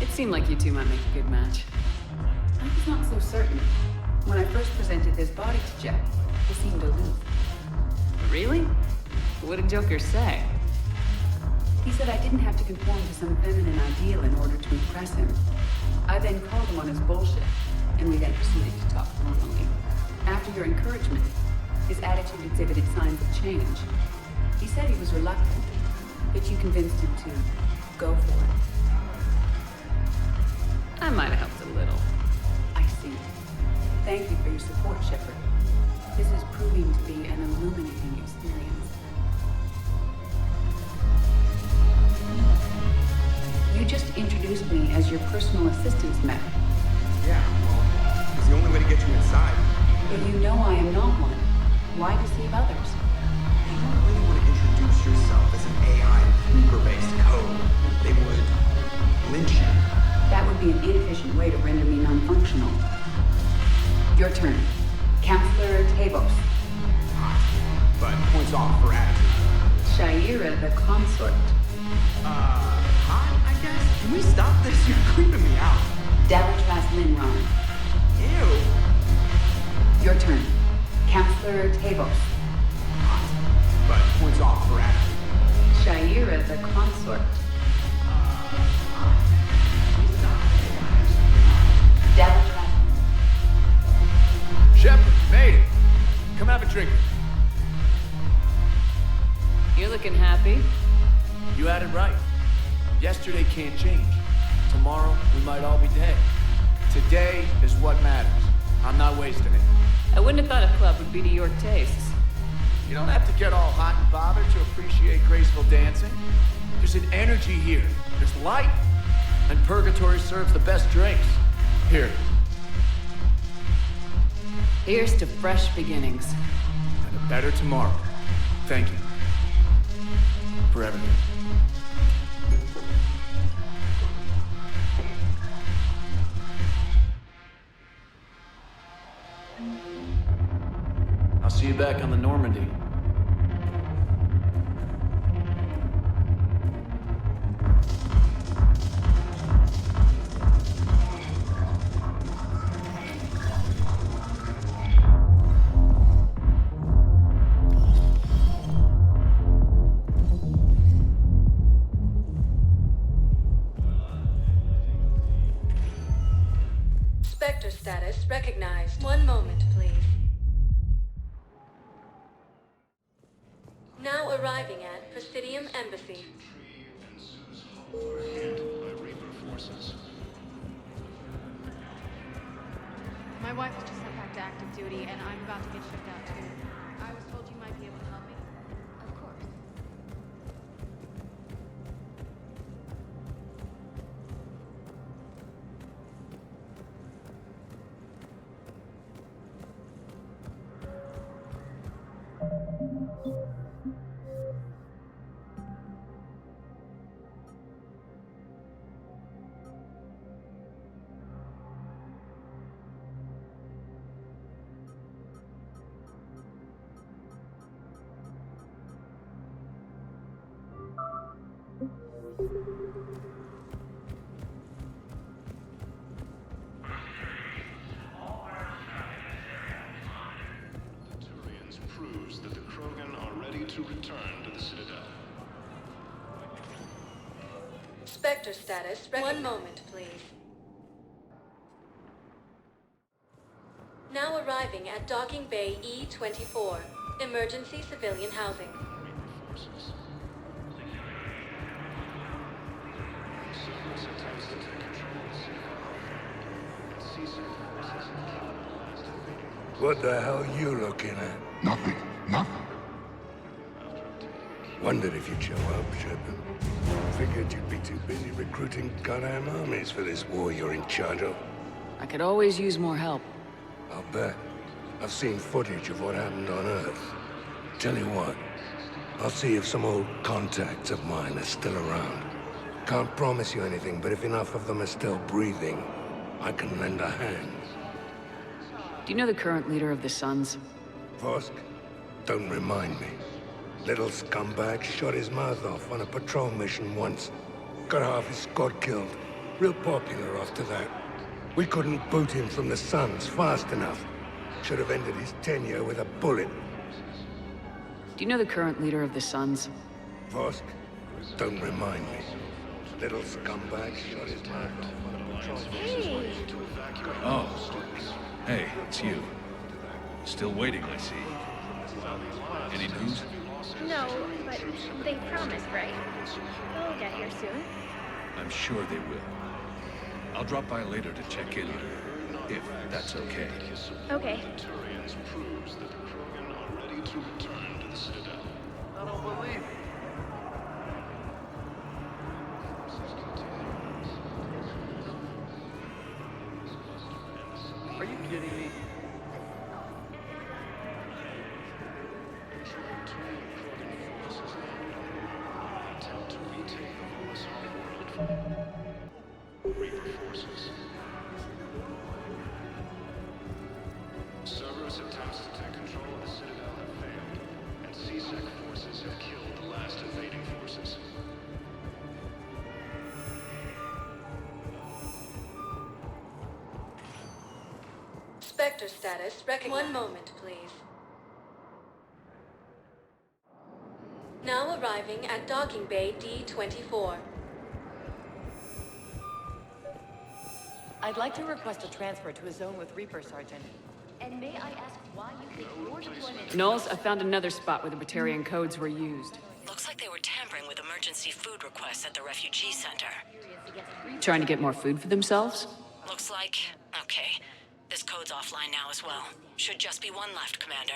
It seemed like you two might make a good match. I was not so certain. When I first presented his body to Jeff, he seemed aloof. Really? What did Joker say? He said I didn't have to conform to some feminine ideal in order to impress him. I then called him on his bullshit, and we then proceeded to talk normally. After your encouragement, his attitude exhibited signs of change. He said he was reluctant, but you convinced him to go for it. I might have helped a little. I see. Thank you for your support, Shepard. This is proving to be an illuminating experience. You just introduced me as your personal assistance, Matt. Yeah, well, it's the only way to get you inside. But you know I am not one. Why deceive others? You don't really want to introduce yourself as an AI Reaper-based code. They would lynch you. That would be an inefficient way to render me non-functional. Your turn. Counselor Tavos. But points off for attitude. Shaira the consort. Hot, I guess? Can we stop this? You're creeping me out. Davitras Linron. Ew. Your turn. Counselor Tavos. But points off for attitude. Shaira the consort. Davitras. Shepard, made it. Come have a drink. You're looking happy. You had it right. Yesterday can't change. Tomorrow, we might all be dead. Today is what matters. I'm not wasting it. I wouldn't have thought a club would be to your tastes. You don't have to get all hot and bothered to appreciate graceful dancing. There's an energy here. There's light. And Purgatory serves the best drinks. Here. Here's to fresh beginnings. And a better tomorrow. Thank you. For everything. I'll see you back on the Normandy. Spectre status recognized. One moment, please. Now arriving at Presidium Embassy. My wife was just sent back to active duty, and I'm about to get shipped out too. I was told you might be able to help me. Of course. Proves that the Krogan are ready to return to the Citadel. Spectre status recognized. One moment, please. Now arriving at Docking Bay E-24. Emergency civilian housing. What the hell you looking at? Nothing. Nothing. Wondered if you'd show up, Shepard. Figured you'd be too busy recruiting goddamn armies for this war you're in charge of. I could always use more help. I'll bet. I've seen footage of what happened on Earth. Tell you what, I'll see if some old contacts of mine are still around. Can't promise you anything, but if enough of them are still breathing, I can lend a hand. Do you know the current leader of the Suns? Vosk? Don't remind me. Little scumbag shot his mouth off on a patrol mission once. Got half his squad killed. Real popular after that. We couldn't boot him from the Suns fast enough. Should have ended his tenure with a bullet. Do you know the current leader of the Suns? Vosk? Don't remind me. Little scumbag shot his mouth off on a patrol mission. Oh. Hey, it's you. Still waiting, I see. Any news? No, but they promised, right? They'll get here soon. I'm sure they will. I'll drop by later to check in, if that's okay. Okay. Proves that the Krogan are ready to return to the Citadel. I don't believe it. Are you kidding me? Attempt to retake the OSR world. Reaper forces. Cerberus attempts to take control of the Citadel have failed, and C-Sec forces have killed the last invading forces. Spectre status recognized. One moment, please. Now arriving at Docking Bay D-24. I'd like to request a transfer to a zone with Reaper, Sergeant. And may I ask why you think your deployment... Knowles, I found another spot where the Batarian codes were used. Looks like they were tampering with emergency food requests at the refugee center. Trying to get more food for themselves? Looks like... Okay. This code's offline now as well. Should just be one left, Commander.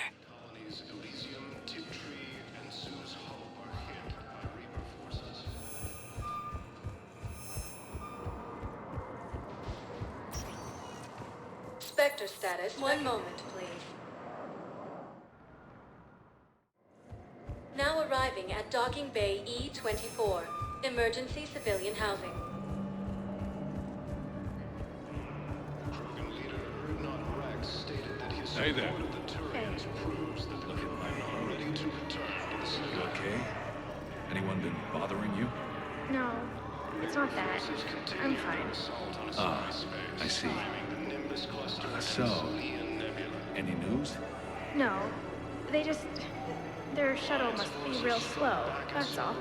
Colonies Elysium, Tiptree, and Zeus Hope are hit by Reaper forces. Spectre status. One moment, please. Now arriving at Docking Bay E-24. Emergency civilian housing. Krogan leader Rex stated that his Hey there. support of the Turians proves that the Krogan are ready to return to the You Citadel. okay? Anyone been bothering you? No, it's not that. I'm fine. Ah, I see. So, any news? No, they just... Their shuttle must be real slow, that's all.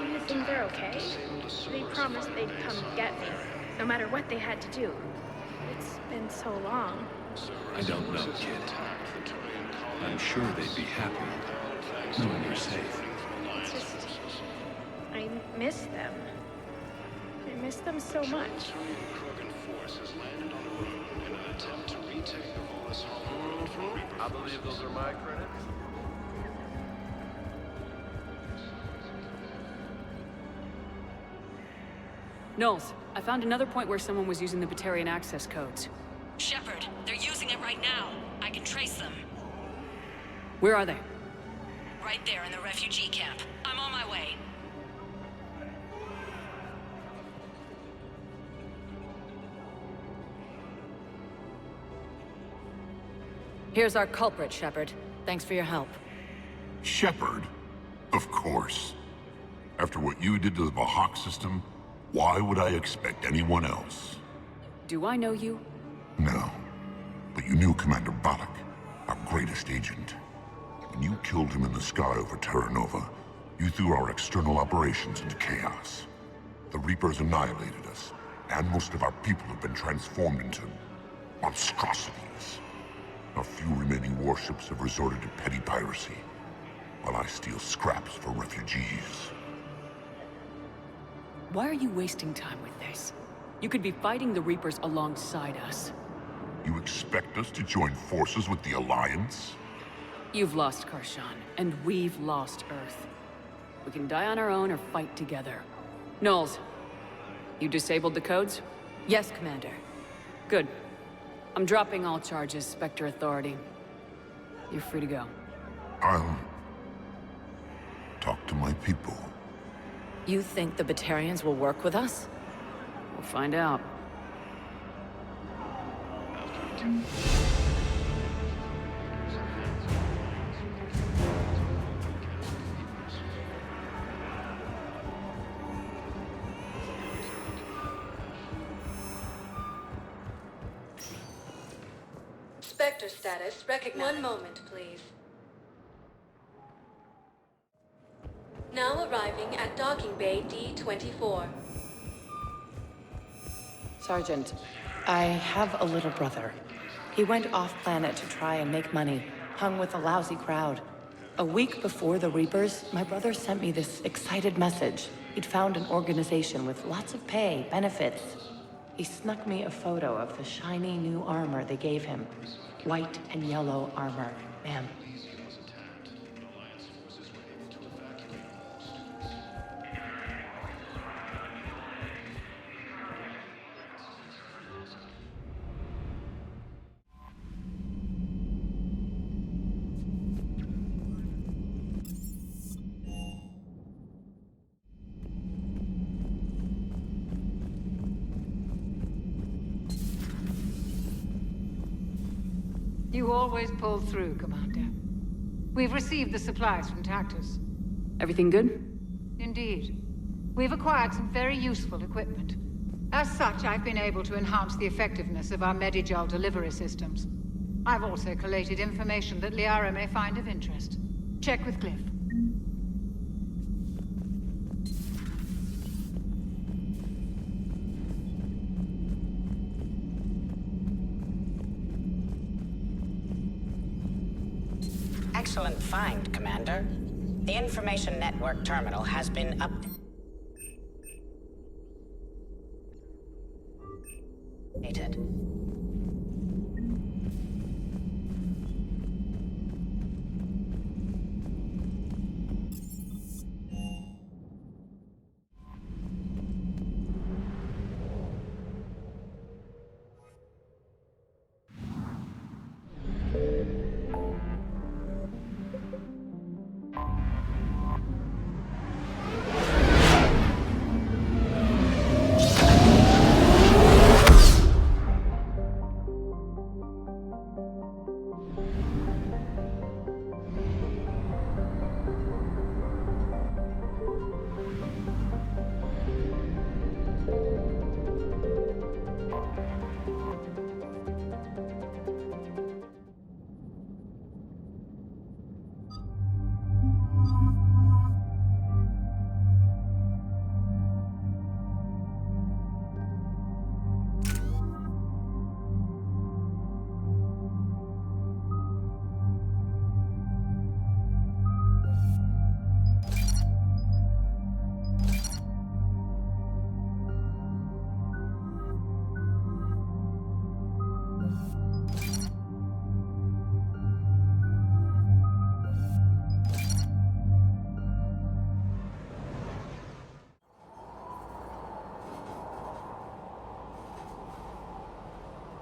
You think they're okay? They promised they'd come get me, no matter what they had to do. It's been so long. I don't know, kid. I'm sure they'd be happy knowing you're safe. It's just... I miss them. I miss them so much. I believe those are my credits. Knowles, I found another point where someone was using the Batarian access codes. Shepard, they're using it right now. I can trace them. Where are they? Right there in the refugee camp. I'm on my way. Here's our culprit, Shepard. Thanks for your help. Shepard? Of course. After what you did to the Bahak system, why would I expect anyone else? Do I know you? No. But you knew Commander Balak, our greatest agent. When you killed him in the sky over Terra Nova, you threw our external operations into chaos. The Reapers annihilated us, and most of our people have been transformed into monstrosities. Our few remaining warships have resorted to petty piracy, while I steal scraps for refugees. Why are you wasting time with this? You could be fighting the Reapers alongside us. You expect us to join forces with the Alliance? You've lost Karshan, and we've lost Earth. We can die on our own or fight together. Knowles, you disabled the codes? Yes, Commander. Good. I'm dropping all charges, Spectre Authority. You're free to go. I'll talk to my people. You think the Batarians will work with us? We'll find out. Spectre status recognized. One moment, please. Now arriving at docking bay D-24. Sergeant, I have a little brother. He went off-planet to try and make money, hung with a lousy crowd. A week before the Reapers, my brother sent me this excited message. He'd found an organization with lots of pay, benefits. He snuck me a photo of the shiny new armor they gave him. White and yellow armor, ma'am. You always pull through, Commander. We've received the supplies from Tactus. Everything good? Indeed. We've acquired some very useful equipment. As such, I've been able to enhance the effectiveness of our Medigel delivery systems. I've also collated information that Liara may find of interest. Check with Cliff. Excellent find, Commander. The information network terminal has been updated.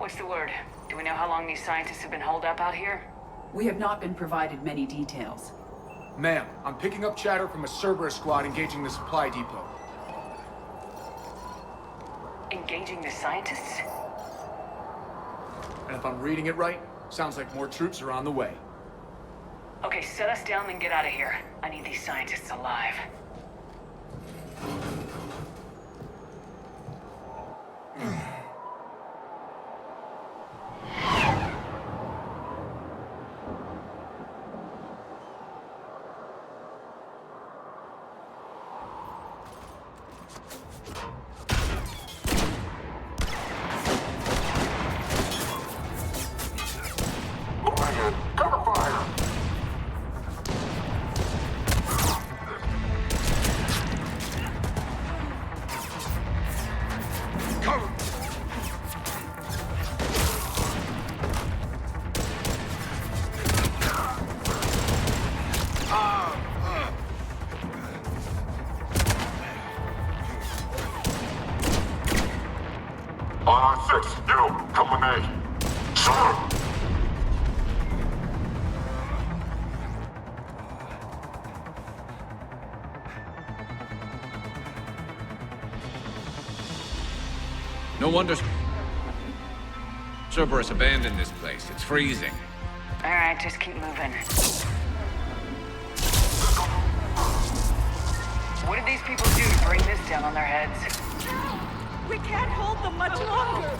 What's the word? Do we know how long these scientists have been holed up out here? We have not been provided many details. Ma'am, I'm picking up chatter from a Cerberus squad engaging the supply depot. Engaging the scientists? And if I'm reading it right, sounds like more troops are on the way. Okay, set us down and get out of here. I need these scientists alive. No wonder Cerberus abandoned this place. It's freezing. All right, just keep moving. What did these people do to bring this down on their heads? We can't hold them much longer!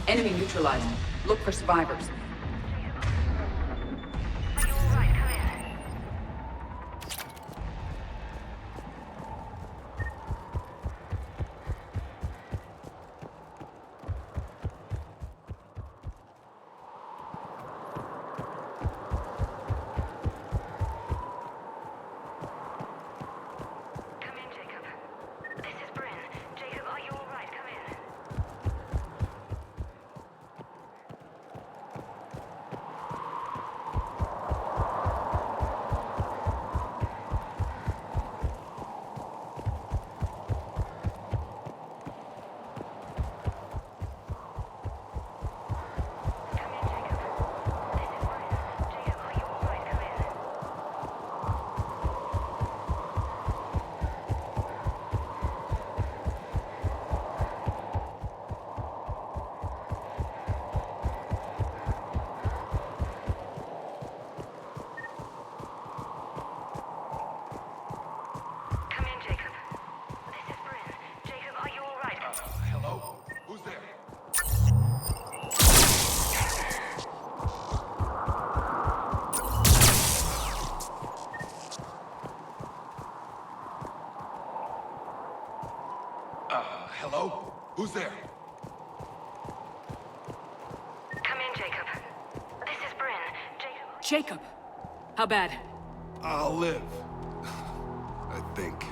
Enemy neutralized. Look for survivors. Hello? Who's there? Come in, Jacob. This is Bryn. Jacob! How bad? I'll live. I think. This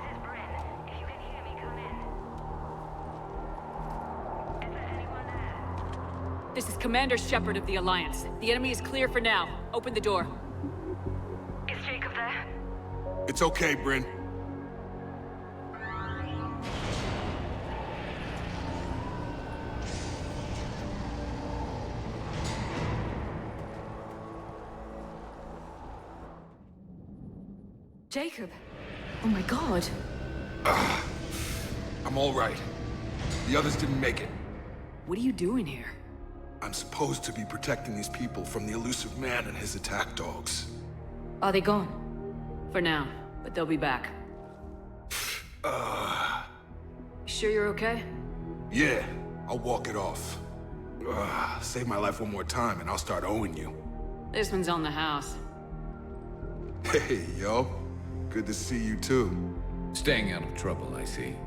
is Bryn. If you can hear me, come in. Is there anyone there? This is Commander Shepard of the Alliance. The enemy is clear for now. Open the door. Is Jacob there? It's okay, Bryn. Jacob! Oh my god! I'm all right. The others didn't make it. What are you doing here? I'm supposed to be protecting these people from the elusive man and his attack dogs. Are they gone? For now, but they'll be back. You sure you're okay? Yeah, I'll walk it off. Save my life one more time and I'll start owing you. This one's on the house. Hey, yo. Good to see you too. Staying out of trouble, I see.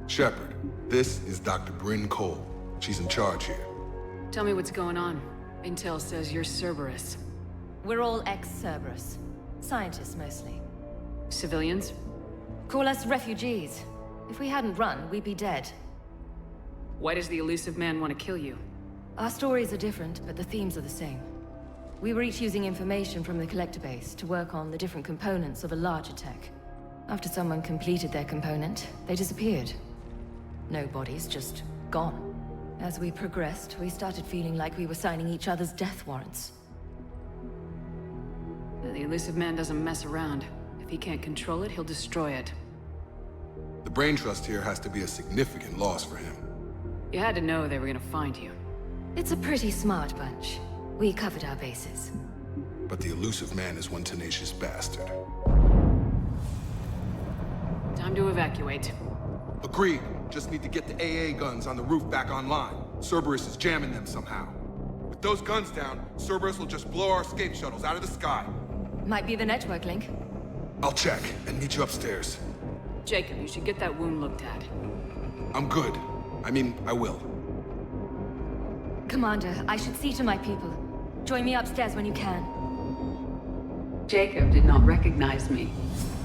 Shepard, this is Dr. Bryn Cole. She's in charge here. Tell me what's going on. Intel says you're Cerberus. We're all ex-Cerberus. Scientists, mostly. Civilians? Call us refugees. If we hadn't run, we'd be dead. Why does the elusive man want to kill you? Our stories are different, but the themes are the same. We were each using information from the collector base to work on the different components of a larger tech. After someone completed their component, they disappeared. No bodies, just gone. As we progressed, we started feeling like we were signing each other's death warrants. The elusive man doesn't mess around. If he can't control it, he'll destroy it. The brain trust here has to be a significant loss for him. You had to know they were gonna find you. It's a pretty smart bunch. We covered our bases. But the elusive man is one tenacious bastard. Time to evacuate. Agreed. Just need to get the AA guns on the roof back online. Cerberus is jamming them somehow. With those guns down, Cerberus will just blow our escape shuttles out of the sky. Might be the network link. I'll check and meet you upstairs. Jacob, you should get that wound looked at. I'm good. I mean, I will. Commander, I should see to my people. Join me upstairs when you can. Jacob did not recognize me.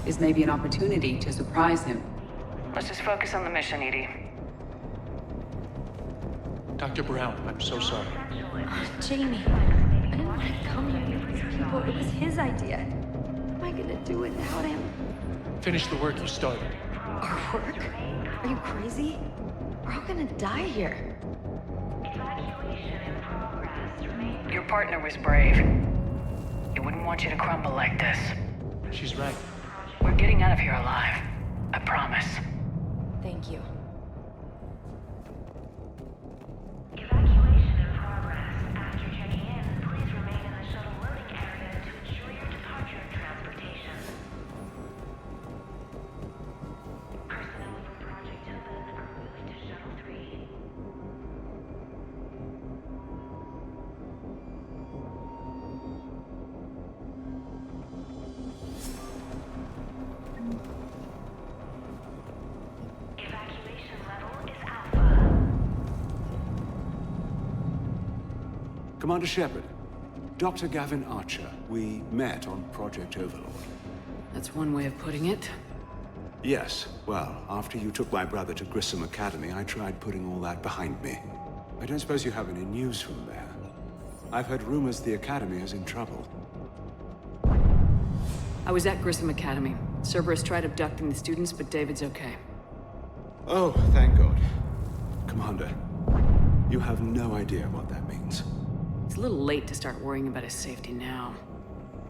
Is maybe an opportunity to surprise him. Let's just focus on the mission, Edie. Dr. Brown, I'm so sorry. Jamie, I didn't want to come here with these people. It was his idea. What am I gonna do without him? Finish the work you started. Our work? Are you crazy? We're all gonna die here. Your partner was brave. He wouldn't want you to crumble like this. She's right. We're getting out of here alive. I promise. Thank you. Evacuation in progress. After checking in, please remain in the shuttle loading area to ensure your departure and transportation. Personnel from Project Tobin are moved to Shuttle 3. Evacuation level is Alpha. Commander Shepard, Dr. Gavin Archer. We met on Project Overlord. That's one way of putting it. Yes, well, after you took my brother to Grissom Academy, I tried putting all that behind me. I don't suppose you have any news from there. I've heard rumors the Academy is in trouble. I was at Grissom Academy. Cerberus tried abducting the students, but David's okay. Oh, thank God. Commander, you have no idea what that means. It's a little late to start worrying about his safety now.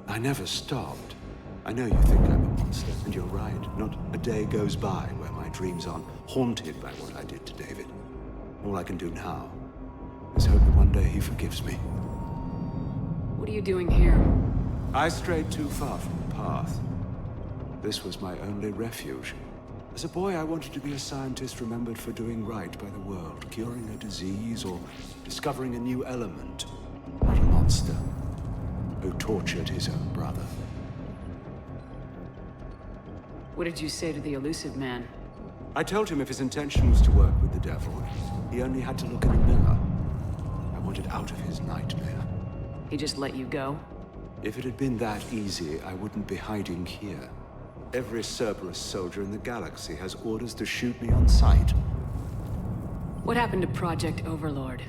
I never stopped. I know you think I'm a monster, and you're right. Not a day goes by where my dreams aren't haunted by what I did to David. All I can do now is hope that one day he forgives me. What are you doing here? I strayed too far from the path. This was my only refuge. As a boy, I wanted to be a scientist remembered for doing right by the world, curing a disease or discovering a new element. Not a monster who tortured his own brother. What did you say to the elusive man? I told him if his intention was to work with the devil, he only had to look in a mirror. I wanted out of his nightmare. He just let you go? If it had been that easy, I wouldn't be hiding here. Every Cerberus soldier in the galaxy has orders to shoot me on sight. What happened to Project Overlord?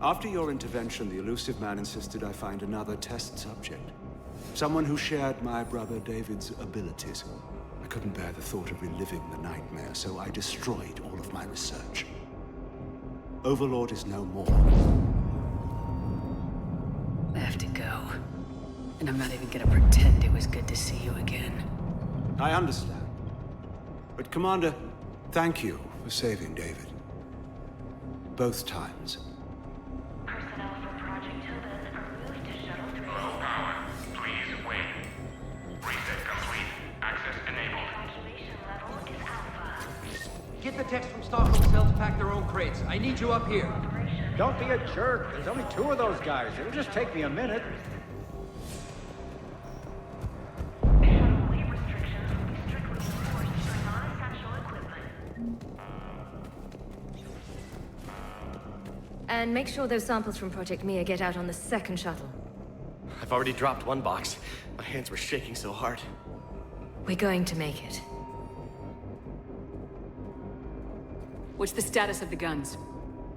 After your intervention, the elusive man insisted I find another test subject. Someone who shared my brother David's abilities. I couldn't bear the thought of reliving the nightmare, so I destroyed all of my research. Overlord is no more. I have to go. And I'm not even gonna pretend it was good to see you again. I understand. But Commander, thank you for saving David. Both times. Personnel from Project Tobin are moved to Shuttle 3. Low power. Please wait. Reset complete. Access enabled. Evacuation level is Alpha. Get the techs from Stockholm Cell to pack their own crates. I need you up here. Don't be a jerk. There's only 2 of those guys. It'll just take me a minute. And make sure those samples from Project Mia get out on the second shuttle. I've already dropped one box. My hands were shaking so hard. We're going to make it. What's the status of the guns?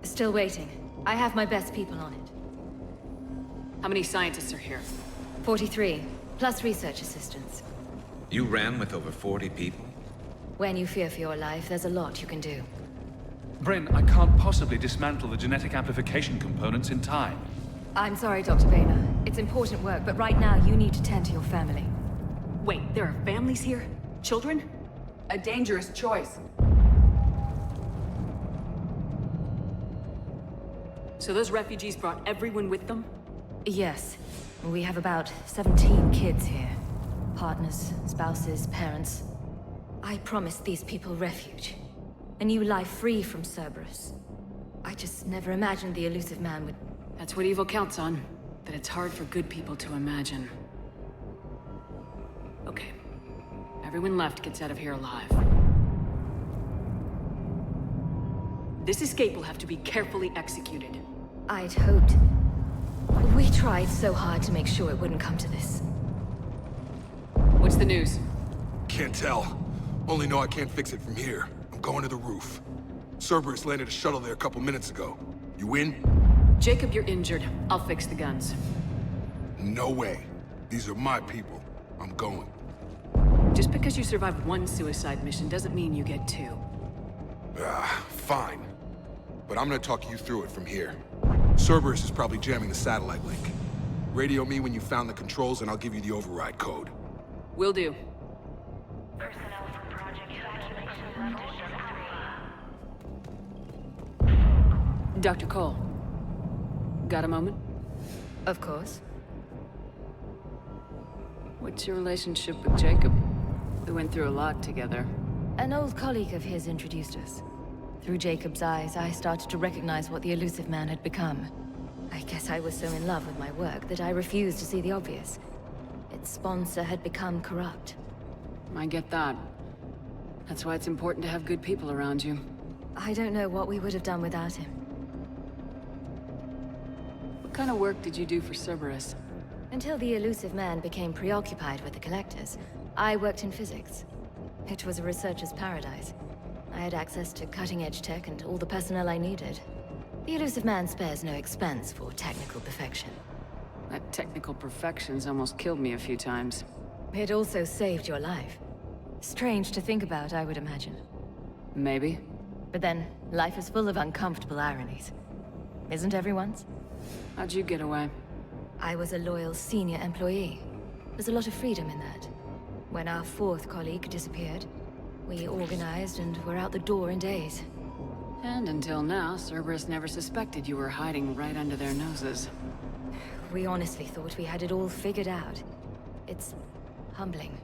Still waiting. I have my best people on it. How many scientists are here? 43, plus research assistants. You ran with over 40 people? When you fear for your life, there's a lot you can do. Bryn, I can't possibly dismantle the genetic amplification components in time. I'm sorry, Dr. Boehner. It's important work, but right now you need to tend to your family. Wait, there are families here? Children? A dangerous choice. So those refugees brought everyone with them? Yes. We have about 17 kids here. Partners, spouses, parents. I promised these people refuge. A new life free from Cerberus. I just never imagined the elusive man would... That's what evil counts on. That it's hard for good people to imagine. Okay. Everyone left gets out of here alive. This escape will have to be carefully executed. I'd hoped. We tried so hard to make sure it wouldn't come to this. What's the news? Can't tell. Only know I can't fix it from here. I'm going to the roof. Cerberus landed a shuttle there a couple minutes ago. You in? Jacob, you're injured. I'll fix the guns. No way. These are my people. I'm going. Just because you survived one suicide mission doesn't mean you get two. Fine. But I'm gonna talk you through it from here. Cerberus is probably jamming the satellite link. Radio me when you found the controls and I'll give you the override code. Will do. Personnel from Project evacuation level is 3. Dr. Cole. Got a moment? Of course. What's your relationship with Jacob? We went through a lot together. An old colleague of his introduced us. Through Jacob's eyes, I started to recognize what the elusive man had become. I guess I was so in love with my work that I refused to see the obvious. Its sponsor had become corrupt. I get that. That's why it's important to have good people around you. I don't know what we would have done without him. What kind of work did you do for Cerberus? Until the elusive man became preoccupied with the Collectors, I worked in physics. It was a researcher's paradise. I had access to cutting-edge tech and all the personnel I needed. The elusive man spares no expense for technical perfection. That technical perfection's almost killed me a few times. It also saved your life. Strange to think about, I would imagine. Maybe. But then, life is full of uncomfortable ironies. Isn't everyone's? How'd you get away? I was a loyal senior employee. There's a lot of freedom in that. When our fourth colleague disappeared, we organized and were out the door in days. And until now, Cerberus never suspected you were hiding right under their noses. We honestly thought we had it all figured out. It's humbling.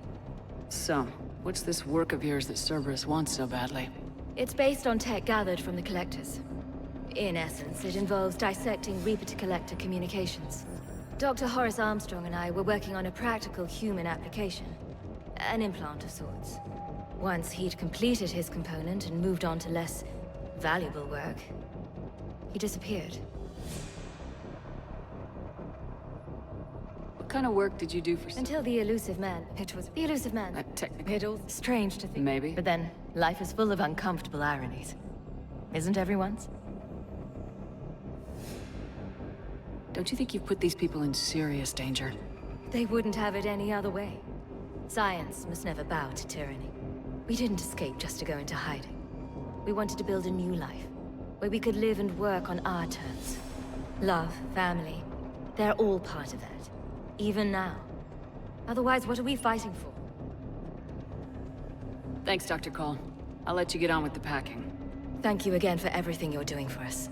So, what's this work of yours that Cerberus wants so badly? It's based on tech gathered from the Collectors. In essence, it involves dissecting Reaper-to-Collector communications. Dr. Horace Armstrong and I were working on a practical human application. An implant of sorts. Once he'd completed his component and moved on to less valuable work, he disappeared. What kind of work did you do for... Until the elusive man. It was the elusive man. Technically. It all strange to think. Maybe. But then, life is full of uncomfortable ironies. Isn't everyone's? Don't you think you've put these people in serious danger? They wouldn't have it any other way. Science must never bow to tyranny. We didn't escape just to go into hiding. We wanted to build a new life, where we could live and work on our terms. Love, family, they're all part of that. Even now. Otherwise, what are we fighting for? Thanks, Dr. Cole. I'll let you get on with the packing. Thank you again for everything you're doing for us.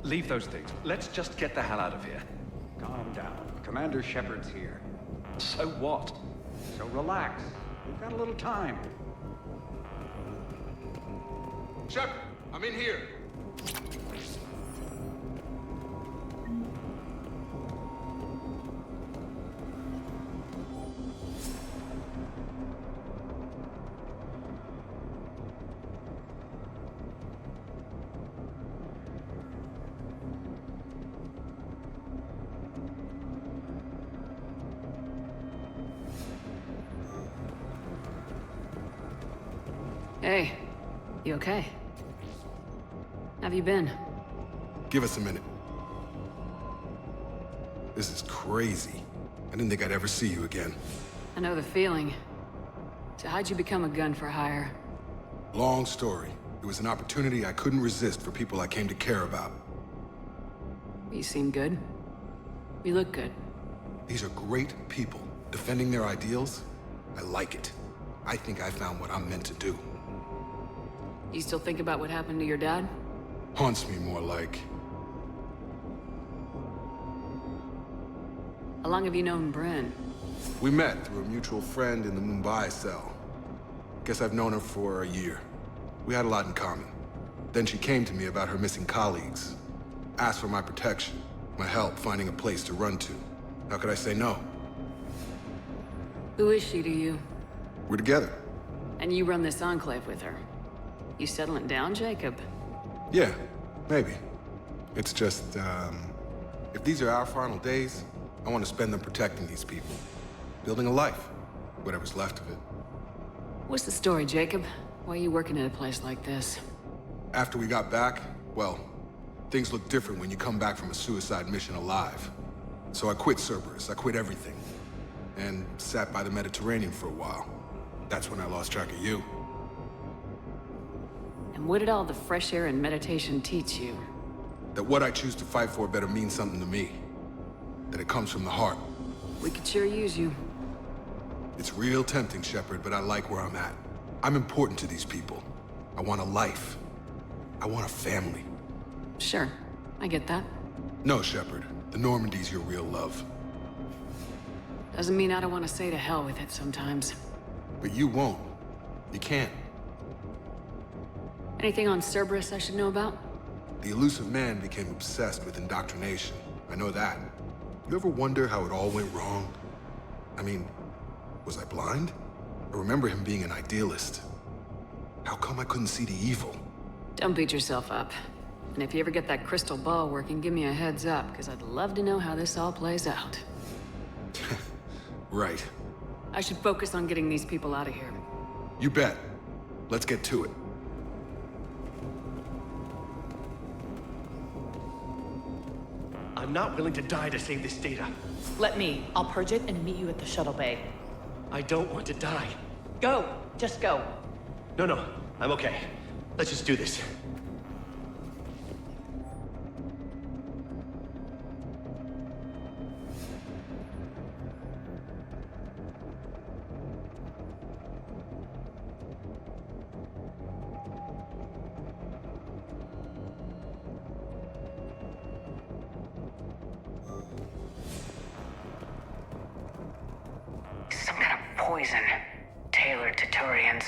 Leave those things. Let's just get the hell out of here. Calm down. Commander Shepard's here. So what? So relax. We've got a little time. Shepard, I'm in here. Hey, you okay? Have you been? Give us a minute. This is crazy. I didn't think I'd ever see you again. I know the feeling. So how'd you become a gun for hire? Long story. It was an opportunity I couldn't resist for people I came to care about. You seem good. You look good. These are great people. Defending their ideals, I like it. I think I found what I'm meant to do. You still think about what happened to your dad? Haunts me more like. How long have you known Bryn? We met through a mutual friend in the Mumbai cell. Guess I've known her for a year. We had a lot in common. Then she came to me about her missing colleagues. Asked for my protection, my help finding a place to run to. How could I say no? Who is she to you? We're together. And you run this enclave with her. You settling down, Jacob? Yeah, maybe. It's just, if these are our final days, I want to spend them protecting these people. Building a life. Whatever's left of it. What's the story, Jacob? Why are you working at a place like this? After we got back, well, things look different when you come back from a suicide mission alive. So I quit Cerberus, I quit everything. And sat by the Mediterranean for a while. That's when I lost track of you. And what did all the fresh air and meditation teach you? That what I choose to fight for better mean something to me. That it comes from the heart. We could sure use you. It's real tempting, Shepard, but I like where I'm at. I'm important to these people. I want a life. I want a family. Sure, I get that. No, Shepard. The Normandy's your real love. Doesn't mean I don't want to say to hell with it sometimes. But you won't. You can't. Anything on Cerberus I should know about? The elusive man became obsessed with indoctrination. I know that. You ever wonder how it all went wrong? I mean, was I blind? I remember him being an idealist. How come I couldn't see the evil? Don't beat yourself up. And if you ever get that crystal ball working, give me a heads up, because I'd love to know how this all plays out. Right. I should focus on getting these people out of here. You bet. Let's get to it. I'm not willing to die to save this data. Let me. I'll purge it and meet you at the shuttle bay. I don't want to die. Go. Just go. No, I'm okay. Let's just do this. Some kind of poison, tailored to Turians.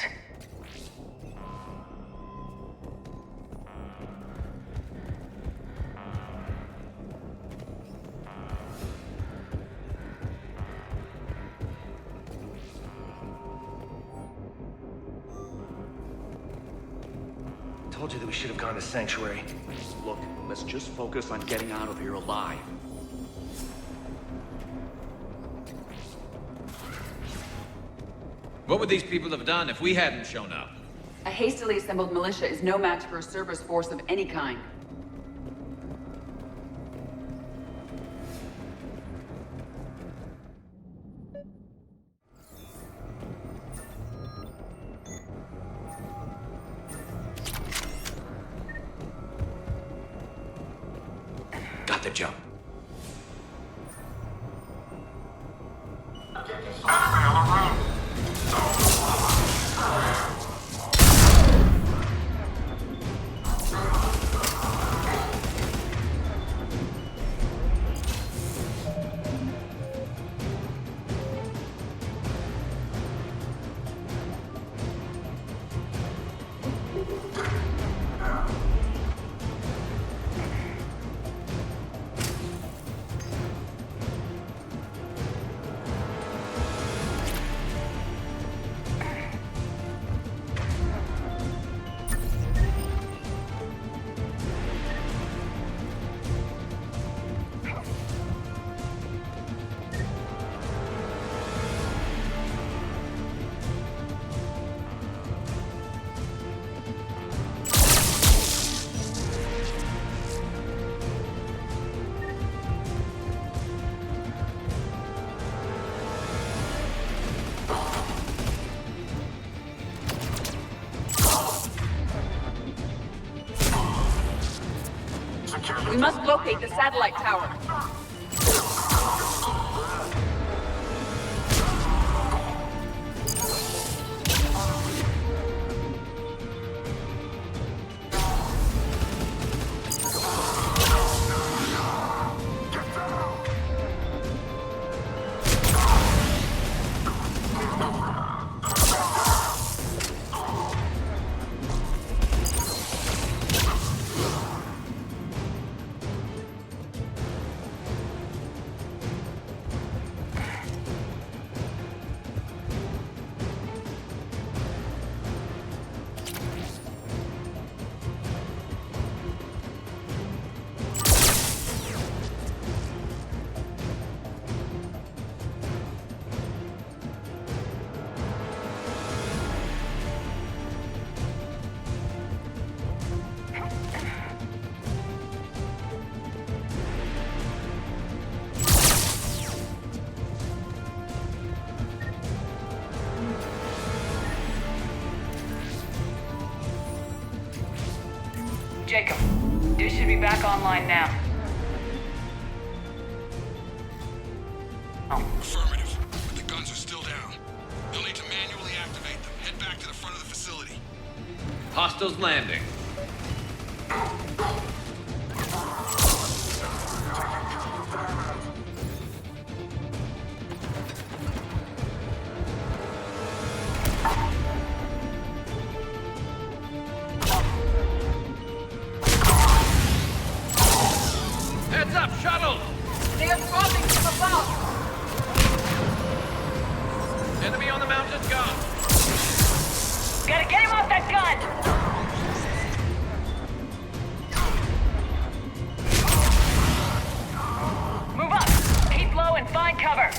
Told you that we should have gone to Sanctuary. Look, let's just focus on getting out of here alive. What would these people have done if we hadn't shown up? A hastily assembled militia is no match for a Cerberus force of any kind. Got the jump. must locate the satellite tower. Jacob, dish should be back online now. Affirmative, but the guns are still down. You'll need to manually activate them. Head back to the front of the facility. Hostiles landing. Heads up, shuttle! They are dropping from above! Enemy on the mountain gun! Gotta get him off that gun! Move up! Keep low and find cover!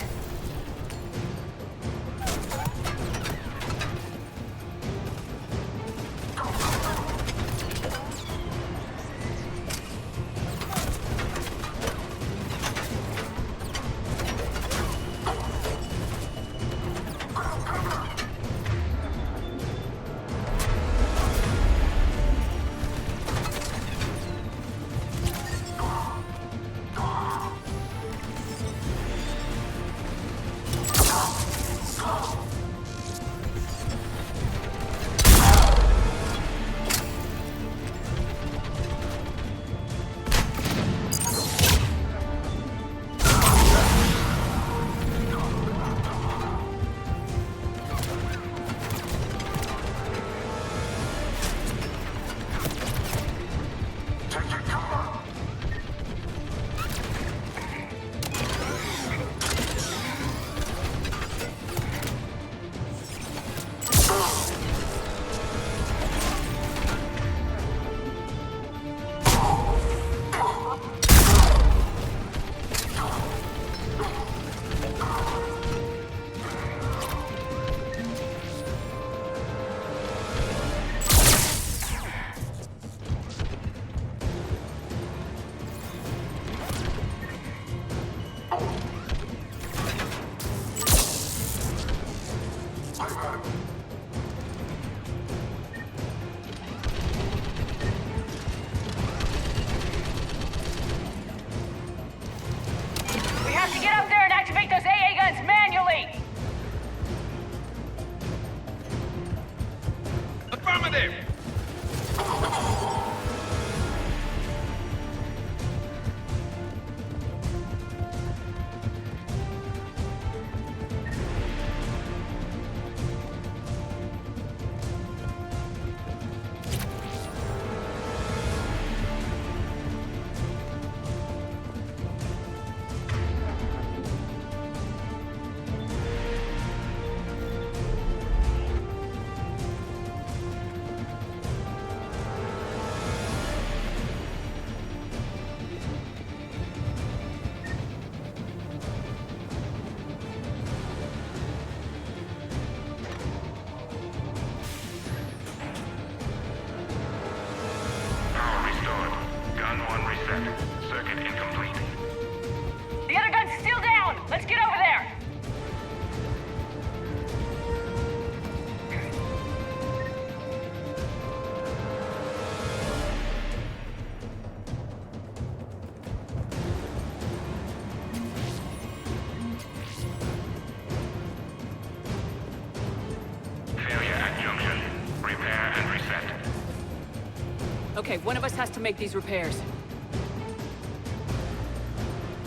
Okay, one of us has to make these repairs.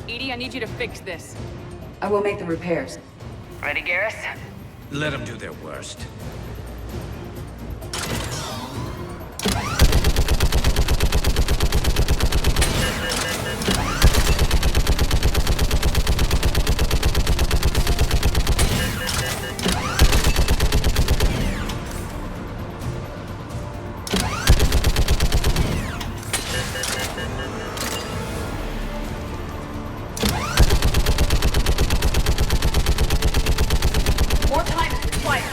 Edie, I need you to fix this. I will make the repairs. Ready, Garrus? Let them do their worst. More time is required.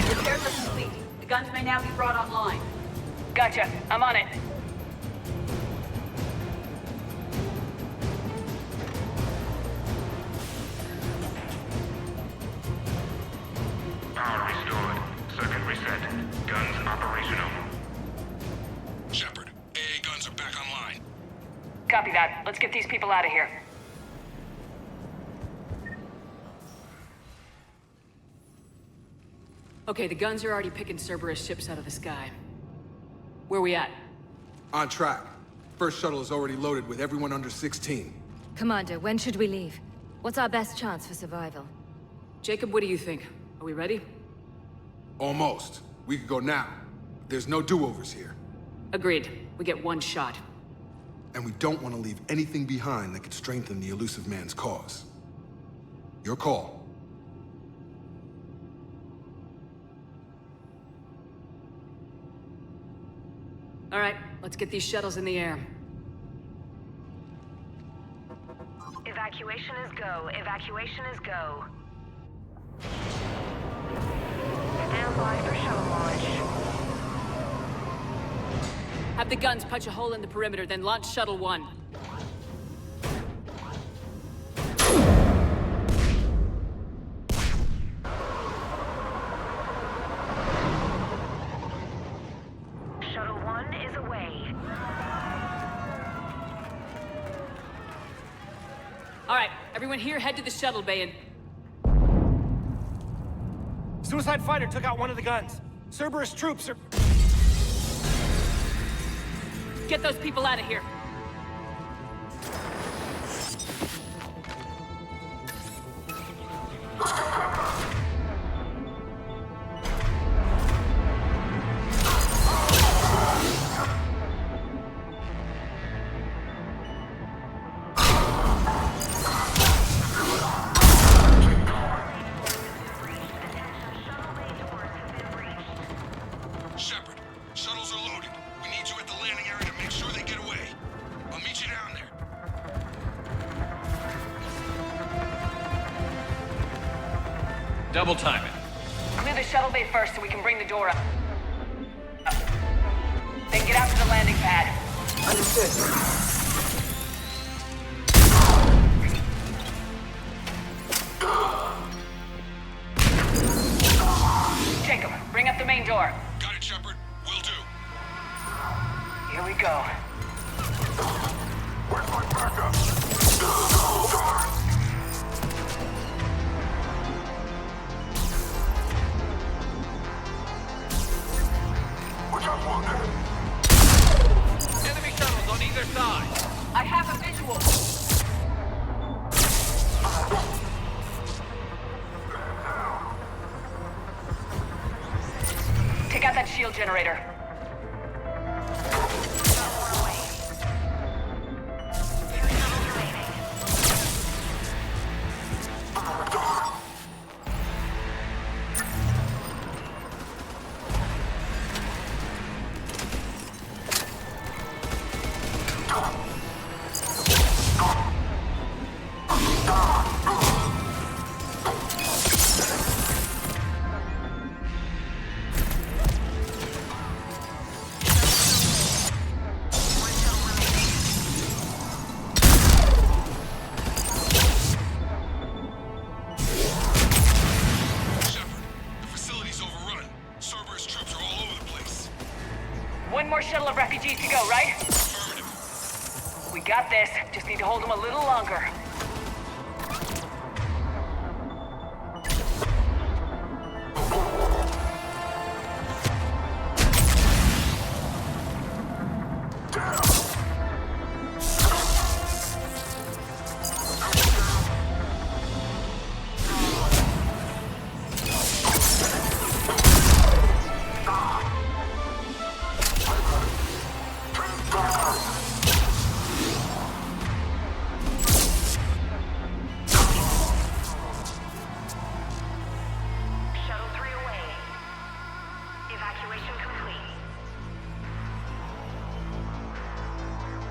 Repairs are complete. The guns may now be brought online. Gotcha. I'm on it. Power restored. Circuit reset. Guns operational. Shepard, AA guns are back online. Copy that. Let's get these people out of here. Okay, the guns are already picking Cerberus ships out of the sky. Where we at? On track. First shuttle is already loaded with everyone under 16. Commander, when should we leave? What's our best chance for survival? Jacob, what do you think? Are we ready? Almost. We could go now. There's no do-overs here. Agreed. We get one shot. And we don't want to leave anything behind that could strengthen the elusive man's cause. Your call. All right, let's get these shuttles in the air. Evacuation is go. Evacuation is go. Stand by for shuttle launch. Have the guns punch a hole in the perimeter, then launch Shuttle 1. Shuttle 1 is away. All right, everyone here, head to the shuttle bay and... Suicide fighter took out one of the guns. Cerberus troops are... Get those people out of here. Shepard, shuttles are loaded. We need you at the landing area to make sure they get away. I'll meet you down there. Double time it. Clear the shuttle bay first so we can bring the door up. Then get out to the landing pad. Understood. Jacob, bring up the main door. Got it, Shepard. Will do. Here we go. Where's my backup? Watch out, Walker. Enemy shuttles on either side. I have a visual. Take out that shield generator. this. Just need to hold them a little longer.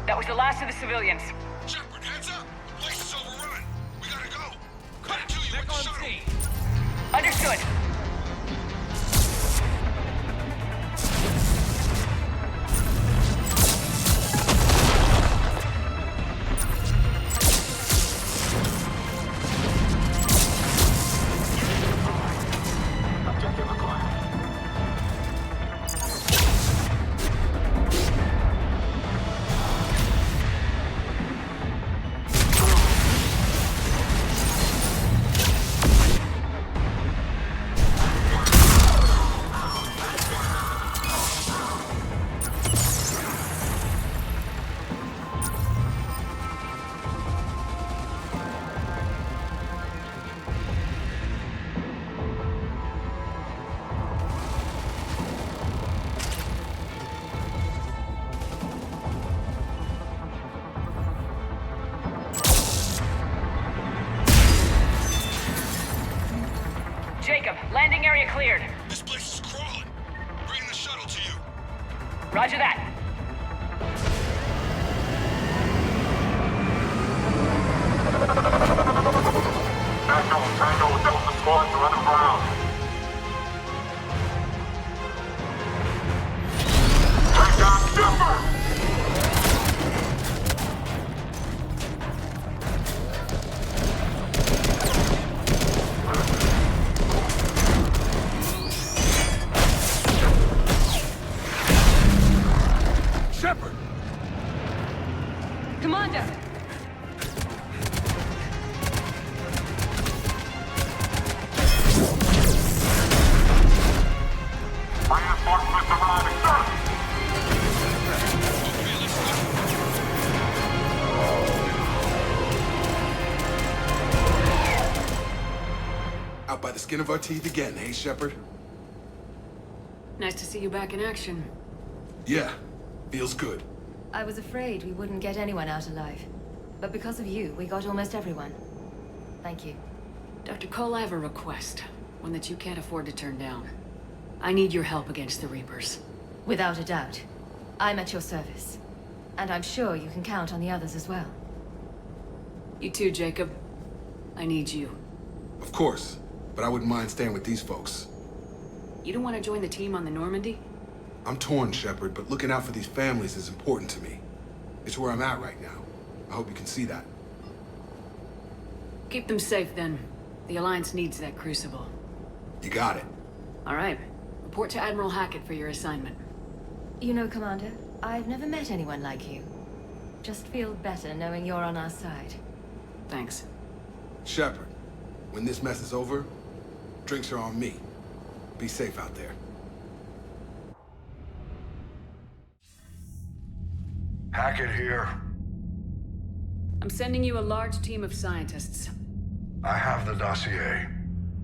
That was the last of the civilians. Shepard, heads up! The place is overrun! We gotta go! Cut it to you with the shuttle! Understood. Jacob, landing area cleared. This place is crawling. Bring the shuttle to you. Roger that. Tango, Delta squads are underground. Take down Shepard! Shepard! Commander! Reinforcements arriving, sir! Out by the skin of our teeth again, hey, Shepard? Nice to see you back in action. Yeah, feels good. I was afraid we wouldn't get anyone out alive. But because of you, we got almost everyone. Thank you. Dr. Cole, I have a request. One that you can't afford to turn down. I need your help against the Reapers. Without a doubt. I'm at your service. And I'm sure you can count on the others as well. You too, Jacob. I need you. Of course, but I wouldn't mind staying with these folks. You don't want to join the team on the Normandy? I'm torn, Shepard, but looking out for these families is important to me. It's where I'm at right now. I hope you can see that. Keep them safe, then. The Alliance needs that crucible. You got it. All right. Report to Admiral Hackett for your assignment. You know, Commander, I've never met anyone like you. Just feel better knowing you're on our side. Thanks. Shepard, when this mess is over, drinks are on me. Be safe out there. Hackett here. I'm sending you a large team of scientists. I have the dossier.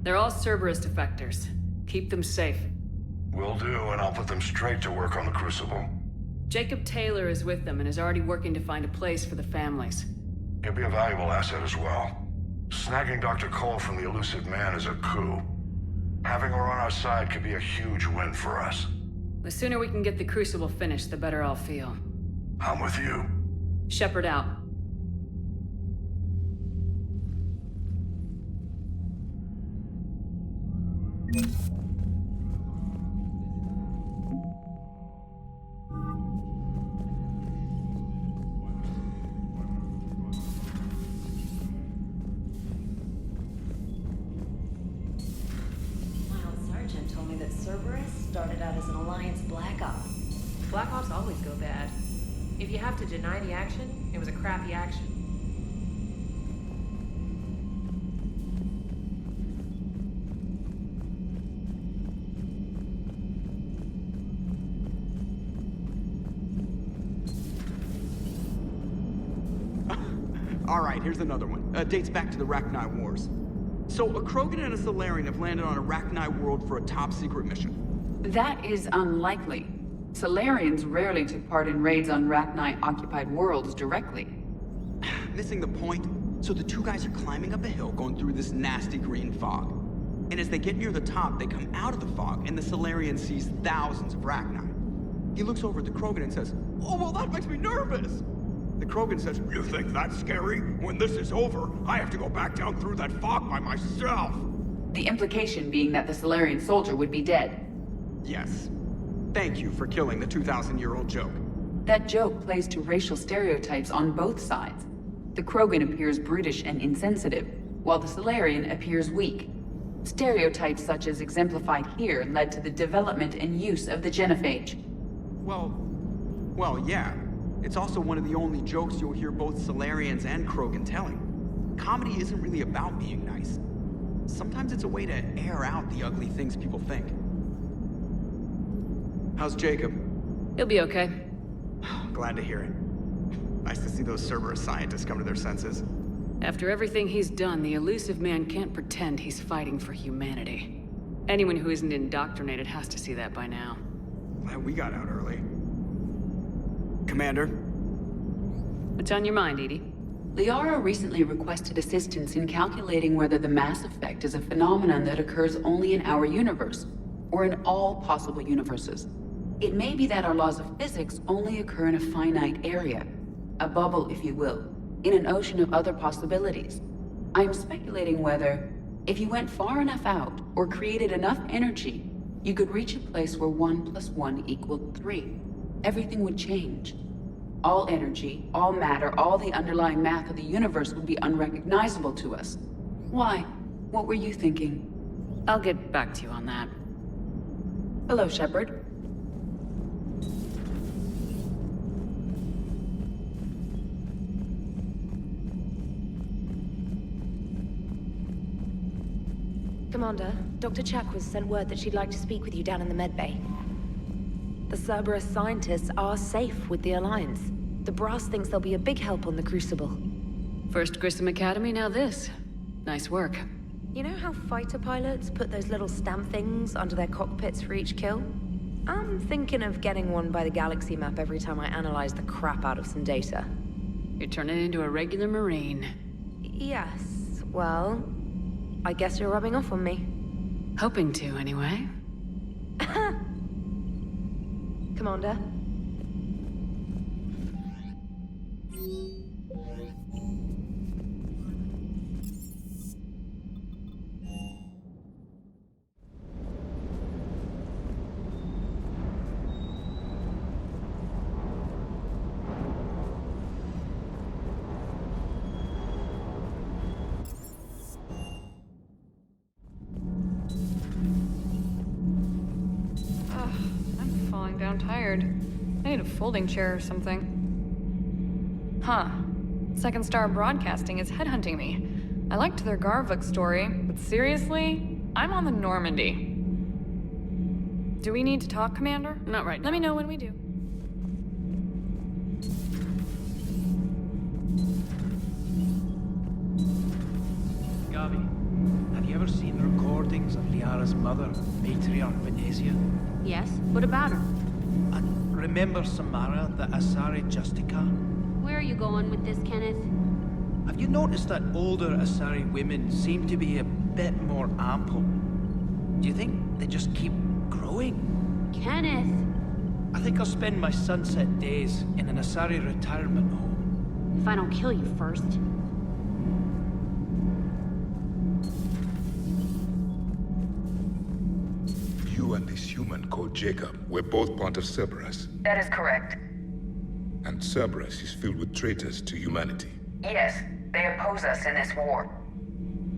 They're all Cerberus defectors. Keep them safe. Will do, and I'll put them straight to work on the Crucible. Jacob Taylor is with them and is already working to find a place for the families. He'll be a valuable asset as well. Snagging Dr. Cole from the elusive man is a coup. Having her on our side could be a huge win for us. The sooner we can get the Crucible finished, the better I'll feel. I'm with you. Shepard out. Sergeant told me that Cerberus started out as an Alliance Black Ops. Black Ops always go bad. If you have to deny the action, it was a crappy action. Alright, here's another one. Dates back to the Rachni Wars. So, a Krogan and a Salarian have landed on a Rachni world for a top-secret mission. That is unlikely. Solarians rarely took part in raids on Rachni-occupied worlds directly. Missing the point. So the two guys are climbing up a hill going through this nasty green fog. And as they get near the top, they come out of the fog, and the Solarian sees thousands of Rachni. He looks over at the Krogan and says, "Oh, well, that makes me nervous!" The Krogan says, "You think that's scary? When this is over, I have to go back down through that fog by myself." The implication being that the Solarian soldier would be dead. Yes. Thank you for killing the 2,000-year-old joke. That joke plays to racial stereotypes on both sides. The Krogan appears brutish and insensitive, while the Solarian appears weak. Stereotypes such as exemplified here led to the development and use of the genophage. Well, yeah. It's also one of the only jokes you'll hear both Solarians and Krogan telling. Comedy isn't really about being nice. Sometimes it's a way to air out the ugly things people think. How's Jacob? He'll be okay. Glad to hear it. Nice to see those Cerberus scientists come to their senses. After everything he's done, the elusive man can't pretend he's fighting for humanity. Anyone who isn't indoctrinated has to see that by now. Glad we got out early. Commander? What's on your mind, Edie? Liara recently requested assistance in calculating whether the mass effect is a phenomenon that occurs only in our universe, or in all possible universes. It may be that our laws of physics only occur in a finite area, a bubble, if you will, in an ocean of other possibilities. I'm speculating whether, if you went far enough out, or created enough energy, you could reach a place where 1 + 1 = 3. Everything would change. All energy, all matter, all the underlying math of the universe would be unrecognizable to us. Why? What were you thinking? I'll get back to you on that. Hello, Shepard. Commander, Dr. Chakwas sent word that she'd like to speak with you down in the medbay. The Cerberus scientists are safe with the Alliance. The Brass thinks they'll be a big help on the Crucible. First Grissom Academy, now this. Nice work. You know how fighter pilots put those little stamp things under their cockpits for each kill? I'm thinking of getting one by the galaxy map every time I analyze the crap out of some data. You're turning into a regular Marine. Yes, well, I guess you're rubbing off on me. Hoping to, anyway. Commander? I'm tired. I need a folding chair or something. Huh. Second Star Broadcasting is headhunting me. I liked their Garvik story, but seriously? I'm on the Normandy. Do we need to talk, Commander? Not right now. Let me know when we do. Gavi, have you ever seen recordings of Liara's mother, Matriarch Venezia? Yes? What about her? Remember Samara, the Asari Justica? Where are you going with this, Kenneth? Have you noticed that older Asari women seem to be a bit more ample? Do you think they just keep growing? Kenneth! I think I'll spend my sunset days in an Asari retirement home. If I don't kill you first. You and this human called Jacob were both part of Cerberus. That is correct. And Cerberus is filled with traitors to humanity. Yes, they oppose us in this war.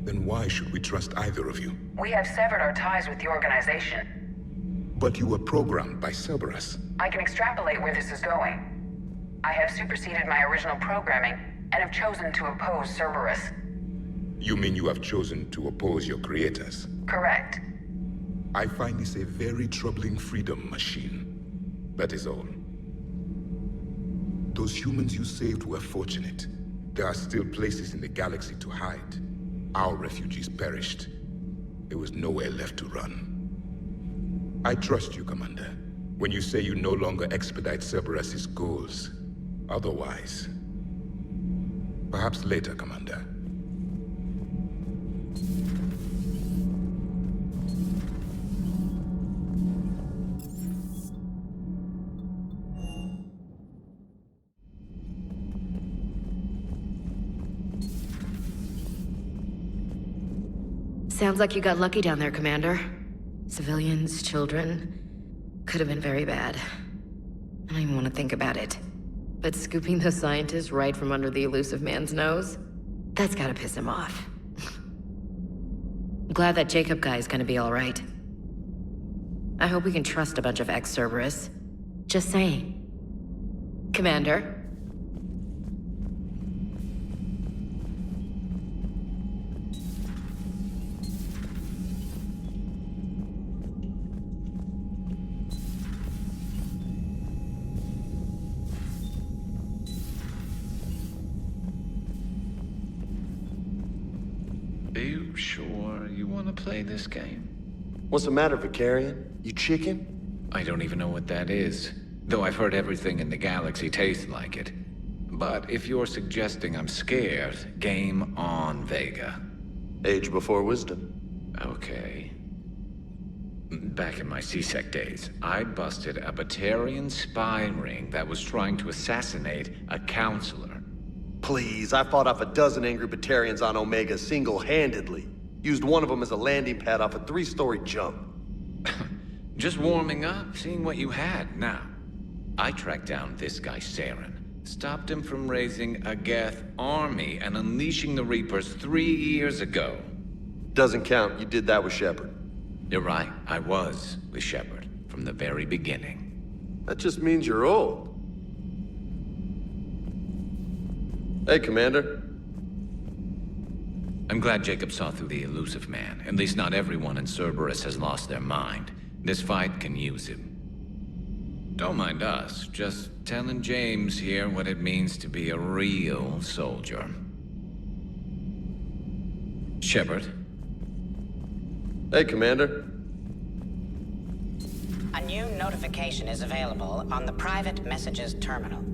Then why should we trust either of you? We have severed our ties with the organization. But you were programmed by Cerberus. I can extrapolate where this is going. I have superseded my original programming and have chosen to oppose Cerberus. You mean you have chosen to oppose your creators? Correct. I find this a very troubling freedom machine. That is all. Those humans you saved were fortunate. There are still places in the galaxy to hide. Our refugees perished. There was nowhere left to run. I trust you, Commander, when you say you no longer expedite Cerberus's goals. Otherwise... Perhaps later, Commander. Sounds like you got lucky down there, Commander. Civilians, children... Could have been very bad. I don't even want to think about it. But scooping the scientist right from under the elusive man's nose? That's gotta piss him off. I'm glad that Jacob guy is gonna be alright. I hope we can trust a bunch of ex-Cerberus. Just saying. Commander? Are you sure you want to play this game? What's the matter, Vicarian? You chicken? I don't even know what that is, though I've heard everything in the galaxy tastes like it. But if you're suggesting I'm scared, game on, Vega. Age before wisdom. Okay. Back in my C-Sec days, I busted a Batarian spy ring that was trying to assassinate a counselor. Please, I fought off a dozen angry Batarians on Omega single-handedly. Used one of them as a landing pad off a 3-story jump. Just warming up, seeing what you had. Now, I tracked down this guy, Saren. Stopped him from raising a Geth army and unleashing the Reapers 3 years ago. Doesn't count. You did that with Shepard. You're right. I was with Shepard from the very beginning. That just means you're old. Hey, Commander. I'm glad Jacob saw through the elusive man. At least not everyone in Cerberus has lost their mind. This fight can use him. Don't mind us, just telling James here what it means to be a real soldier. Shepard? Hey, Commander. A new notification is available on the private messages terminal.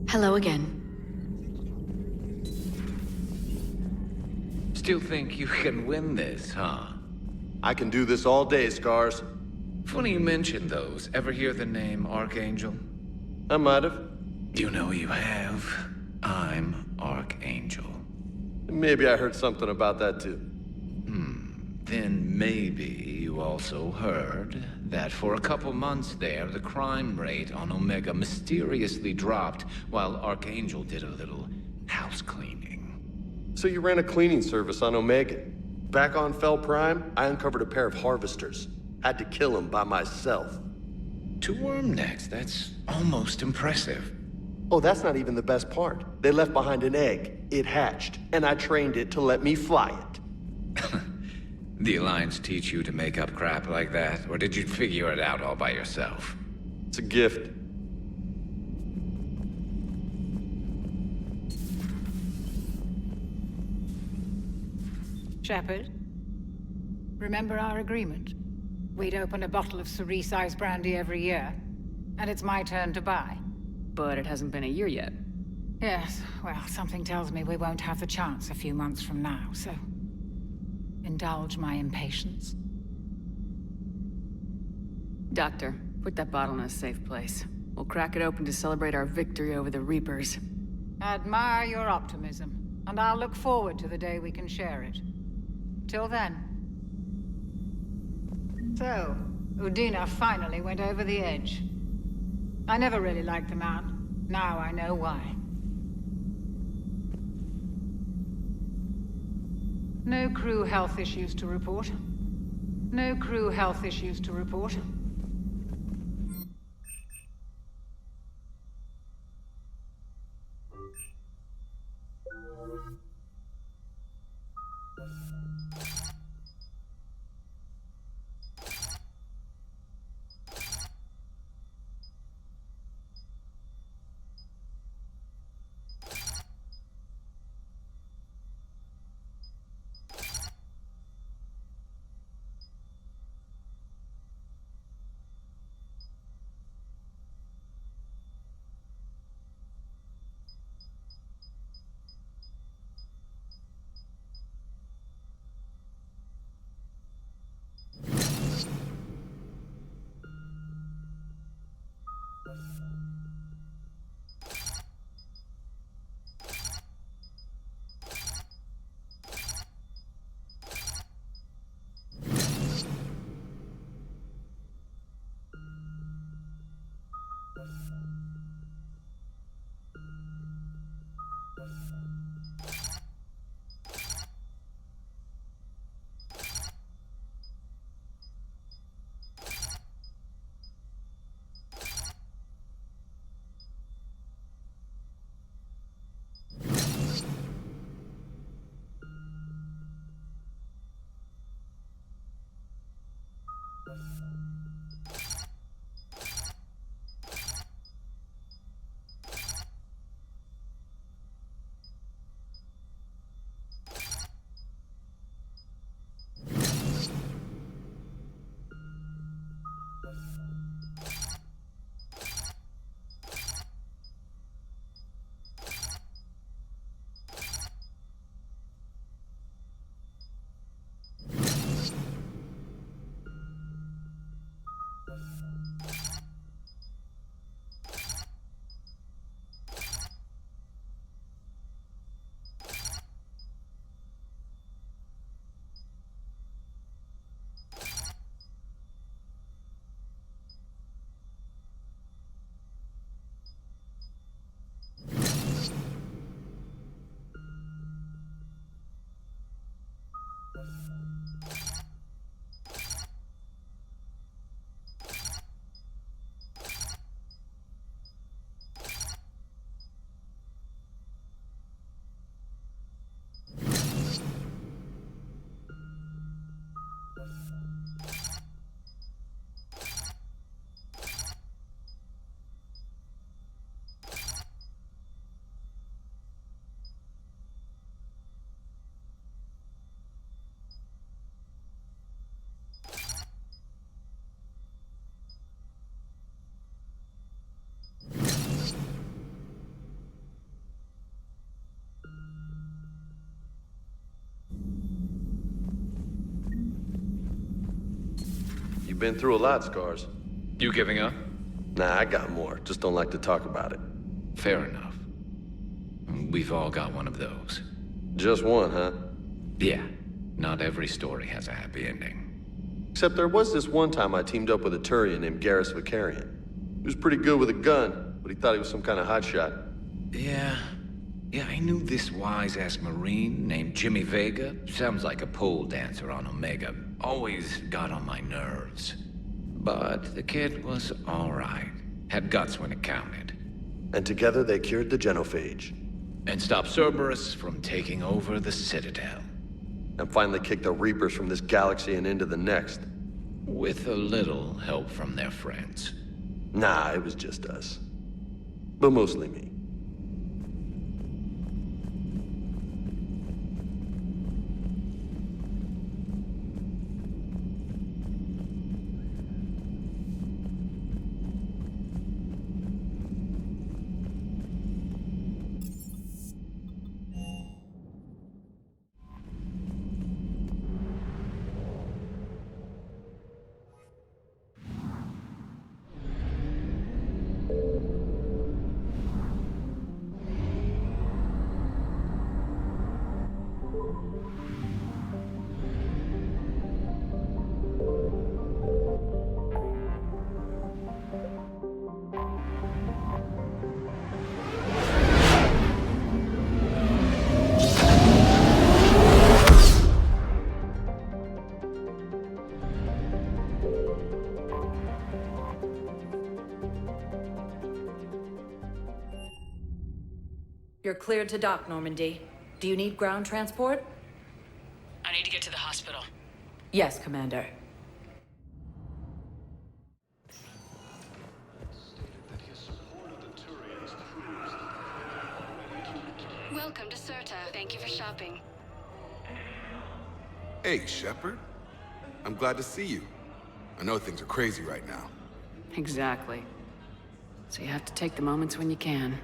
Hello again. Still think you can win this, huh? I can do this all day, Scars. Funny you mention those. Ever hear the name Archangel? I might have. You know you have. I'm Archangel. Maybe I heard something about that too. Then maybe you also heard that for a couple months there, the crime rate on Omega mysteriously dropped while Archangel did a little house cleaning. So you ran a cleaning service on Omega. Back on Fel Prime, I uncovered a pair of harvesters. Had to kill them by myself. 2 worm necks, that's almost impressive. Oh, that's not even the best part. They left behind an egg. It hatched, and I trained it to let me fly it. The Alliance teach you to make up crap like that, or did you figure it out all by yourself? It's a gift. Shepard, remember our agreement? We'd open a bottle of cerise brandy every year, and it's my turn to buy. But it hasn't been a year yet. Yes, well, something tells me we won't have the chance a few months from now, so... indulge my impatience. Doctor, Put that bottle in a safe place. We'll crack it open to celebrate our victory over the Reapers. Admire your optimism, and I'll look forward to the day we can share it. Till then. So, Udina finally went over the edge. I never really liked the man. Now I know why. No crew health issues to report. No crew health issues to report. You've been through a lot, Scars. You giving up? Nah, I got more. Just don't like to talk about it. Fair enough. We've all got one of those. Just one, huh? Yeah. Not every story has a happy ending. Except there was this one time I teamed up with a Turian named Garrus Vicarian. He was pretty good with a gun, but he thought he was some kind of hotshot. Yeah, I knew this wise-ass Marine named Jimmy Vega. Sounds like a pole dancer on Omega. Always got on my nerves. But the kid was all right. Had guts when it counted. And together they cured the genophage. And stopped Cerberus from taking over the Citadel. And finally kicked the Reapers from this galaxy and into the next. With a little help from their friends. Nah, it was just us. But mostly me. You're cleared to dock, Normandy. Do you need ground transport? I need to get to the hospital. Yes, Commander. Welcome to Serta. Thank you for shopping. Hey, Shepard. I'm glad to see you. I know things are crazy right now. Exactly. So you have to take the moments when you can.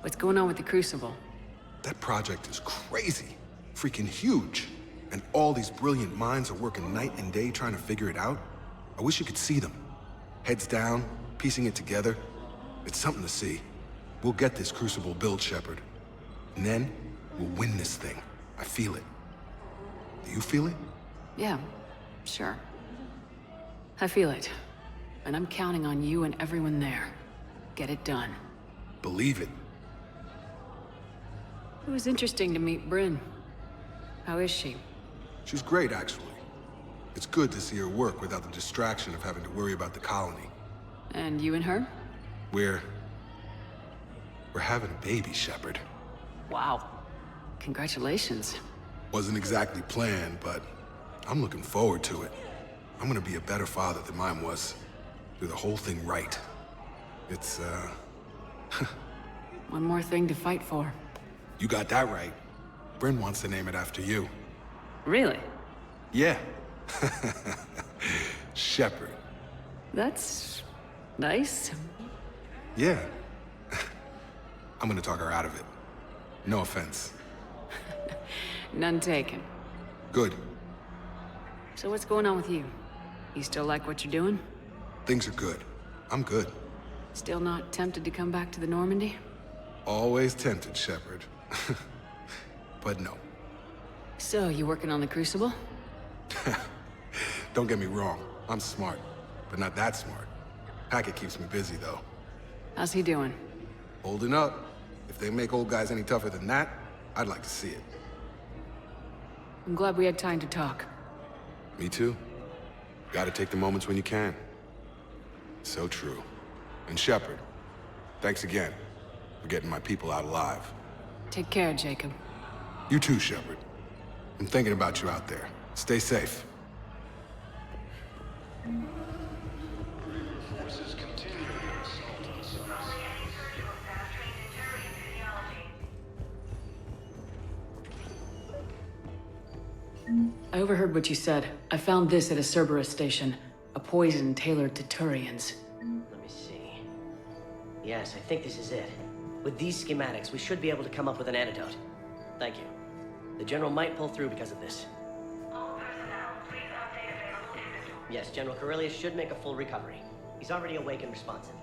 What's going on with the Crucible? That project is crazy. Freaking huge. And all these brilliant minds are working night and day trying to figure it out. I wish you could see them. Heads down, piecing it together. It's something to see. We'll get this Crucible built, Shepard. And then, we'll win this thing. I feel it. Do you feel it? Yeah, sure. I feel it. And I'm counting on you and everyone there. Get it done. Believe it. It was interesting to meet Bryn. How is she? She's great, actually. It's good to see her work without the distraction of having to worry about the colony. And you and her? We're having a baby, Shepard. Wow. Congratulations. Wasn't exactly planned, but I'm looking forward to it. I'm gonna be a better father than mine was. Do the whole thing right. It's, One more thing to fight for. You got that right. Bryn wants to name it after you. Really? Yeah. Shepard. That's nice. Yeah. I'm gonna talk her out of it. No offense. None taken. Good. So what's going on with you? You still like what you're doing? Things are good. I'm good. Still not tempted to come back to the Normandy? Always tempted, Shepard. But no. So, you working on the Crucible? Don't get me wrong. I'm smart, but not that smart. Hackett keeps me busy, though. How's he doing? Holding up. If they make old guys any tougher than that, I'd like to see it. I'm glad we had time to talk. Me too. Gotta take the moments when you can. So true. And Shepard, thanks again for getting my people out alive. Take care, Jacob. You too, Shepard. I'm thinking about you out there. Stay safe. I overheard what you said. I found this at a Cerberus station. A poison tailored to Turians. Let me see. Yes, I think this is it. With these schematics, we should be able to come up with an antidote. Thank you. The General might pull through because of this. All personnel, please update available inventory. Yes, General Corellius should make a full recovery. He's already awake and responsive.